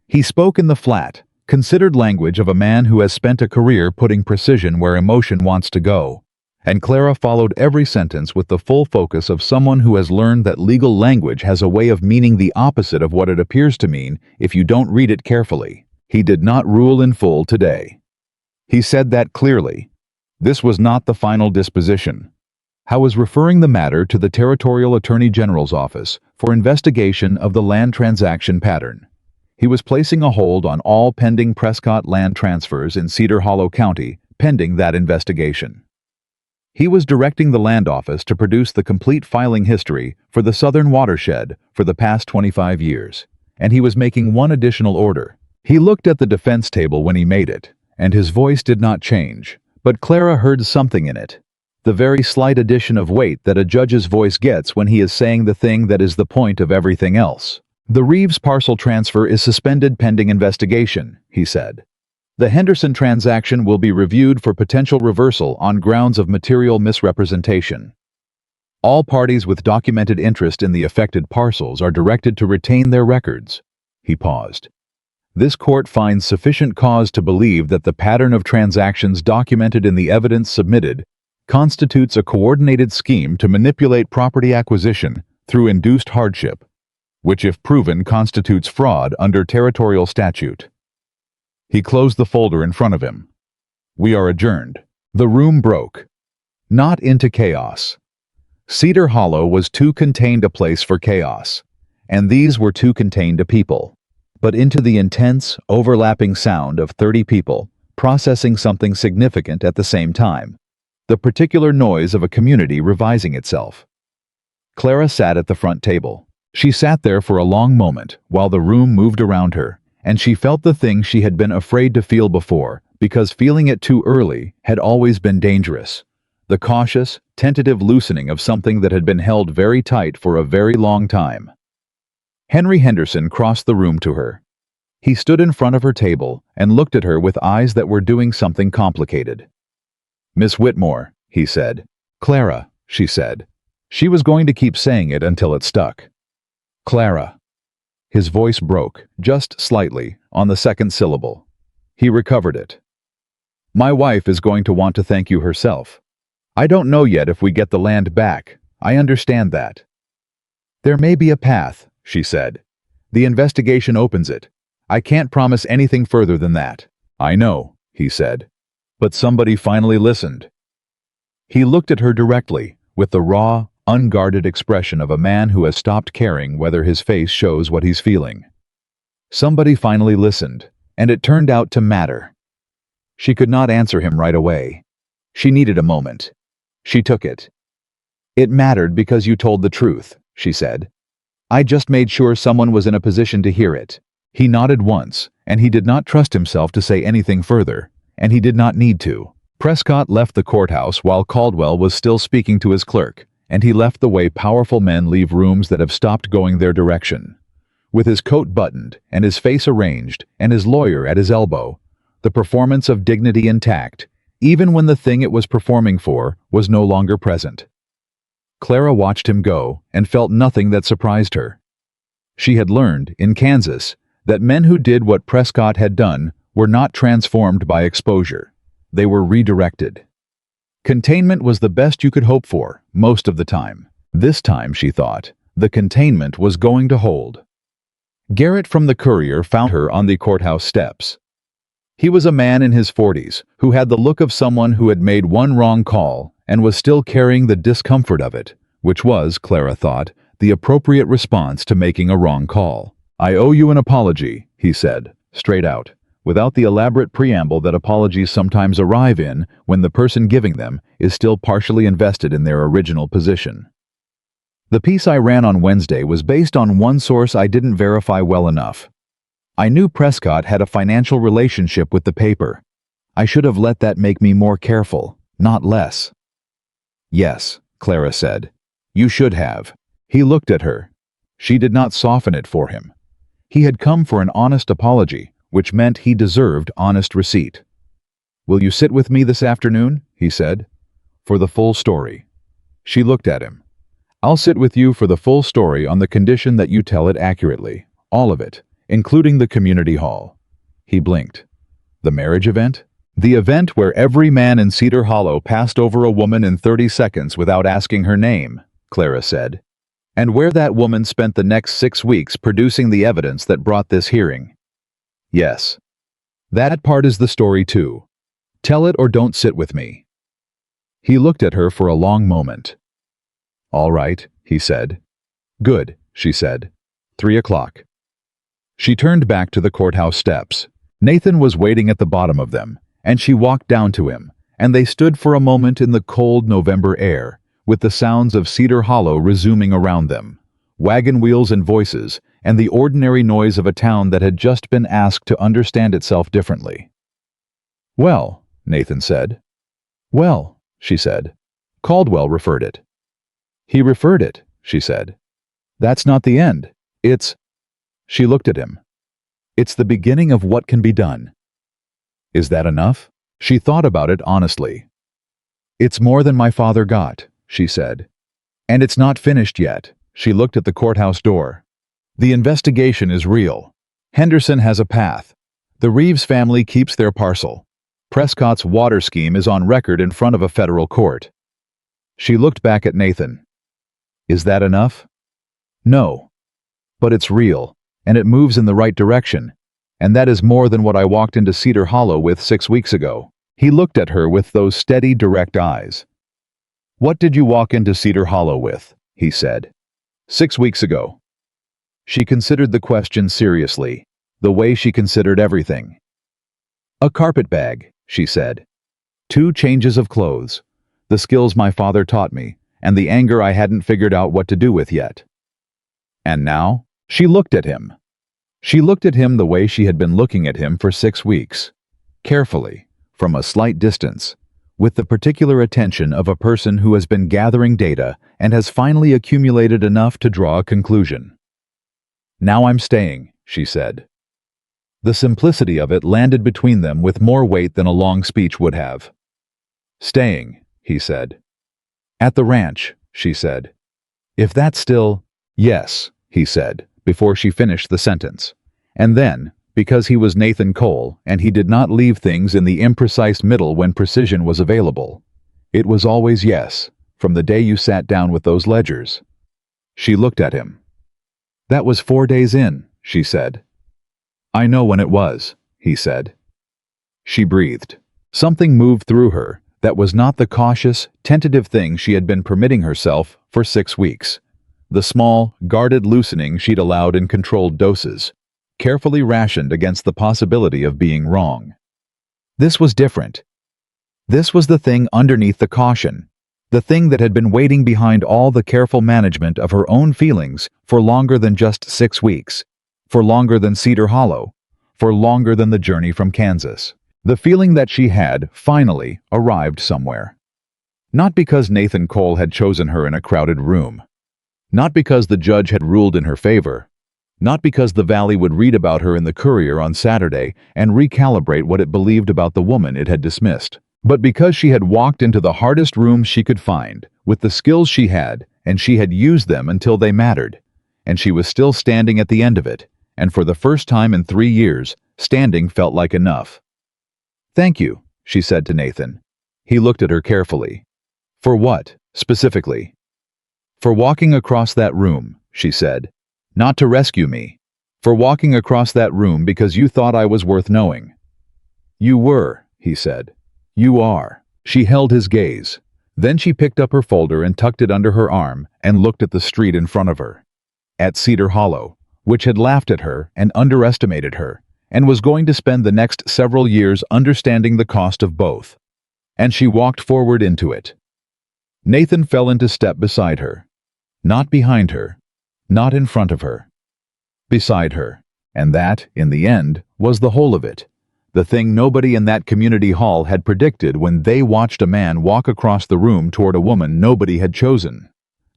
He spoke in the flat, considered language of a man who has spent a career putting precision where emotion wants to go. And Clara followed every sentence with the full focus of someone who has learned that legal language has a way of meaning the opposite of what it appears to mean if you don't read it carefully. He did not rule in full today. He said that clearly. This was not the final disposition. Howe was referring the matter to the Territorial Attorney General's office for investigation of the land transaction pattern. He was placing a hold on all pending Prescott land transfers in Cedar Hollow County, pending that investigation. He was directing the land office to produce the complete filing history for the Southern Watershed for the past 25 years, and he was making one additional order. He looked at the defense table when he made it, and his voice did not change, but Clara heard something in it. The very slight addition of weight that a judge's voice gets when he is saying the thing that is the point of everything else. The Reeves parcel transfer is suspended pending investigation, he said. The Henderson transaction will be reviewed for potential reversal on grounds of material misrepresentation. All parties with documented interest in the affected parcels are directed to retain their records. He paused. This court finds sufficient cause to believe that the pattern of transactions documented in the evidence submitted constitutes a coordinated scheme to manipulate property acquisition through induced hardship, which if proven constitutes fraud under territorial statute. He closed the folder in front of him. We are adjourned. The room broke. Not into chaos. Cedar Hollow was too contained a place for chaos, and these were too contained a people, but into the intense, overlapping sound of 30 people processing something significant at the same time, the particular noise of a community revising itself. Clara sat at the front table. She sat there for a long moment while the room moved around her, and she felt the thing she had been afraid to feel before, because feeling it too early had always been dangerous. The cautious, tentative loosening of something that had been held very tight for a very long time. Henry Henderson crossed the room to her. He stood in front of her table and looked at her with eyes that were doing something complicated. Miss Whitmore, he said. Clara, she said. She was going to keep saying it until it stuck. Clara. His voice broke, just slightly, on the second syllable. He recovered it. My wife is going to want to thank you herself. I don't know yet if we get the land back. I understand that. There may be a path, she said. The investigation opens it. I can't promise anything further than that. I know, he said. But somebody finally listened. He looked at her directly, with the raw, unguarded expression of a man who has stopped caring whether his face shows what he's feeling. Somebody finally listened, and it turned out to matter. She could not answer him right away. She needed a moment. She took it. It mattered because you told the truth, she said. I just made sure someone was in a position to hear it. He nodded once, and he did not trust himself to say anything further, and he did not need to. Prescott left the courthouse while Caldwell was still speaking to his clerk, and he left the way powerful men leave rooms that have stopped going their direction. With his coat buttoned, and his face arranged, and his lawyer at his elbow, the performance of dignity intact, even when the thing it was performing for was no longer present. Clara watched him go and felt nothing that surprised her. She had learned, in Kansas, that men who did what Prescott had done were not transformed by exposure. They were redirected. Containment was the best you could hope for, most of the time. This time, she thought, the containment was going to hold. Garrett from the Courier found her on the courthouse steps. He was a man in his 40s who had the look of someone who had made one wrong call and was still carrying the discomfort of it, which was, Clara thought, the appropriate response to making a wrong call. I owe you an apology, he said, straight out, without the elaborate preamble that apologies sometimes arrive in when the person giving them is still partially invested in their original position. The piece I ran on Wednesday was based on one source I didn't verify well enough. I knew Prescott had a financial relationship with the paper. I should have let that make me more careful, not less. Yes, Clara said. You should have. He looked at her. She did not soften it for him. He had come for an honest apology, which meant he deserved honest receipt. Will you sit with me this afternoon? He said. For the full story. She looked at him. I'll sit with you for the full story on the condition that you tell it accurately, all of it, including the community hall. He blinked. The marriage event? The event where every man in Cedar Hollow passed over a woman in 30 seconds without asking her name, Clara said. And where that woman spent the next 6 weeks producing the evidence that brought this hearing. Yes. That part is the story too. Tell it or don't sit with me. He looked at her for a long moment. All right, he said. Good, she said. 3 o'clock. She turned back to the courthouse steps. Nathan was waiting at the bottom of them, and she walked down to him, and they stood for a moment in the cold November air, with the sounds of Cedar Hollow resuming around them, wagon wheels and voices, and the ordinary noise of a town that had just been asked to understand itself differently. Well, Nathan said. Well, she said. Caldwell referred it. He referred it, she said. That's not the end. It's... She looked at him. It's the beginning of what can be done. Is that enough? She thought about it honestly. It's more than my father got, she said. And it's not finished yet. She looked at the courthouse door. The investigation is real. Henderson has a path. The Reeves family keeps their parcel. Prescott's water scheme is on record in front of a federal court. She looked back at Nathan. Is that enough? No. But it's real, and it moves in the right direction, and that is more than what I walked into Cedar Hollow with 6 weeks ago. He looked at her with those steady, direct eyes. What did you walk into Cedar Hollow with? He said. 6 weeks ago. She considered the question seriously, the way she considered everything. A carpet bag, she said. 2 changes of clothes, the skills my father taught me, and the anger I hadn't figured out what to do with yet. And now, she looked at him. She looked at him the way she had been looking at him for 6 weeks, carefully, from a slight distance, with the particular attention of a person who has been gathering data and has finally accumulated enough to draw a conclusion. Now I'm staying, she said. The simplicity of it landed between them with more weight than a long speech would have. Staying, he said. At the ranch, she said. If that's still... Yes, he said, before she finished the sentence. And then, because he was Nathan Cole and he did not leave things in the imprecise middle when precision was available, it was always yes, from the day you sat down with those ledgers. She looked at him. That was 4 days in, she said. I know when it was, he said. She breathed. Something moved through her that was not the cautious, tentative thing she had been permitting herself for 6 weeks. The small, guarded loosening she'd allowed in controlled doses, carefully rationed against the possibility of being wrong. This was different. This was the thing underneath the caution, the thing that had been waiting behind all the careful management of her own feelings for longer than just 6 weeks, for longer than Cedar Hollow, for longer than the journey from Kansas. The feeling that she had, finally, arrived somewhere. Not because Nathan Cole had chosen her in a crowded room. Not because the judge had ruled in her favor. Not because the Valley would read about her in the Courier on Saturday and recalibrate what it believed about the woman it had dismissed. But because she had walked into the hardest room she could find, with the skills she had, and she had used them until they mattered. And she was still standing at the end of it, and for the first time in 3 years, standing felt like enough. Thank you, she said to Nathan. He looked at her carefully. For what, specifically? For walking across that room, she said. Not to rescue me. For walking across that room because you thought I was worth knowing. You were, he said. You are. She held his gaze. Then she picked up her folder and tucked it under her arm and looked at the street in front of her. At Cedar Hollow, which had laughed at her and underestimated her, and was going to spend the next several years understanding the cost of both. And she walked forward into it. Nathan fell into step beside her. Not behind her. Not in front of her. Beside her. And that, in the end, was the whole of it. The thing nobody in that community hall had predicted when they watched a man walk across the room toward a woman nobody had chosen.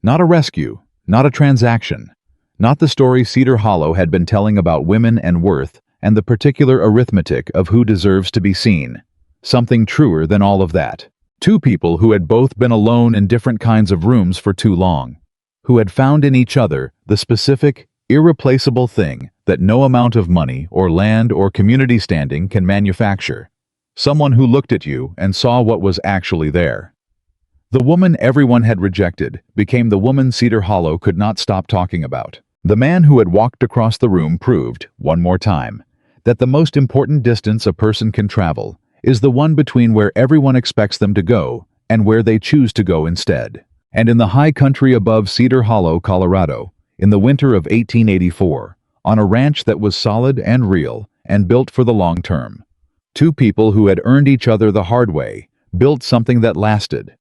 Not a rescue. Not a transaction. Not the story Cedar Hollow had been telling about women and worth and the particular arithmetic of who deserves to be seen. Something truer than all of that. 2 people who had both been alone in different kinds of rooms for too long. Who had found in each other the specific, irreplaceable thing that no amount of money or land or community standing can manufacture. Someone who looked at you and saw what was actually there. The woman everyone had rejected became the woman Cedar Hollow could not stop talking about. The man who had walked across the room proved, one more time, that the most important distance a person can travel is the one between where everyone expects them to go and where they choose to go instead. And in the high country above Cedar Hollow, Colorado, in the winter of 1884, on a ranch that was solid and real and built for the long term, two people who had earned each other the hard way built something that lasted.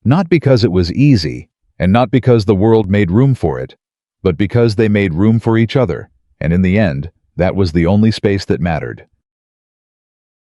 Not because it was easy, and not because the world made room for it, but because they made room for each other, and in the end, that was the only space that mattered.